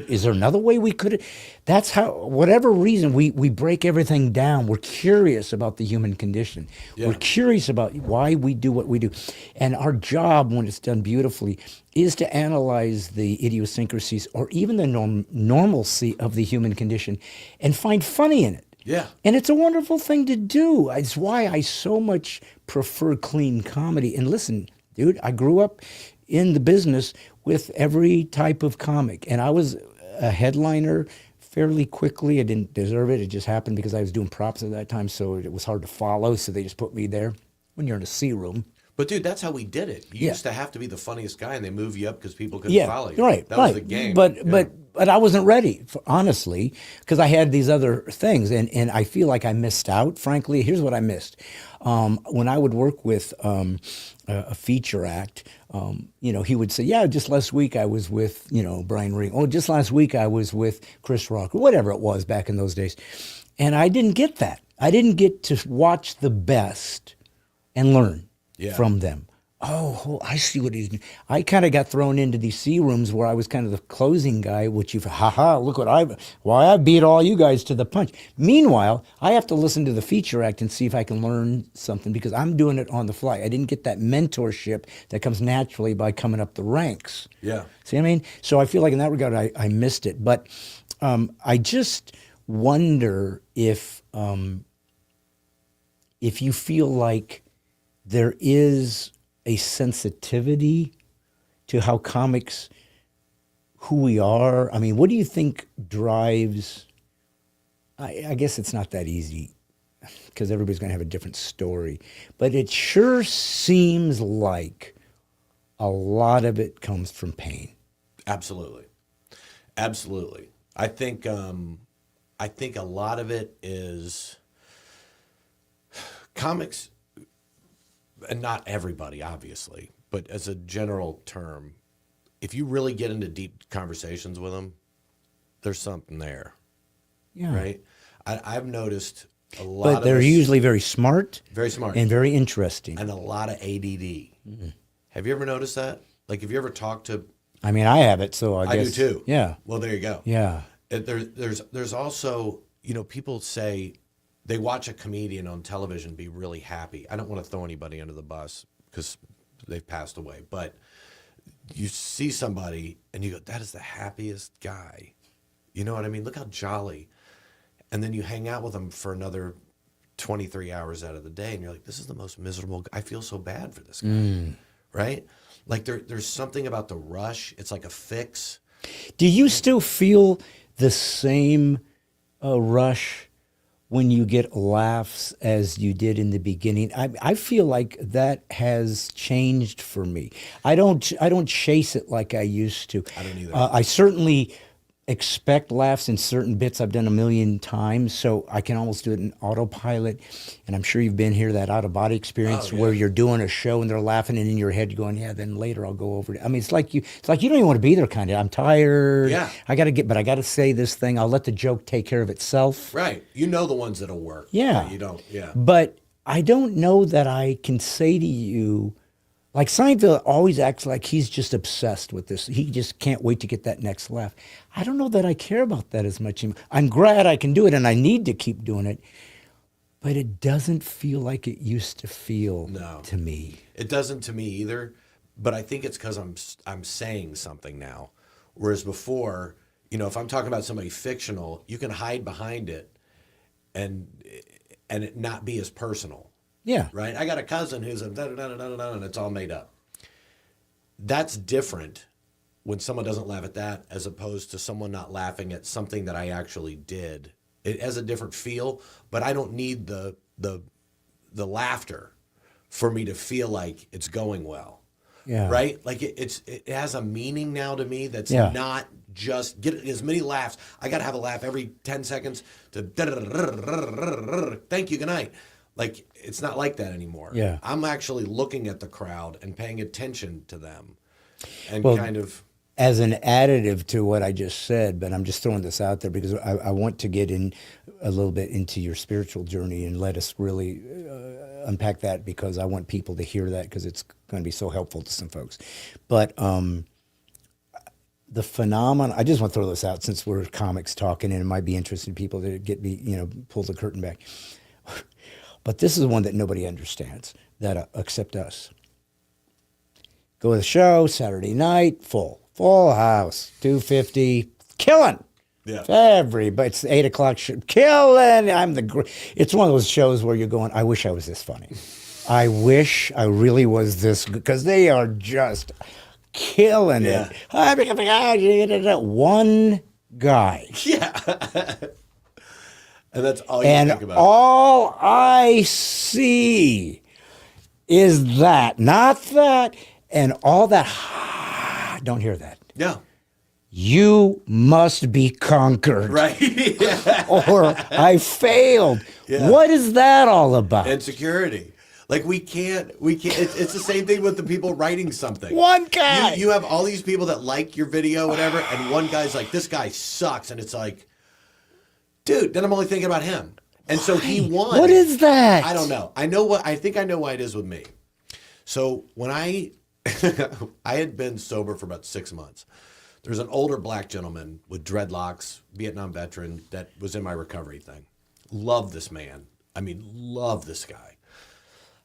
is there another way we could? That's how, whatever reason, we break everything down. We're curious about the human condition. Yeah. We're curious about why we do what we do. And our job, when it's done beautifully, is to analyze the idiosyncrasies or even the normalcy of the human condition and find funny in it. Yeah. And it's a wonderful thing to do. It's why I so much prefer clean comedy. And listen, dude, I grew up in the business with every type of comic. And I was a headliner fairly quickly. I didn't deserve it. It just happened because I was doing props at that time, so it was hard to follow, so they just put me there. When you're in a C room. But dude, that's how we did it. You Yeah. used to have to be the funniest guy, and they move you up because people couldn't follow you. Right, That right. was the game. But I wasn't ready, honestly, because I had these other things, and I feel like I missed out. Frankly, here's what I missed. When I would work with a feature act, he would say, yeah, just last week I was with, Brian Ring. Oh, just last week I was with Chris Rock, or whatever it was back in those days. And I didn't get that. I didn't get to watch the best and learn from them. Oh, I see what he's doing. I kind of got thrown into these C rooms where I was kind of the closing guy, which look what I beat all you guys to the punch. Meanwhile, I have to listen to the feature act and see if I can learn something because I'm doing it on the fly. I didn't get that mentorship that comes naturally by coming up the ranks. Yeah. See what I mean? So I feel like in that regard, I missed it. But I just wonder if you feel like there is a sensitivity to how comics, who we are. I mean, what do you think drives? I guess it's not that easy because everybody's going to have a different story. But it sure seems like a lot of it comes from pain. Absolutely. Absolutely. I think a lot of it is comics, and not everybody, obviously, but as a general term, if you really get into deep conversations with them, there's something there, Yeah. right? I've noticed a lot But of they're us- usually very smart and very interesting. a lot of ADD. Have you ever noticed that? Like, have you ever talked to? I mean, I have it, so I I guess. do too. Yeah. Well, there you go. Yeah. There's also, people say they watch a comedian on television be really happy. I don't want to throw anybody under the bus because they've passed away, but you see somebody and you go, that is the happiest guy. You know what I mean? Look how jolly. And then you hang out with them for another 23 hours out of the day and you're like, this is the most miserable. I feel so bad for this guy, right? Like there's something about the rush. It's like a fix. Do you still feel the same rush when you get laughs as you did in the beginning? I feel like that has changed for me. I don't chase it like I used to. I don't either. I certainly expect laughs in certain bits I've done a million times, so I can almost do it in autopilot. And I'm sure you've been here, that out-of-body experience where you're doing a show and they're laughing, and in your head you're going, yeah, then later I'll go over it. I mean, it's like you don't even want to be there, kind of. I'm tired. Yeah. I got to say this thing. I'll let the joke take care of itself. Right. You know the ones that'll work. Yeah. Right? You don't. Yeah. But I don't know that I can say to you, like Seinfeld always acts like he's just obsessed with this. He just can't wait to get that next laugh. I don't know that I care about that as much. I'm glad I can do it, and I need to keep doing it. But it doesn't feel like it used to feel to me. It doesn't to me either. But I think it's because I'm saying something now. Whereas before, if I'm talking about somebody fictional, you can hide behind it and it not be as personal. Yeah. Right? I got a cousin who's a da-da-da-da-da-da, and it's all made up. That's different when someone doesn't laugh at that as opposed to someone not laughing at something that I actually did. It has a different feel, but I don't need the laughter for me to feel like it's going well. Yeah. Right? Like it has a meaning now to me that's not just get as many laughs. I got to have a laugh every 10 seconds to thank you, good night. Like, it's not like that anymore. Yeah. I'm actually looking at the crowd and paying attention to them and kind of. As an additive to what I just said, but I'm just throwing this out there because I want to get in a little bit into your spiritual journey and let us really unpack that, because I want people to hear that, because it's going to be so helpful to some folks. But the phenomenon, I just want to throw this out since we're comics talking, and it might be interesting to people to pull the curtain back. But this is the one that nobody understands, that except us. Go to the show, Saturday night, full house, 250, killing. Yeah. Everybody, it's 8 o'clock show, killing. It's one of those shows where you're going, I wish I was this funny. I wish I really was this good, because they are just killing it. One guy. Yeah. And that's all you And think about. all I see is that, not that, and all that. Don't hear that. Yeah. You must be conquered. Right. Yeah. Or I failed. Yeah. What is that all about? Insecurity. Like we can't, it's the same thing with the people writing something. One guy. You have all these people that like your video, whatever, and one guy's like, this guy sucks. And it's like, dude, then I'm only thinking about him. And so he won. What is that? I don't know. I think I know why it is with me. So when I had been sober for about 6 months. There's an older black gentleman with dreadlocks, Vietnam veteran, that was in my recovery thing. Love this man. I mean, love this guy.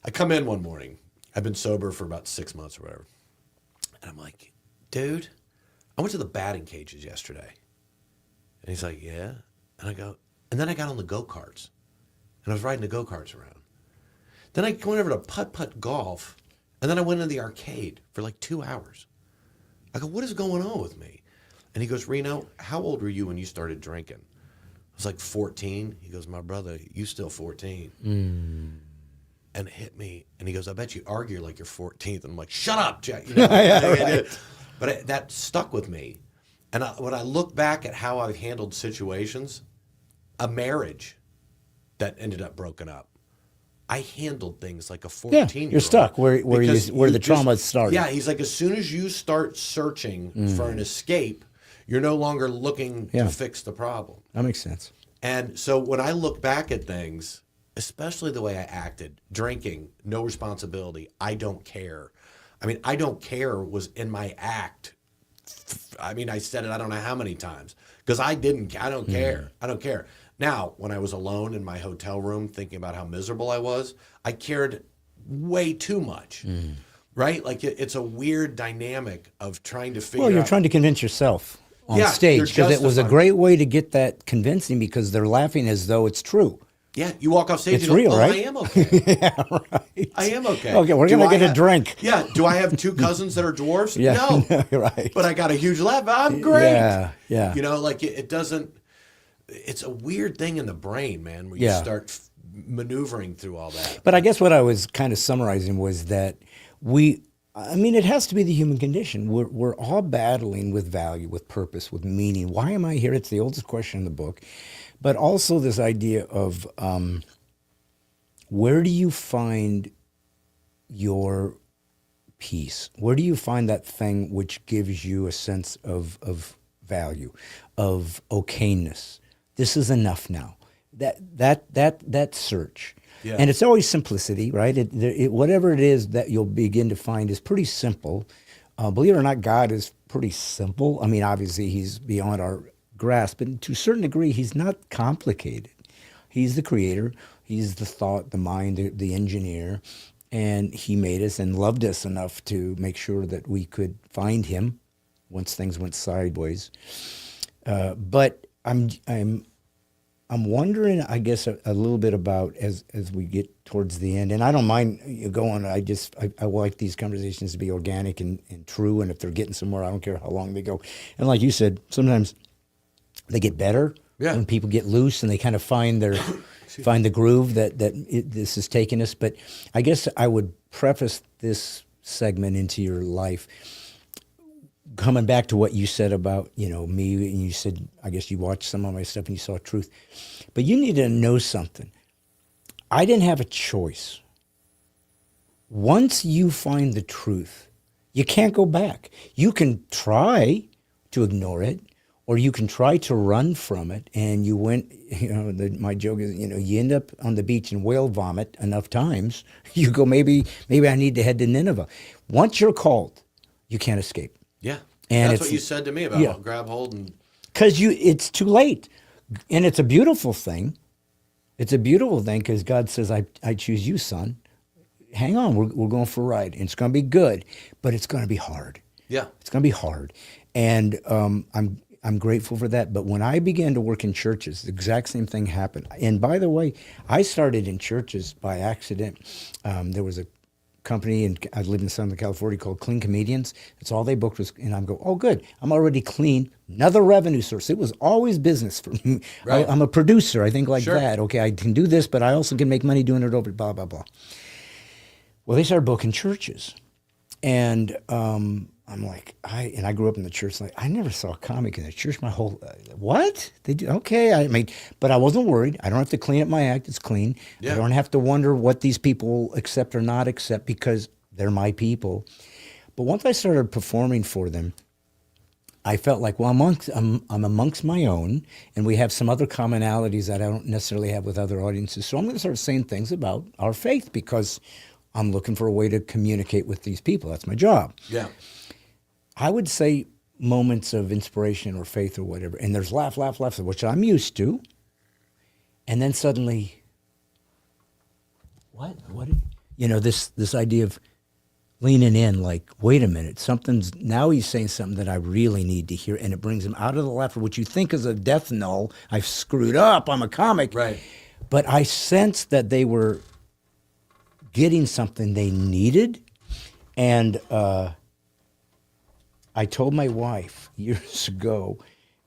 I come in one morning. I've been sober for about 6 months or whatever. And I'm like, dude, I went to the batting cages yesterday. And he's like, yeah. And I go, and then I got on the go-karts. And I was riding the go-karts around. Then I went over to putt-putt golf. And then I went in the arcade for like 2 hours. I go, what is going on with me? And he goes, Reno, how old were you when you started drinking? I was like 14. He goes, my brother, you still 14. And it hit me. And he goes, I bet you argue like you're 14th. And I'm like, shut up, Jack. You know, right. But that stuck with me. And when I look back at how I've handled situations, a marriage that ended up broken up, I handled things like a 14-year-old. Yeah, you're stuck where the trauma started. Yeah, he's like, as soon as you start searching for an escape, you're no longer looking to fix the problem. That makes sense. And so when I look back at things, especially the way I acted, drinking, no responsibility, I don't care. I mean, I don't care was in my act. I mean, I said it I don't know how many times because I don't care. I don't care. Now, when I was alone in my hotel room thinking about how miserable I was, I cared way too much. Right? Like it's a weird dynamic of trying to figure out. Well, you're trying to convince yourself on Yeah, stage you're because it was a justifying. great way to get that convincing because they're laughing as though it's true. Yeah, you walk off stage It's and you go, real, oh, right? I am okay. Yeah, right. I am okay. Okay, we're Do gonna I get a have- drink. Yeah. Do I have 2 cousins that are dwarfs? Yeah, No. right. But I got a huge laugh. I'm great. Yeah, yeah. You know, like it doesn't, it's a weird thing in the brain, man, where you Yeah. start maneuvering through all that. But I guess what I was kind of summarizing was that it has to be the human condition. We're all battling with value, with purpose, with meaning. Why am I here? It's the oldest question in the book. But also this idea of where do you find your peace? Where do you find that thing which gives you a sense of value, of okayness? This is enough now. That search. Yeah. And it's always simplicity, right? Whatever it is that you'll begin to find is pretty simple. Believe it or not, God is pretty simple. I mean, obviously, he's beyond our grasp, but to a certain degree, he's not complicated. He's the creator. He's the thought, the mind, the engineer. And he made us and loved us enough to make sure that we could find him once things went sideways. But I'm wondering, I guess, a little bit about as we get towards the end, and I don't mind you going. I like these conversations to be organic and true, and if they're getting somewhere, I don't care how long they go. And like you said, sometimes they get better when people get loose and they kind of find the groove that this is taking us. But I guess I would preface this segment into your life coming back to what you said about, me, and you said, I guess you watched some of my stuff and you saw truth. But you need to know something. I didn't have a choice. Once you find the truth, you can't go back. You can try to ignore it, or you can try to run from it. And you went, my joke is, you end up on the beach in whale vomit enough times, you go, maybe I need to head to Nineveh. Once you're called, you can't escape. Yeah. And that's what you said to me about grab hold and. Because it's too late. And it's a beautiful thing. It's a beautiful thing because God says, I choose you, son. Hang on, we're going for a ride. And it's going to be good, but it's going to be hard. Yeah. It's going to be hard. And I'm grateful for that. But when I began to work in churches, the exact same thing happened. And by the way, I started in churches by accident. There was a company, and I lived in Southern California, called Clean Comedians. That's all they booked was, and I'm go, oh, good. I'm already clean. Another revenue source. It was always business for me. Right. I'm a producer. I think like Sure. that. Okay, I can do this, but I also can make money doing it over, blah, blah, blah. Well, they started booking churches. And I'm like, I grew up in the church. Like, I never saw a comic in the church my whole, what? They do? Okay. But I wasn't worried. I don't have to clean up my act. It's clean. Yeah. I don't have to wonder what these people accept or not accept because they're my people. But once I started performing for them, I felt like, well, I'm amongst my own, and we have some other commonalities that I don't necessarily have with other audiences. So I'm going to start saying things about our faith because I'm looking for a way to communicate with these people. That's my job. Yeah. I would say moments of inspiration or faith or whatever, and there's laugh, which I'm used to. And then suddenly, what? This idea of leaning in, like, wait a minute, now he's saying something that I really need to hear, and it brings him out of the laughter, which you think is a death knell. I've screwed up, I'm a comic. Right. But I sensed that they were getting something they needed, and I told my wife years ago,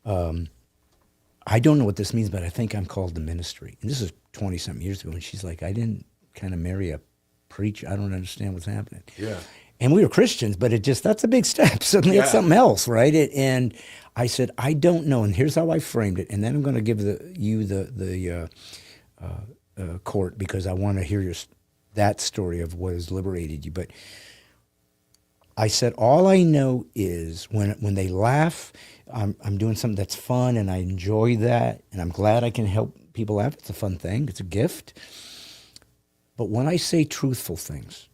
I don't know what this means, but I think I'm called to ministry. And this is 20-something years ago, and she's like, I didn't kind of marry a preacher. I don't understand what's happening. Yeah. And we were Christians, but that's a big step. Suddenly it's something else, right? And I said, I don't know, and here's how I framed it. And then I'm going to give you the court because I want to hear that story of what has liberated you. But I said, all I know is when they laugh, I'm doing something that's fun, and I enjoy that, and I'm glad I can help people laugh. It's a fun thing. It's a gift. But when I say truthful things,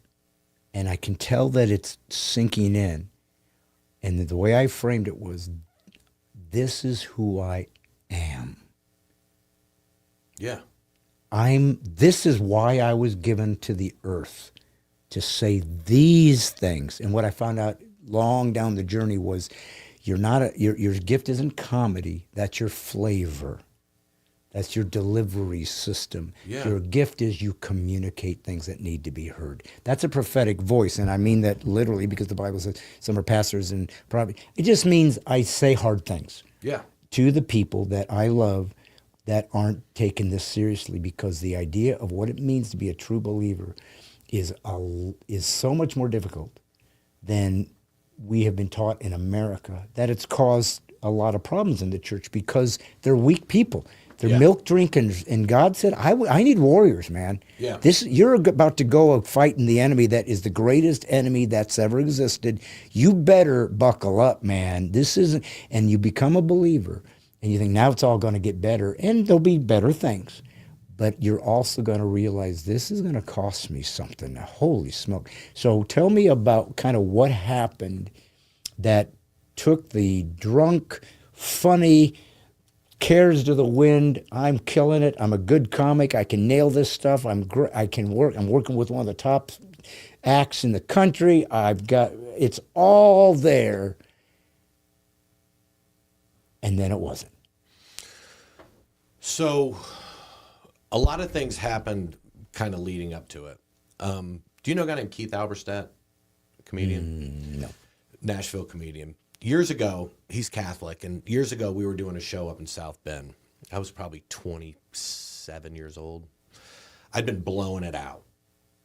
and I can tell that it's sinking in, and the way I framed it was, this is who I am. Yeah. This is why I was given to the earth, to say these things. And what I found out long down the journey was your gift isn't comedy, that's your flavor. That's your delivery system. Yeah. Your gift is you communicate things that need to be heard. That's a prophetic voice, and I mean that literally because the Bible says some are pastors and probably. It just means I say hard things Yeah. to the people that I love that aren't taking this seriously, because the idea of what it means to be a true believer is so much more difficult than we have been taught in America, that it's caused a lot of problems in the church because they're weak people. They're Yeah. milk drinkers, and God said, I need warriors, man. Yeah. You're about to go fighting the enemy that is the greatest enemy that's ever existed. You better buckle up, man. This isn't, and you become a believer, and you think now it's all going to get better, and there'll be better things. But you're also going to realize this is going to cost me something. Holy smoke. So tell me about kind of what happened that took the drunk, funny, cares to the wind. I'm killing it. I'm a good comic. I can nail this stuff. I can work. I'm working with one of the top acts in the country. It's all there. And then it wasn't. So a lot of things happened kind of leading up to it. Do you know a guy named Keith Alberstadt, comedian? No. Nashville comedian. Years ago, he's Catholic, and years ago we were doing a show up in South Bend. I was probably 27 years old. I'd been blowing it out,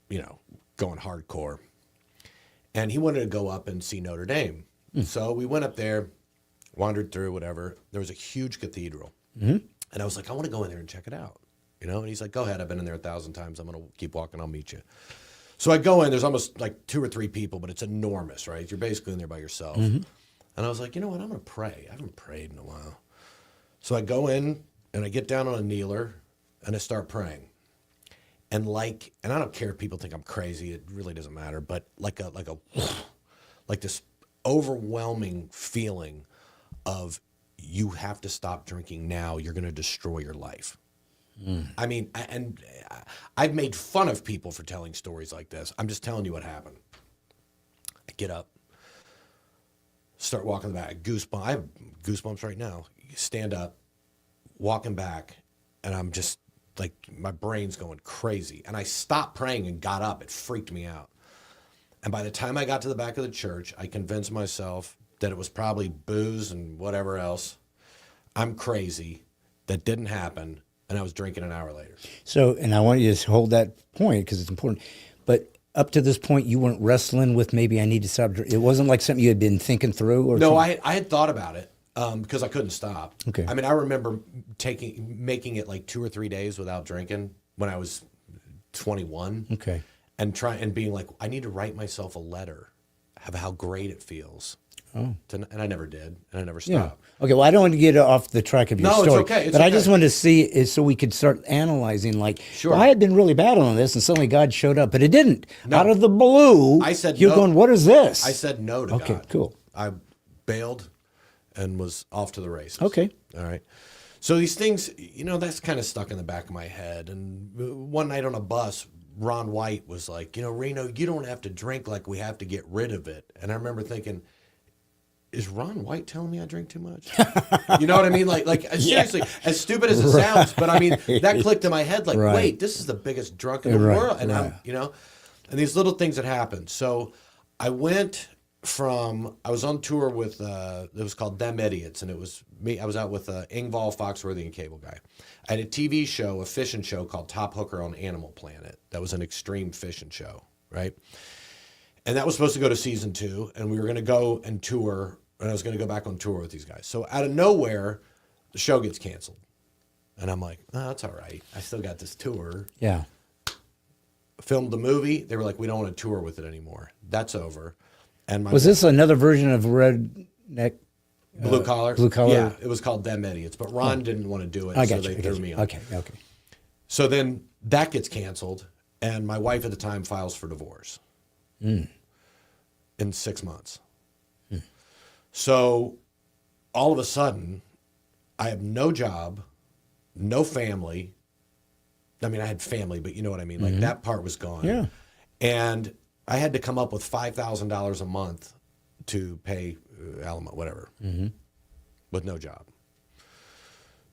going hardcore. And he wanted to go up and see Notre Dame. So we went up there, wandered through, whatever. There was a huge cathedral. And I was like, I want to go in there and check it out. And he's like, go ahead. I've been in there 1,000 times. I'm going to keep walking. I'll meet you. So I go in. There's almost like 2 or 3 people, but it's enormous, right? You're basically in there by yourself. And I was like, you know what? I'm going to pray. I haven't prayed in a while. So I go in and I get down on a kneeler and I start praying. And I don't care if people think I'm crazy. It really doesn't matter. But like this overwhelming feeling of you have to stop drinking now. You're going to destroy your life. I mean, and I've made fun of people for telling stories like this. I'm just telling you what happened. I get up, start walking back. Goosebumps. I have goosebumps right now. Stand up, walking back, and I'm just like, my brain's going crazy. And I stopped praying and got up. It freaked me out. And by the time I got to the back of the church, I convinced myself that it was probably booze and whatever else. I'm crazy. That didn't happen. And I was drinking an hour later. So, and I want you to hold that point because it's important. But up to this point, you weren't wrestling with maybe I need to stop. It wasn't like something you had been thinking through, or no, something? I had thought about it because I couldn't stop. Okay. I mean, I remember making it like 2 or 3 days without drinking when I was 21. Okay. And being like, I need to write myself a letter of how great it feels. And I never did, and I never stopped. Yeah. Okay. Well, I don't want to get off the track of your No, story. it's okay. But I just wanted to see is so we could start analyzing. Like, Sure. well, I had been really battling this, and suddenly God showed up, but it didn't. No. Out of the blue, I said you're no. going, what is this? I said no to God. Okay. Cool. I bailed and was off to the races. Okay. All right. So these things, that's kind of stuck in the back of my head. And one night on a bus, Ron White was like, Reno, you don't have to drink like we have to get rid of it. And I remember thinking, is Ron White telling me I drink too much? You know what I mean? Like seriously, as stupid as it sounds, but I mean, that clicked in my head like, Right. wait, this is the biggest drunk in the Right, world. And right. and these little things that happened. So I was on tour with, it was called Them Idiots, and it was me. I was out with Ingval, Foxworthy, and Cable Guy. I had a TV show, a fishing show called Top Hooker on Animal Planet. That was an extreme fishing show, right? And that was supposed to go to season 2, and we were going to go and tour, and I was going to go back on tour with these guys. So out of nowhere, the show gets canceled. And I'm like, oh, that's all right. I still got this tour. Yeah. Filmed the movie. They were like, we don't want to tour with it anymore. That's over. And Was this another version of Redneck? Blue Collar? Blue Collar? Yeah, it was called Them Idiots. But Ron didn't want to do it, I so got you. they threw me on. Okay. So then that gets canceled, and my wife at the time files for divorce in 6 months. So all of a sudden, I have no job, no family, I mean, I had family, but you know what I mean? Like that part was gone. Yeah. And I had to come up with $5,000 a month to pay alimony, whatever, with no job.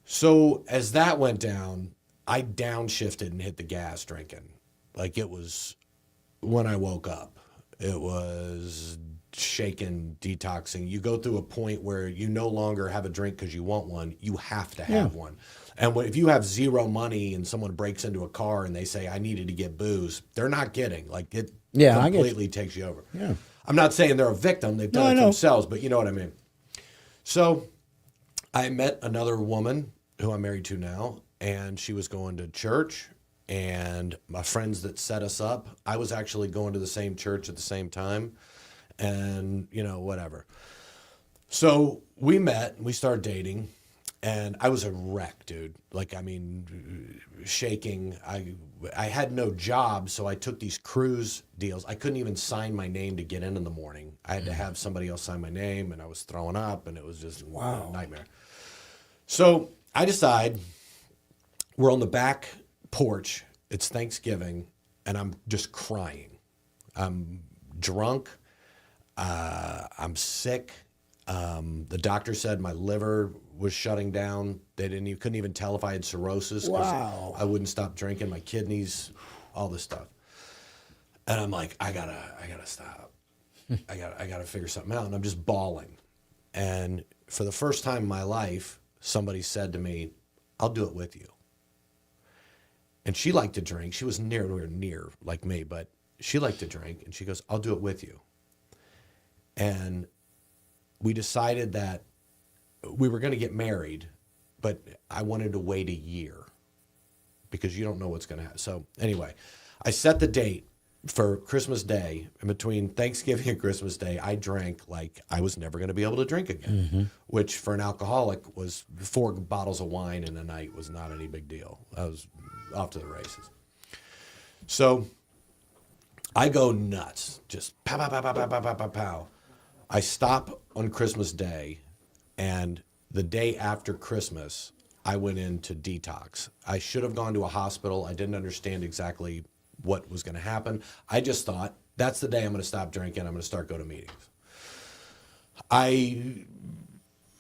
So as that went down, I downshifted and hit the gas drinking. Like it was when I woke up, it was shaking, detoxing. You go through a point where you no longer have a drink because you want one. You have to have one. And if you have zero money and someone breaks into a car and they say, I needed to get booze, they're not getting. Like it completely takes you over. Yeah. I'm not saying they're a victim. They've done it themselves, but you know what I mean. So I met another woman who I'm married to now, and she was going to church, and my friends that set us up, I was actually going to the same church at the same time, and, you know, whatever. So we met, we started dating, and I was a wreck, dude. Like, I mean, shaking. I had no job, so I took these cruise deals. I couldn't even sign my name to get in the morning. I had to have somebody else sign my name, and I was throwing up, and it was just a nightmare. So I decide we're on the back porch. It's Thanksgiving, and I'm just crying. I'm drunk. I'm sick. The doctor said my liver was shutting down. They couldn't even tell if I had cirrhosis. Wow. I wouldn't stop drinking. My kidneys, all this stuff. And I'm like, I gotta stop. I gotta figure something out. And I'm just bawling. And for the first time in my life, somebody said to me, I'll do it with you. And she liked to drink. She was nowhere near like me, but she liked to drink. And she goes, I'll do it with you. And we decided that we were going to get married, but I wanted to wait a year because you don't know what's going to happen. So anyway, I set the date for Christmas Day. In between Thanksgiving and Christmas Day, I drank like I was never going to be able to drink again, which for an alcoholic was 4 bottles of wine in a night was not any big deal. I was off to the races. So I go nuts, just pow, pow, pow, pow, pow, pow, pow, pow, pow. I stop on Christmas Day, and the day after Christmas, I went into detox. I should have gone to a hospital. I didn't understand exactly what was going to happen. I just thought, that's the day I'm going to stop drinking. I'm going to start going to meetings. I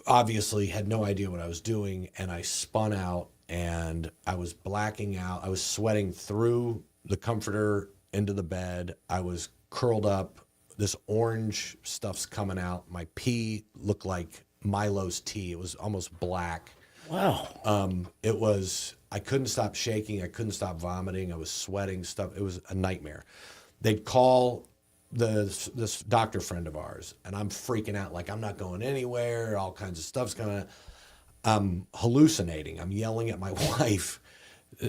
obviously had no idea what I was doing, and I spun out, and I was blacking out. I was sweating through the comforter into the bed. I was curled up. This orange stuff's coming out. My pee looked like Milo's tea. It was almost black. Wow. I couldn't stop shaking. I couldn't stop vomiting. I was sweating stuff. It was a nightmare. They'd call this doctor friend of ours, and I'm freaking out like I'm not going anywhere. All kinds of stuff's going on. I'm hallucinating. I'm yelling at my wife,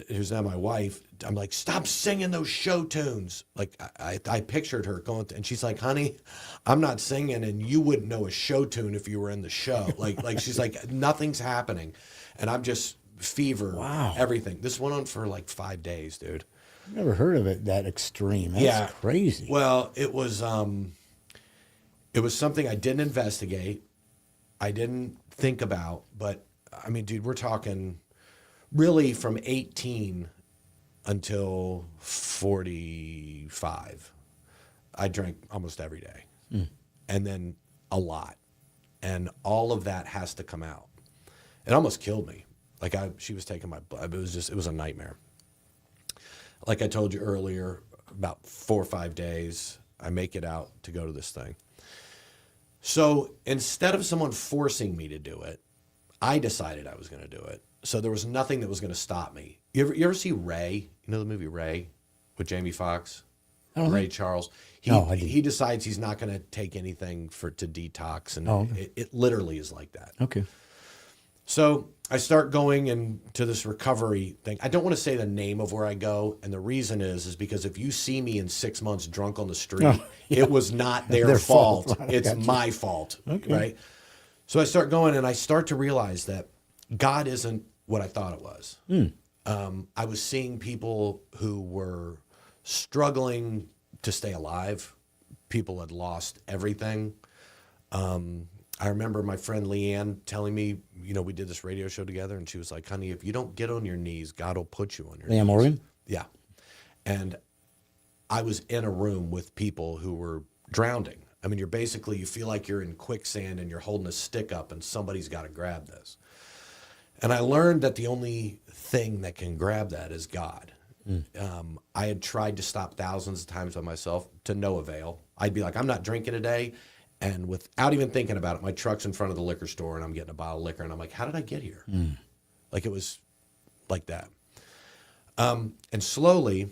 who's now my wife. I'm like, stop singing those show tunes. Like I pictured her going, and she's like, honey, I'm not singing, and you wouldn't know a show tune if you were in the show. Like she's like, nothing's happening, and I'm just fever, everything. This went on for like 5 days, dude. I've never heard of it that extreme. That's crazy. Well, it was something I didn't investigate. I didn't think about, but I mean, dude, we're talking really from 18 until 45. I drank almost every day, and then a lot, and all of that has to come out. It almost killed me. Like she was taking my blood. It was a nightmare. Like I told you earlier, about 4 or 5 days, I make it out to go to this thing. So instead of someone forcing me to do it, I decided I was going to do it. So there was nothing that was going to stop me. You ever see Ray? You know the movie Ray with Jamie Foxx? Ray Charles. He decides he's not going to take anything to detox, and it literally is like that. Okay. So I start going into this recovery thing. I don't want to say the name of where I go, and the reason is because if you see me in 6 months drunk on the street, it was not their fault. It's my fault, right? So I start going, and I start to realize that God isn't what I thought it was. I was seeing people who were struggling to stay alive. People had lost everything. I remember my friend Leanne telling me, we did this radio show together, and she was like, honey, if you don't get on your knees, God will put you on your knees. Leanne Morgan? Yeah. And I was in a room with people who were drowning. I mean, you feel like you're in quicksand and you're holding a stick up and somebody's got to grab this. And I learned that the only thing that can grab that is God. I had tried to stop thousands of times by myself to no avail. I'd be like, I'm not drinking today. And without even thinking about it, my truck's in front of the liquor store and I'm getting a bottle of liquor. And I'm like, how did I get here? Like it was like that. And slowly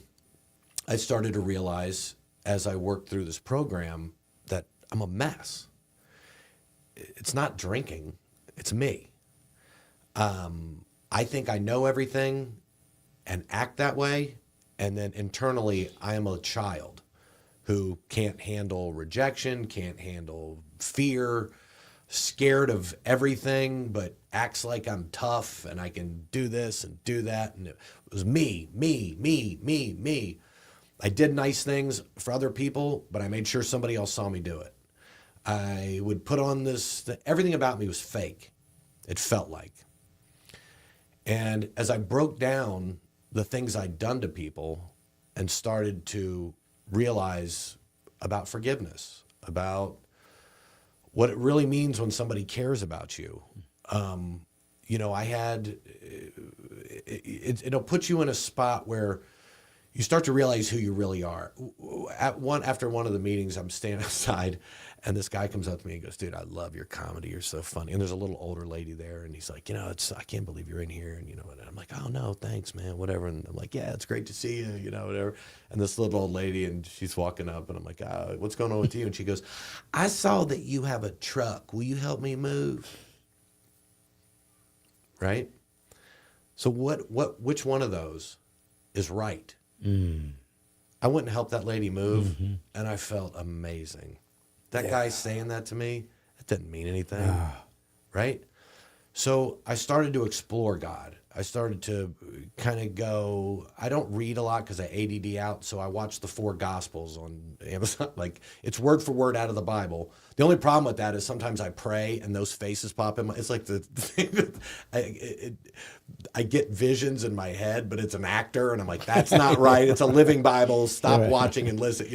I started to realize as I worked through this program that I'm a mess. It's not drinking, it's me. I think I know everything and act that way. And then internally, I am a child who can't handle rejection, can't handle fear, scared of everything, but acts like I'm tough and I can do this and do that. And it was me. I did nice things for other people, but I made sure somebody else saw me do it. I would put on everything about me was fake. It felt like. And as I broke down the things I'd done to people and started to realize about forgiveness, about what it really means when somebody cares about you. I had, it'll put you in a spot where you start to realize who you really are. After one of the meetings, I'm standing outside and this guy comes up to me and goes, dude, I love your comedy. You're so funny. And there's a little older lady there and he's like, I can't believe you're in here. And, and I'm like, oh no, thanks, man, whatever. And I'm like, yeah, it's great to see you, whatever. And this little old lady, and she's walking up and I'm like, what's going on with you? And she goes, I saw that you have a truck. Will you help me move? Right? So which one of those is right? I went and helped that lady move, and I felt amazing. That guy saying that to me, that didn't mean anything, right? So I started to explore God. I started to kind of go, I don't read a lot because I ADD out, so I watch the 4 Gospels on Amazon. Like, it's word for word out of the Bible. The only problem with that is sometimes I pray and those faces pop in. It's like the thing that I get visions in my head, but it's an actor, and I'm like, that's not right. It's a living Bible. Stop watching and listen,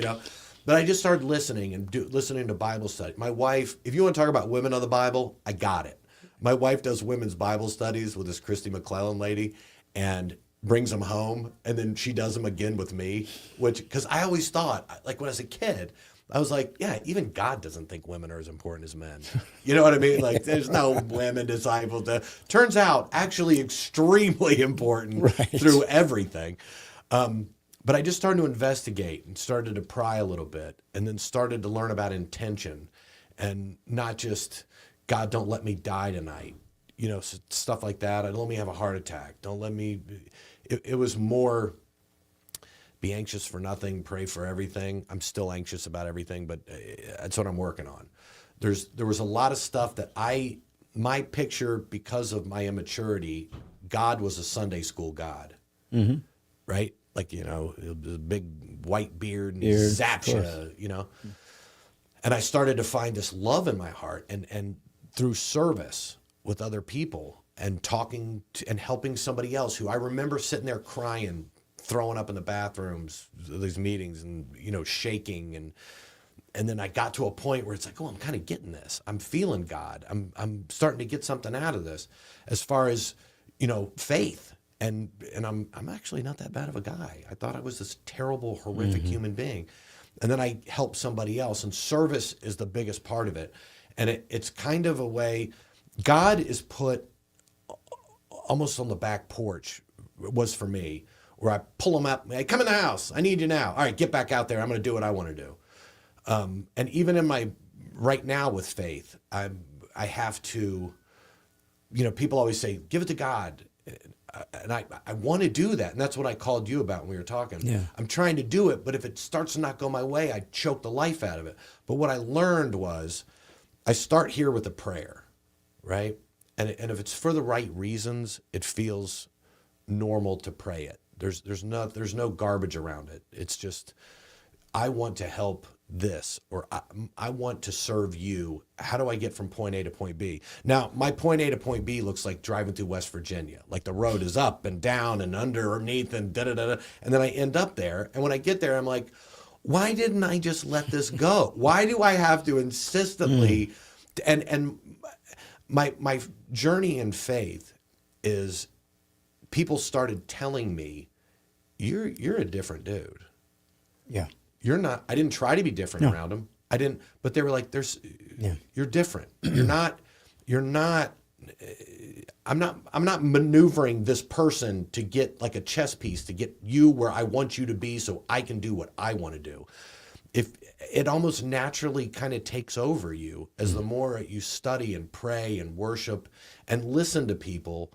But I just started listening and listening to Bible study. My wife, if you want to talk about women of the Bible, I got it. My wife does women's Bible studies with this Christy McClellan lady and brings them home. And then she does them again with me, because I always thought, like when I was a kid, I was like, yeah, even God doesn't think women are as important as men. You know what I mean? Like there's no women disciples. Turns out actually extremely important through everything. But I just started to investigate and started to pry a little bit and then started to learn about intention and not just, God, don't let me die tonight. Stuff like that. Don't let me have a heart attack. Don't let me, it was more be anxious for nothing, pray for everything. I'm still anxious about everything, but that's what I'm working on. There was a lot of stuff that my picture, because of my immaturity, God was a Sunday school God, right? Like, a big white beard and zaps you, And I started to find this love in my heart and through service with other people and talking and helping somebody else who I remember sitting there crying, throwing up in the bathrooms, these meetings and, shaking. And then I got to a point where it's like, oh, I'm kind of getting this. I'm feeling God. I'm starting to get something out of this as far as, faith. And I'm actually not that bad of a guy. I thought I was this terrible, horrific human being. And then I help somebody else, and service is the biggest part of it. And it's kind of a way, God is put almost on the back porch, was for me, where I pull him up, hey, come in the house, I need you now. All right, get back out there, I'm gonna do what I wanna do. And even in my, right now with faith, I have to, people always say, give it to God. And I want to do that. And that's what I called you about when we were talking. Yeah. I'm trying to do it, but if it starts to not go my way, I choke the life out of it. But what I learned was I start here with a prayer, right? And if it's for the right reasons, it feels normal to pray it. There's no garbage around it. It's just, I want to help this, or I want to serve you. How do I get from point A to point B? Now, my point A to point B looks like driving through West Virginia. Like the road is up and down and underneath and da-da-da-da. And then I end up there. And when I get there, I'm like, why didn't I just let this go? Why do I have to insistently, and my journey in faith is people started telling me, you're a different dude. Yeah. You're not, I didn't try to be different around them. I didn't, but they were like, you're different. You're not, I'm not maneuvering this person to get like a chess piece to get you where I want you to be so I can do what I want to do. If it almost naturally kind of takes over you as the more you study and pray and worship and listen to people.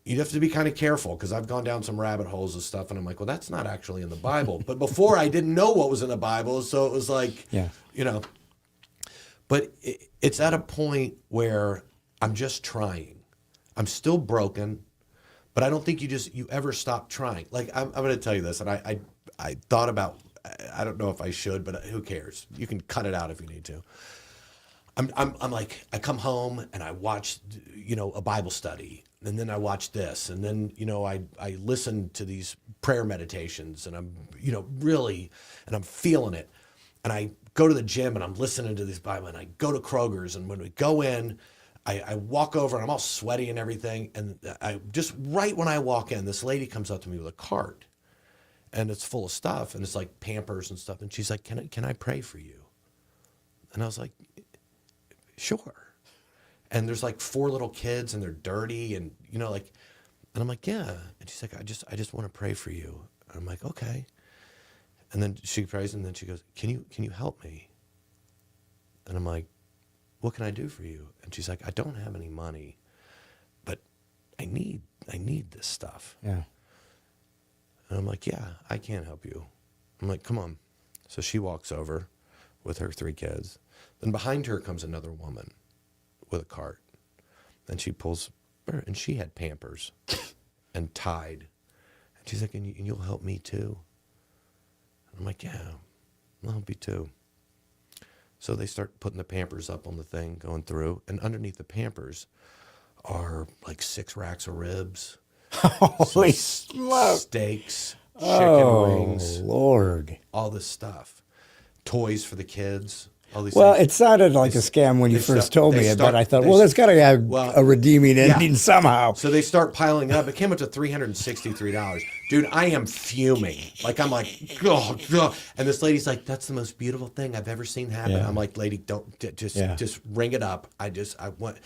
You have to be kind of careful, because I've gone down some rabbit holes of stuff and I'm like, well, that's not actually in the Bible. But before I didn't know what was in the Bible. So it was like, you know, but it's at a point where I'm just trying. I'm still broken, but I don't think you ever stop trying. Like, I'm going to tell you this. And I thought about, I don't know if I should, but who cares? You can cut it out if you need to. I'm like, I come home and I watch, a Bible study, and then I watch this, and then, I listen to these prayer meditations, and I'm, really, and I'm feeling it. And I go to the gym and I'm listening to this Bible, and I go to Kroger's, and when we go in, I walk over and I'm all sweaty and everything. And I just, right when I walk in, this lady comes up to me with a cart, and it's full of stuff, and it's like Pampers and stuff. And she's like, can I pray for you? And I was like, sure. And there's like 4 little kids, and they're dirty, and and I'm like, yeah. And she's like, I just want to pray for you. And I'm like, okay. And then she prays, and then she goes, can you help me? And I'm like, what can I do for you? And she's like, I don't have any money, but I need this stuff. Yeah. And I'm like, yeah, I can help you. I'm like, come on. So she walks over with her 3 kids. Then behind her comes another woman with a cart. Then she pulls her, and she had Pampers and Tide. And she's like, and you'll help me too? And I'm like, yeah, I'll help you too. So they start putting the Pampers up on the thing, going through. And underneath the Pampers are like 6 racks of ribs. Holy smoke. Steaks, chicken wings. Lord. All this stuff. Toys for the kids. All these Well, things. it sounded like a scam when you first told me it, but I thought, well, there's got to have a redeeming ending somehow. So they start piling up. It came up to $363. Dude, I am fuming. Like, I'm like, oh. And this lady's like, that's the most beautiful thing I've ever seen happen. Yeah. I'm like, lady, don't, just ring it up. I want,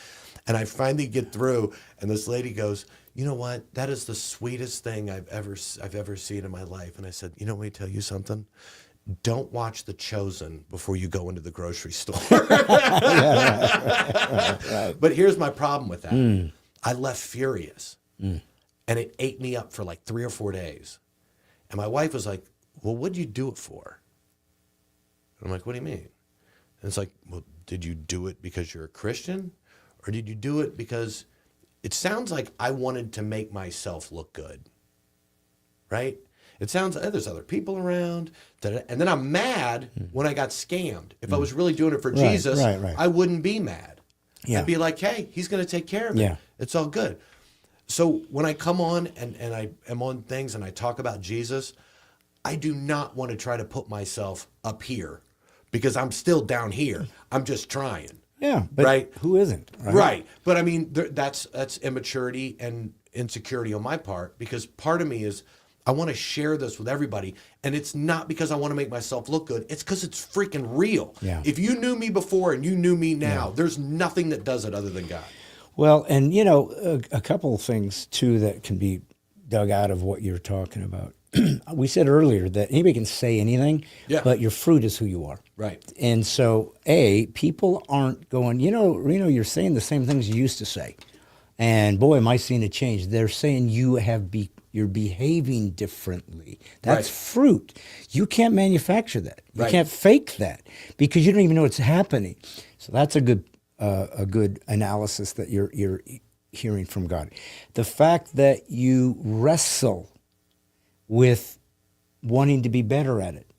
and I finally get through, and this lady goes, you know what? That is the sweetest thing I've ever seen in my life. And I said, let me tell you something. Don't watch The Chosen before you go into the grocery store. Right. But here's my problem with that. I left furious, and it ate me up for like 3 or 4 days. And my wife was like, well, what'd you do it for? And I'm like, what do you mean? And it's like, well, did you do it because you're a Christian? Or did you do it because it sounds like I wanted to make myself look good, right? It sounds like there's other people around. And then I'm mad when I got scammed. If I was really doing it for Jesus, I wouldn't be mad. Yeah. I'd be like, hey, he's going to take care of it. Yeah. It's all good. So when I come on and I am on things and I talk about Jesus, I do not want to try to put myself up here, because I'm still down here. I'm just trying. Yeah, but who isn't? Right. But I mean, that's immaturity and insecurity on my part, because part of me is, I want to share this with everybody. And it's not because I want to make myself look good. It's because it's freaking real. Yeah. If you knew me before and you knew me now, there's nothing that does it other than God. Well, and a couple of things too that can be dug out of what you're talking about. We said earlier that anybody can say anything, but your fruit is who you are. Right. And so, people aren't going, Reno, you're saying the same things you used to say. And boy, am I seeing a change. They're saying you're behaving differently. That's fruit. You can't manufacture that. You can't fake that, because you don't even know it's happening. So that's a good analysis that you're hearing from God. The fact that you wrestle with wanting to be better at it,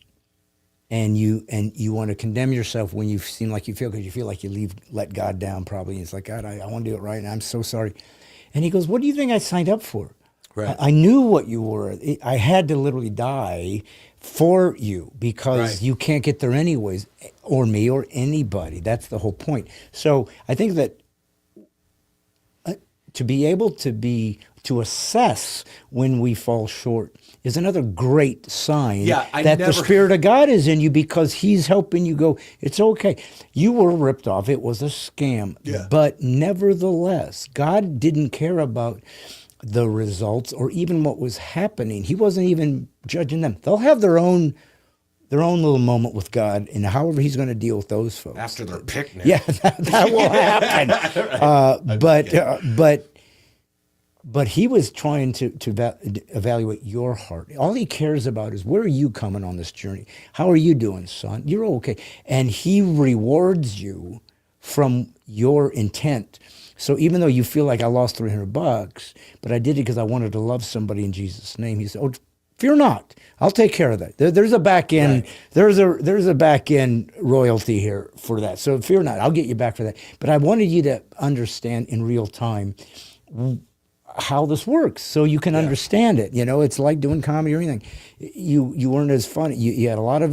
and you want to condemn yourself when you seem like you feel, because you feel like you let God down probably. And it's like, God, I want to do it right, and I'm so sorry. And he goes, what do you think I signed up for? Right. I knew what you were. I had to literally die for you, because Right. you can't get there anyways, or me or anybody. That's the whole point. So I think that to be able to assess when we fall short is another great sign that the Spirit of God is in you, because he's helping you go, it's okay. You were ripped off. It was a scam. Yeah. But nevertheless, God didn't care about the results or even what was happening. He wasn't even judging them. They'll have their own little moment with God, and however he's going to deal with those folks. After their picnic. Yeah, that will happen. But he was trying to evaluate your heart. All he cares about is, where are you coming on this journey? How are you doing, son? You're okay. And he rewards you from your intent. So even though you feel like, I lost $300, but I did it because I wanted to love somebody in Jesus' name, he said, oh, fear not. I'll take care of that. There's a back end. Right. There's a back end royalty here for that. So fear not. I'll get you back for that. But I wanted you to understand in real time how this works, so you can understand it. You know, it's like doing comedy or anything. You weren't as funny. You had a lot of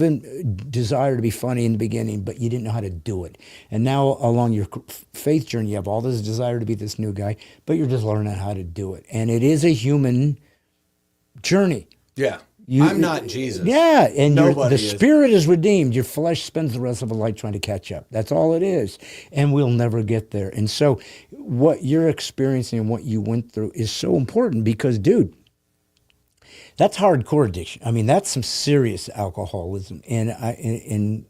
desire to be funny in the beginning, but you didn't know how to do it. And now along your faith journey, you have all this desire to be this new guy, but you're just learning how to do it. And it is a human journey. Yeah. I'm not Jesus. Yeah, and the is. spirit is redeemed. Your flesh spends the rest of a life trying to catch up. That's all it is. And we'll never get there. And so what you're experiencing and what you went through is so important, because, dude, that's hardcore addiction. I mean, that's some serious alcoholism. And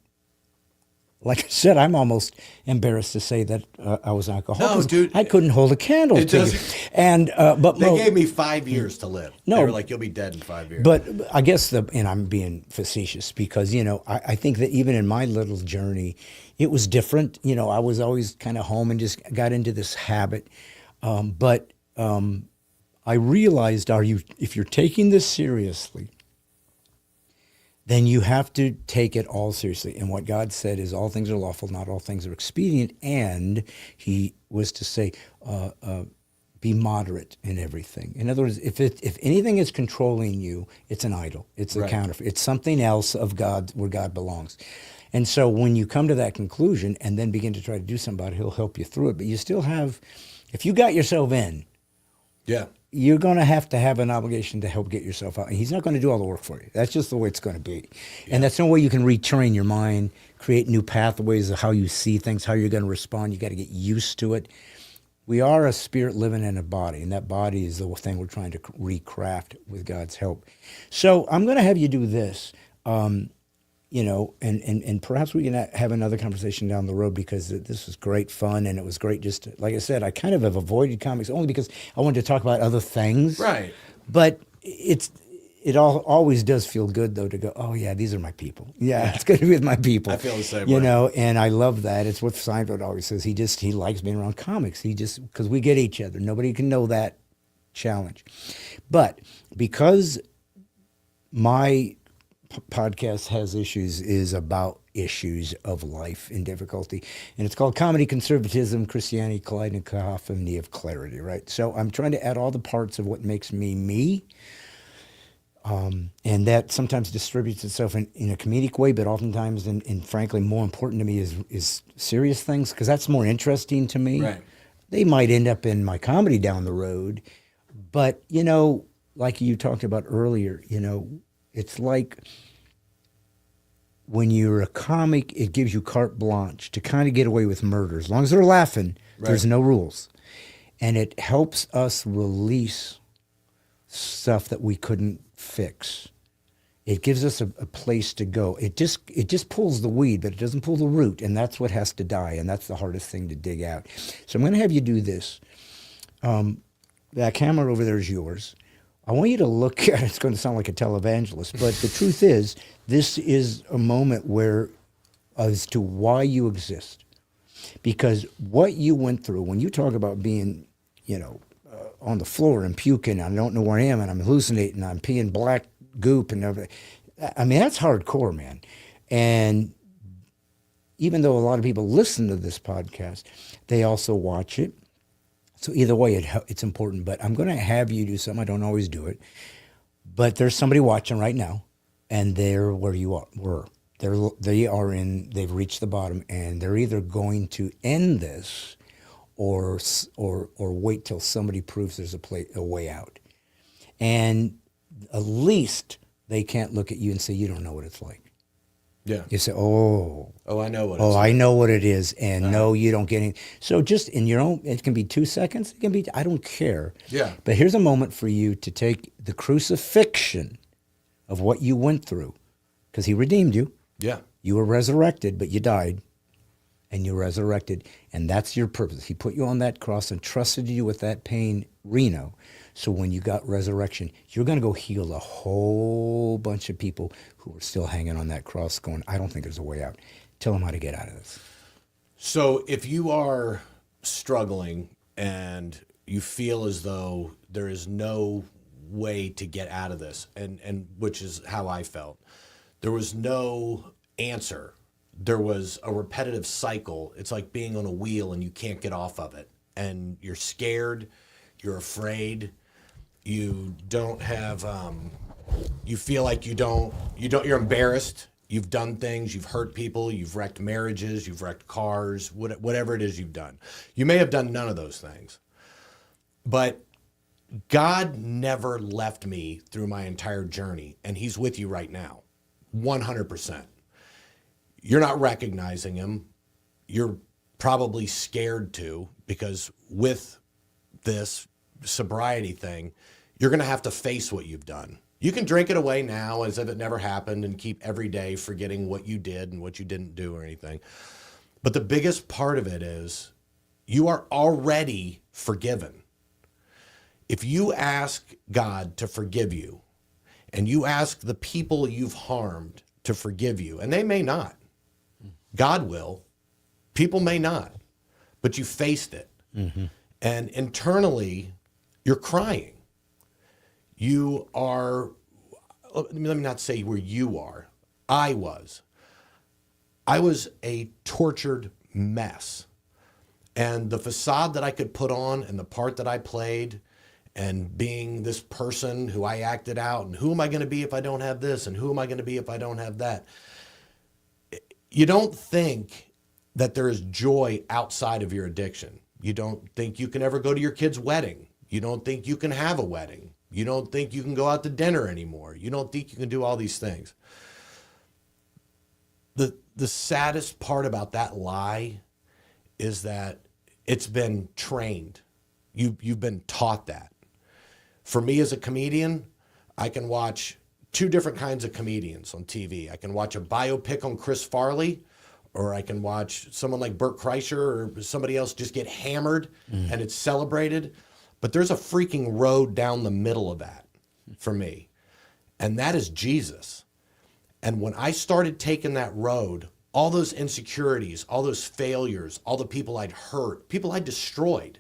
like I said, I'm almost embarrassed to say that I was alcoholic. No, dude, I couldn't hold a candle to you. And but they gave me 5 years to live. No, they were like, you'll be dead in 5 years. But I guess and I'm being facetious, because I think that even in my little journey, it was different. I was always kind of home and just got into this habit. But I realized, if you're taking this seriously, then you have to take it all seriously. And what God said is, all things are lawful, not all things are expedient. And he was to say, be moderate in everything. In other words, if anything is controlling you, it's an idol. It's a counterfeit. It's something else of God, where God belongs. And so when you come to that conclusion and then begin to try to do something about it, he'll help you through it. But you still have, if you got yourself in, you're going to have an obligation to help get yourself out. And he's not going to do all the work for you. That's just the way it's going to be. Yeah. And that's no way you can retrain your mind, create new pathways of how you see things, how you're going to respond. You got to get used to it. We are a spirit living in a body, and that body is the thing we're trying to recraft with God's help. So I'm going to have you do this. And perhaps we can have another conversation down the road, because this was great fun, and it was great just to, like I said, I kind of have avoided comics only because I wanted to talk about other things. Right. But it always does feel good, though, to go, oh, yeah, these are my people. Yeah, it's good to be with my people. I feel the same way. And I love that. It's what Seinfeld always says. He likes being around comics. Because we get each other. Nobody can know that challenge. But because my podcast has issues, is about issues of life and difficulty, and it's called Comedy, Conservatism, Christianity, Collide, and Cacophony of Clarity, right? So I'm trying to add all the parts of what makes me me, and that sometimes distributes itself in a comedic way, but oftentimes, and frankly, more important to me is serious things, because that's more interesting to me. Right. They might end up in my comedy down the road, but like you talked about earlier, it's like when you're a comic, it gives you carte blanche to kind of get away with murder. As long as they're laughing, there's no rules. And it helps us release stuff that we couldn't fix. It gives us a place to go. It just pulls the weed, but it doesn't pull the root, and that's what has to die, and that's the hardest thing to dig out. So I'm going to have you do this. That camera over there is yours. I want you to look at it. It's going to sound like a televangelist, but the truth is, this is a moment where, as to why you exist. Because what you went through, when you talk about being, on the floor and puking, I don't know where I am, and I'm hallucinating, I'm peeing black goop and everything. I mean, that's hardcore, man. And even though a lot of people listen to this podcast, they also watch it. So either way, it's important. But I'm going to have you do something. I don't always do it. But there's somebody watching right now, and they're where you were. They've reached the bottom, and they're either going to end this or wait till somebody proves there's a way out. And at least they can't look at you and say, you don't know what it's like. Yeah. You say, oh, I know what. Oh, I know what it is, and no, you don't get any. So just in your own, it can be 2 seconds. It can be, I don't care. Yeah. But here's a moment for you to take the crucifixion of what you went through, because he redeemed you. Yeah. You were resurrected, but you died, and you resurrected, and that's your purpose. He put you on that cross and trusted you with that pain, Reno. So when you got resurrection, you're going to go heal a whole bunch of people who are still hanging on that cross going, I don't think there's a way out. Tell them how to get out of this. So if you are struggling and you feel as though there is no way to get out of this, and which is how I felt, there was no answer. There was a repetitive cycle. It's like being on a wheel and you can't get off of it. And you're scared, you're afraid, you don't have, you feel like you're embarrassed. You've done things, you've hurt people, you've wrecked marriages, you've wrecked cars, whatever it is you've done. You may have done none of those things. But God never left me through my entire journey, and he's with you right now, 100%. You're not recognizing him. You're probably scared to, because with this sobriety thing, you're going to have to face what you've done. You can drink it away now as if it never happened and keep every day forgetting what you did and what you didn't do or anything. But the biggest part of it is you are already forgiven. If you ask God to forgive you, and you ask the people you've harmed to forgive you, and they may not, God will, people may not, but you faced it. Mm-hmm. And internally, you're crying. You are, let me not say where you are. I was a tortured mess. And the facade that I could put on and the part that I played and being this person who I acted out, and who am I going to be if I don't have this, and who am I going to be if I don't have that? You don't think that there is joy outside of your addiction. You don't think you can ever go to your kid's wedding. You don't think you can have a wedding. You don't think you can go out to dinner anymore. You don't think you can do all these things. The saddest part about that lie is that it's been trained. You've been taught that. For me as a comedian, I can watch 2 different kinds of comedians on TV. I can watch a biopic on Chris Farley, or I can watch someone like Bert Kreischer or somebody else just get hammered and it's celebrated. But there's a freaking road down the middle of that for me. And that is Jesus. And when I started taking that road, all those insecurities, all those failures, all the people I'd hurt, people I destroyed,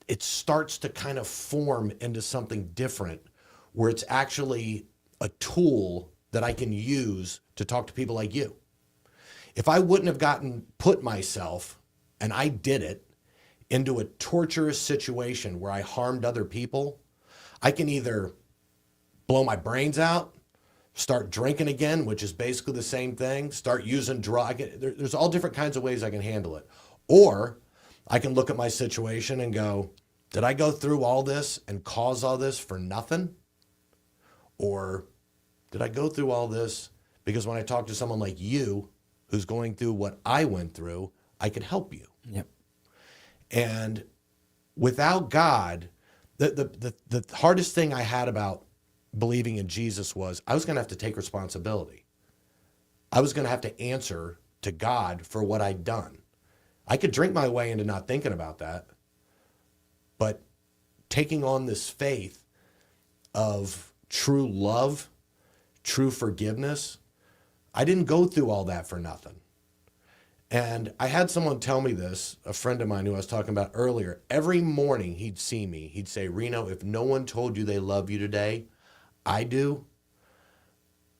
it starts to kind of form into something different, where it's actually a tool that I can use to talk to people like you. If I wouldn't have put myself, and I did it, into a torturous situation where I harmed other people, I can either blow my brains out, start drinking again, which is basically the same thing, start using drugs. There's all different kinds of ways I can handle it. Or I can look at my situation and go, did I go through all this and cause all this for nothing? Or did I go through all this because when I talk to someone like you who's going through what I went through, I could help you? Yep. And without God, the hardest thing I had about believing in Jesus was I was going to have to take responsibility. I was going to have to answer to God for what I'd done. I could drink my way into not thinking about that, but taking on this faith of true love, true forgiveness, I didn't go through all that for nothing. And I had someone tell me this, a friend of mine who I was talking about earlier. Every morning he'd see me, he'd say, Reno, if no one told you they love you today, I do.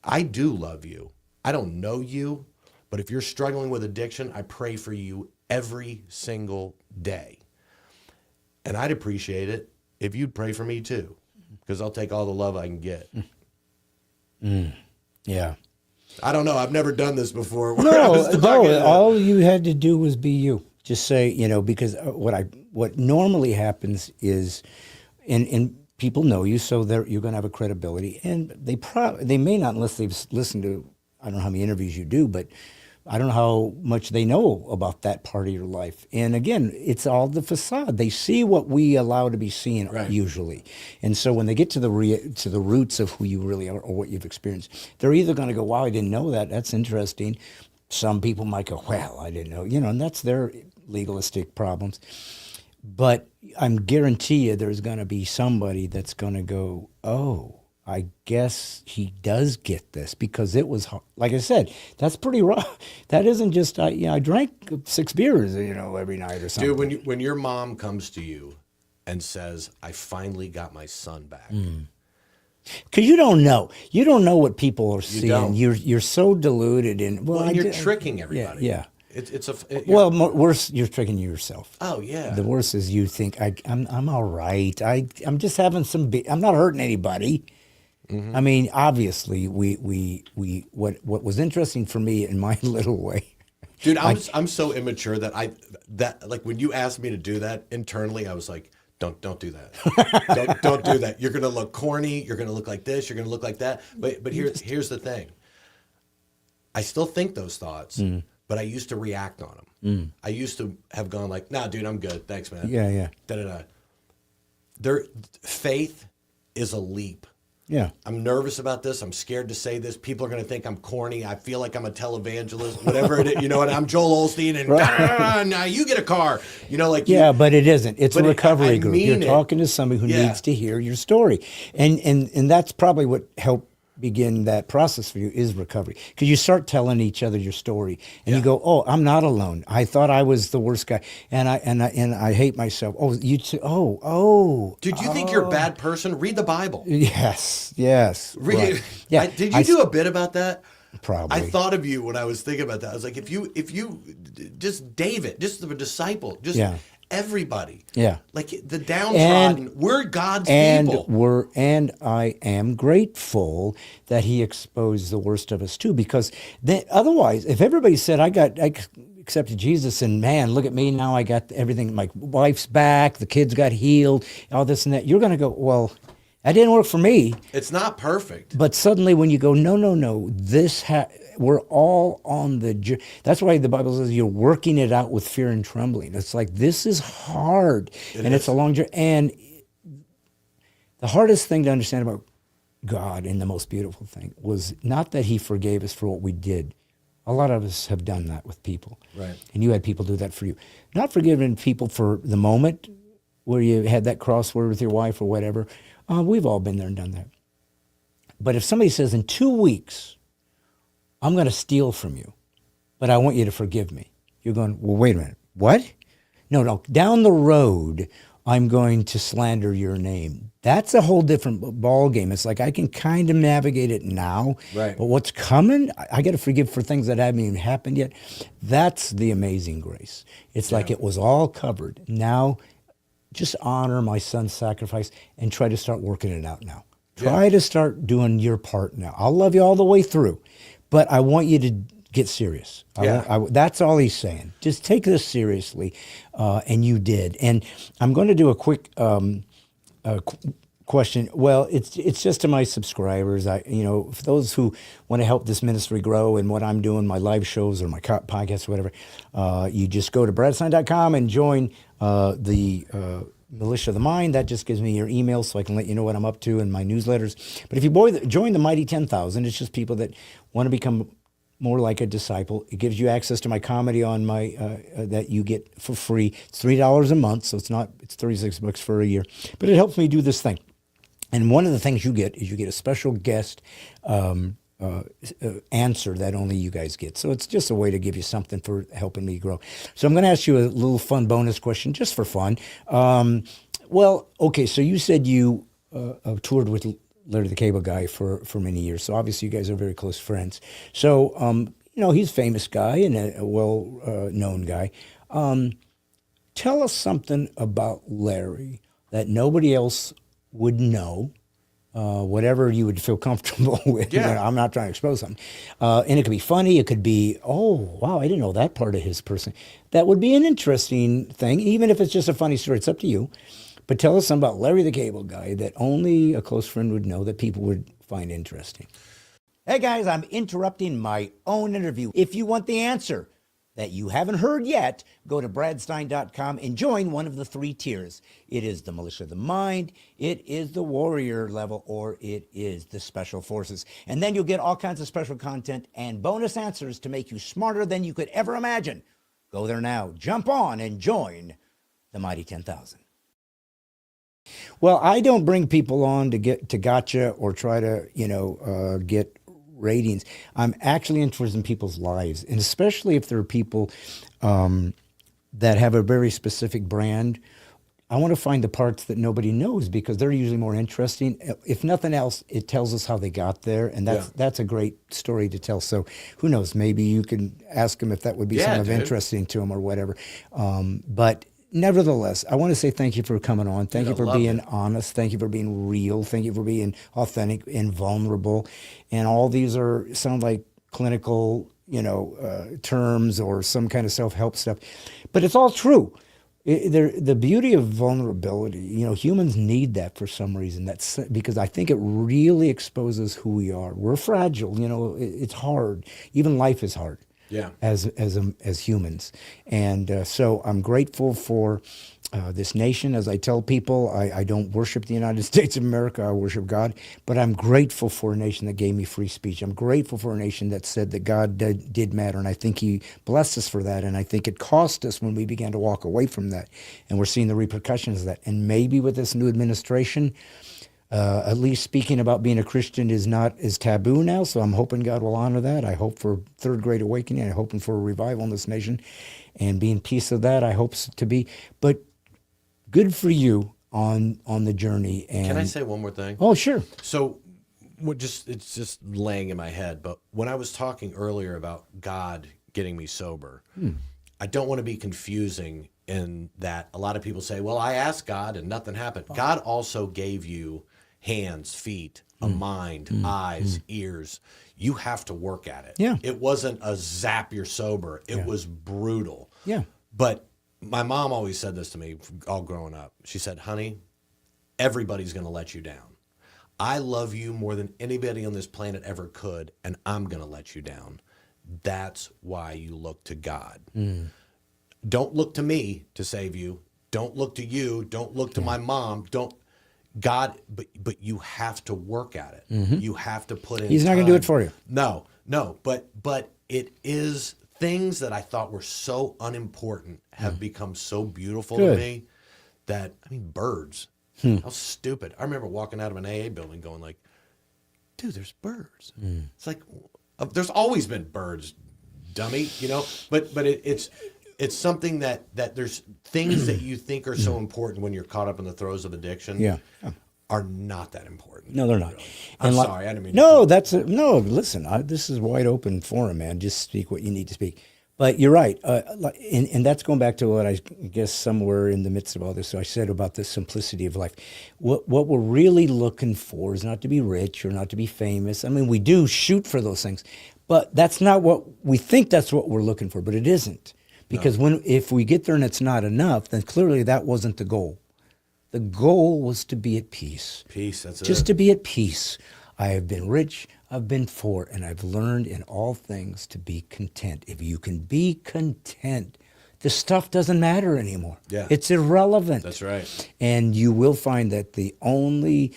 I do love you. I don't know you, but if you're struggling with addiction, I pray for you every single day. And I'd appreciate it if you'd pray for me too, because I'll take all the love I can get. Yeah. I don't know. I've never done this before. where I was talking to- All you had to do was be you. Just say, because what normally happens is, and people know you, so you're going to have a credibility, and they may not, unless they've listened to, I don't know how many interviews you do, but I don't know how much they know about that part of your life. And again, it's all the facade. They see what we allow to be seen usually. And so when they get to the roots of who you really are or what you've experienced, they're either going to go, wow, I didn't know that. That's interesting. Some people might go, well, I didn't know, and that's their legalistic problems. But I'm guarantee you there's going to be somebody that's going to go, oh, I guess he does get this, because it was, like I said, that's pretty rough. That isn't just, I drank 6 beers, every night or something. Dude, when your mom comes to you and says, I finally got my son back. Because you don't know. You don't know what people are seeing. don't. You're so deluded in. Well, you're tricking everybody. Yeah. Well, worse, you're tricking yourself. Oh, yeah. The worst is you think I'm all right. I'm just having some. I'm not hurting anybody. Mm-hmm. I mean, obviously, what was interesting for me in my little way. Dude, I'm so immature that like when you asked me to do that internally, I was like, don't do that. don't do that. You're gonna look corny. You're gonna look like this. You're gonna look like that. But here's the thing. I still think those thoughts, but I used to react on them. I used to have gone like, nah, dude, I'm good. Thanks, man. Yeah. Their faith is a leap. Yeah. I'm nervous about this. I'm scared to say this. People are going to think I'm corny. I feel like I'm a televangelist, whatever it is. And I'm Joel Osteen, and now you get a car. But it isn't. It's a recovery group. You're talking to somebody who Yeah. needs to hear your story, and that's probably what helped begin that process for you is recovery, because you start telling each other your story, and you go, oh, I'm not alone. I thought I was the worst guy, and I hate myself. Oh, you too. Oh. Dude, you think you're a bad person? Read the Bible. Yes. Read. Right. Yeah. Did you do a bit about that? Probably. I thought of you when I was thinking about that. I was like, if you just David, just the disciple, just everybody. Yeah. Like the downtrodden. We're God's people. And I am grateful that he exposed the worst of us too, because otherwise, if everybody said I accepted Jesus and man, look at me now, I got everything, my wife's back, the kids got healed, all this and that, you're going to go, well, that didn't work for me. It's not perfect. But suddenly when you go, no, we're all on the journey. That's why the Bible says you're working it out with fear and trembling. It's like, this is hard, it's a long journey. And the hardest thing to understand about God, and the most beautiful thing, was not that he forgave us for what we did. A lot of us have done that with people. Right. And you had people do that for you. Not forgiving people for the moment where you had that crossword with your wife or whatever. We've all been there and done that. But if somebody says, in 2 weeks, I'm going to steal from you, but I want you to forgive me. You're going, well, wait a minute. What? No. Down the road, I'm going to slander your name. That's a whole different ball game. It's like I can kind of navigate it now, right? But what's coming, I got to forgive for things that haven't even happened yet. That's the amazing grace. It's like it was all covered. Now, just honor my son's sacrifice and try to start working it out now. Try to start doing your part now. I'll love you all the way through, but I want you to get serious. That's all he's saying. Just take this seriously, and you did. And I'm going to do a quick question. Well, it's just to my subscribers. For those who want to help this ministry grow and what I'm doing, my live shows or my podcasts or whatever, you just go to bradstein.com and join the Militia of the Mind. That just gives me your email so I can let you know what I'm up to in my newsletters. But if you join the Mighty 10,000, it's just people that want to become more like a disciple. It gives you access to my comedy on my that you get for free. It's $3 a month, so it's $36 for a year. But it helps me do this thing. And one of the things you get is you get a special guest answer that only you guys get. So it's just a way to give you something for helping me grow. So I'm going to ask you a little fun bonus question just for fun. So you said you toured with Larry the Cable Guy for many years. So obviously you guys are very close friends. So, he's a famous guy and a well-known guy. Tell us something about Larry that nobody else would know, whatever you would feel comfortable with. Yeah. I'm not trying to expose something. And it could be funny. It could be, oh, wow, I didn't know that part of his person. That would be an interesting thing, even if it's just a funny story. It's up to you. But tell us something about Larry the Cable Guy that only a close friend would know, that people would find interesting. Hey, guys, I'm interrupting my own interview. If you want the answer that you haven't heard yet, go to bradstein.com and join one of the 3 tiers. It is the Militia of the Mind, it is the Warrior level, or it is the Special Forces. And then you'll get all kinds of special content and bonus answers to make you smarter than you could ever imagine. Go there now, jump on, and join the Mighty 10,000. Well, I don't bring people on to get to gotcha or try to, get ratings. I'm actually interested in people's lives, and especially if there are people that have a very specific brand. I want to find the parts that nobody knows because they're usually more interesting. If nothing else, it tells us how they got there, and that's a great story to tell. So who knows? Maybe you can ask them if that would be interesting to them or whatever. But nevertheless, I want to say thank you for coming on. Thank you for being honest. Thank you for being real. Thank you for being authentic and vulnerable. And all these sound like clinical, terms or some kind of self-help stuff, but it's all true. The beauty of vulnerability, humans need that for some reason. That's because I think it really exposes who we are. We're fragile. It's hard. Even life is hard. Yeah. As humans, and so I'm grateful for this nation. As I tell people, I don't worship the United States of America. I worship God, but I'm grateful for a nation that gave me free speech. I'm grateful for a nation that said that God did matter, and I think He blessed us for that. And I think it cost us when we began to walk away from that, and we're seeing the repercussions of that. And maybe with this new administration, at least speaking about being a Christian is not as taboo now, so I'm hoping God will honor that. I hope for third great awakening. I'm hoping for a revival in this nation, and being peace of that, I hope to be. But good for you on the journey. And can I say one more thing? Oh, sure. So, it's just laying in my head. But when I was talking earlier about God getting me sober, I don't want to be confusing in that a lot of people say, "Well, I asked God and nothing happened." God also gave you hands, feet, a mind, eyes, ears. You have to work at it. Yeah. It wasn't a zap, you're sober. It was brutal. Yeah. But my mom always said this to me all growing up. She said, "Honey, everybody's going to let you down. I love you more than anybody on this planet ever could, and I'm going to let you down. That's why you look to God. Don't look to me to save you. Don't look to you. Don't look to my mom. But you have to work at it. You have to put in He's not going to do it for you. No, but it is things that I thought were so unimportant have become so beautiful to me that, birds. How stupid. I remember walking out of an AA building going like, dude, there's birds. It's like, there's always been birds, dummy, but it's something that there's things that you think are so important when you're caught up in the throes of addiction are not that important. No, they're not. Really. I'm sorry, I didn't mean no, no, listen, this is wide open forum, man. Just speak what you need to speak. But you're right. And that's going back to what I guess somewhere in the midst of all this, I said about the simplicity of life. What we're really looking for is not to be rich or not to be famous. We do shoot for those things, but that's not what we think that's what we're looking for, but it isn't. Because if we get there and it's not enough, then clearly that wasn't the goal. The goal was to be at peace. Peace, that's it. Just to be at peace. I have been rich, I've been poor, and I've learned in all things to be content. If you can be content, the stuff doesn't matter anymore. Yeah. It's irrelevant. That's right. And you will find that the only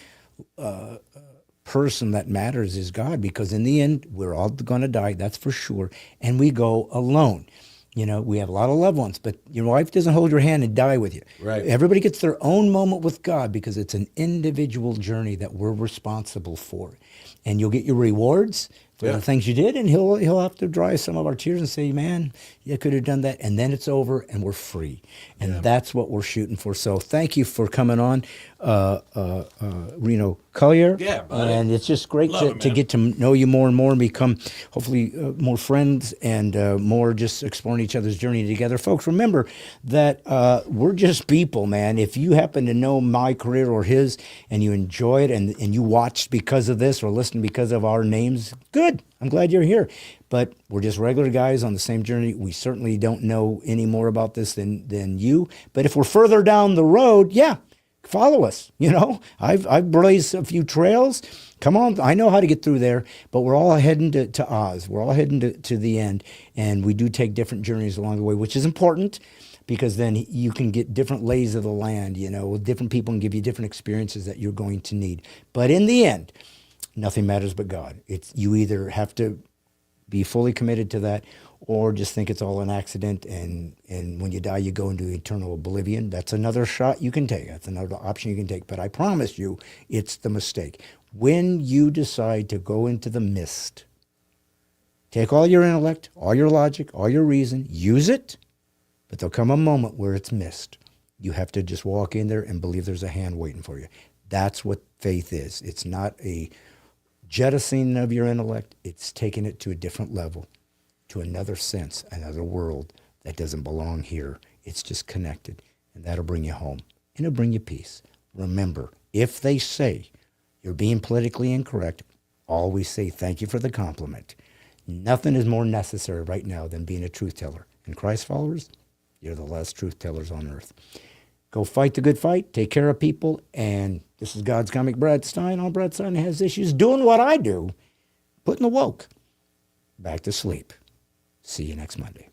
person that matters is God, because in the end, we're all going to die, that's for sure, and we go alone. We have a lot of loved ones, but your wife doesn't hold your hand and die with you. Right. Everybody gets their own moment with God because it's an individual journey that we're responsible for. And you'll get your rewards, for the things you did, and he'll have to dry some of our tears and say, man, you could have done that, and then it's over and we're free. And that's what we're shooting for. So thank you for coming on, Reno Collier. Yeah, buddy. And it's just great Love to it, get to know you more and more and become hopefully more friends and more just exploring each other's journey together. Folks, remember that we're just people, man. If you happen to know my career or his and you enjoy it and you watched because of this or listened because of our names, good. I'm glad you're here. But we're just regular guys on the same journey. We certainly don't know any more about this than you. But if we're further down the road, yeah, follow us. You know, I've blazed a few trails. Come on, I know how to get through there. But we're all heading to Oz. We're all heading to the end. And we do take different journeys along the way, which is important because then you can get different lays of the land. You know, different people can give you different experiences that you're going to need. But in the end, nothing matters but God. You either have to be fully committed to that or just think it's all an accident and when you die you go into eternal oblivion. That's another shot you can take. That's another option you can take. But I promise you, it's the mistake. When you decide to go into the mist, take all your intellect, all your logic, all your reason, use it, but there'll come a moment where it's missed. You have to just walk in there and believe there's a hand waiting for you. That's what faith is. It's not a jettisoning of your intellect. It's taking it to a different level, to another sense, another world that doesn't belong here. It's just connected, and that'll bring you home, and it'll bring you peace. Remember, if they say you're being politically incorrect, always say thank you for the compliment. Nothing is more necessary right now than being a truth teller. And Christ followers, you're the last truth tellers on earth. Go fight the good fight, take care of people, and this is God's Comic Brad Stein. All Brad Stein has issues doing what I do, putting the woke back to sleep. See you next Monday.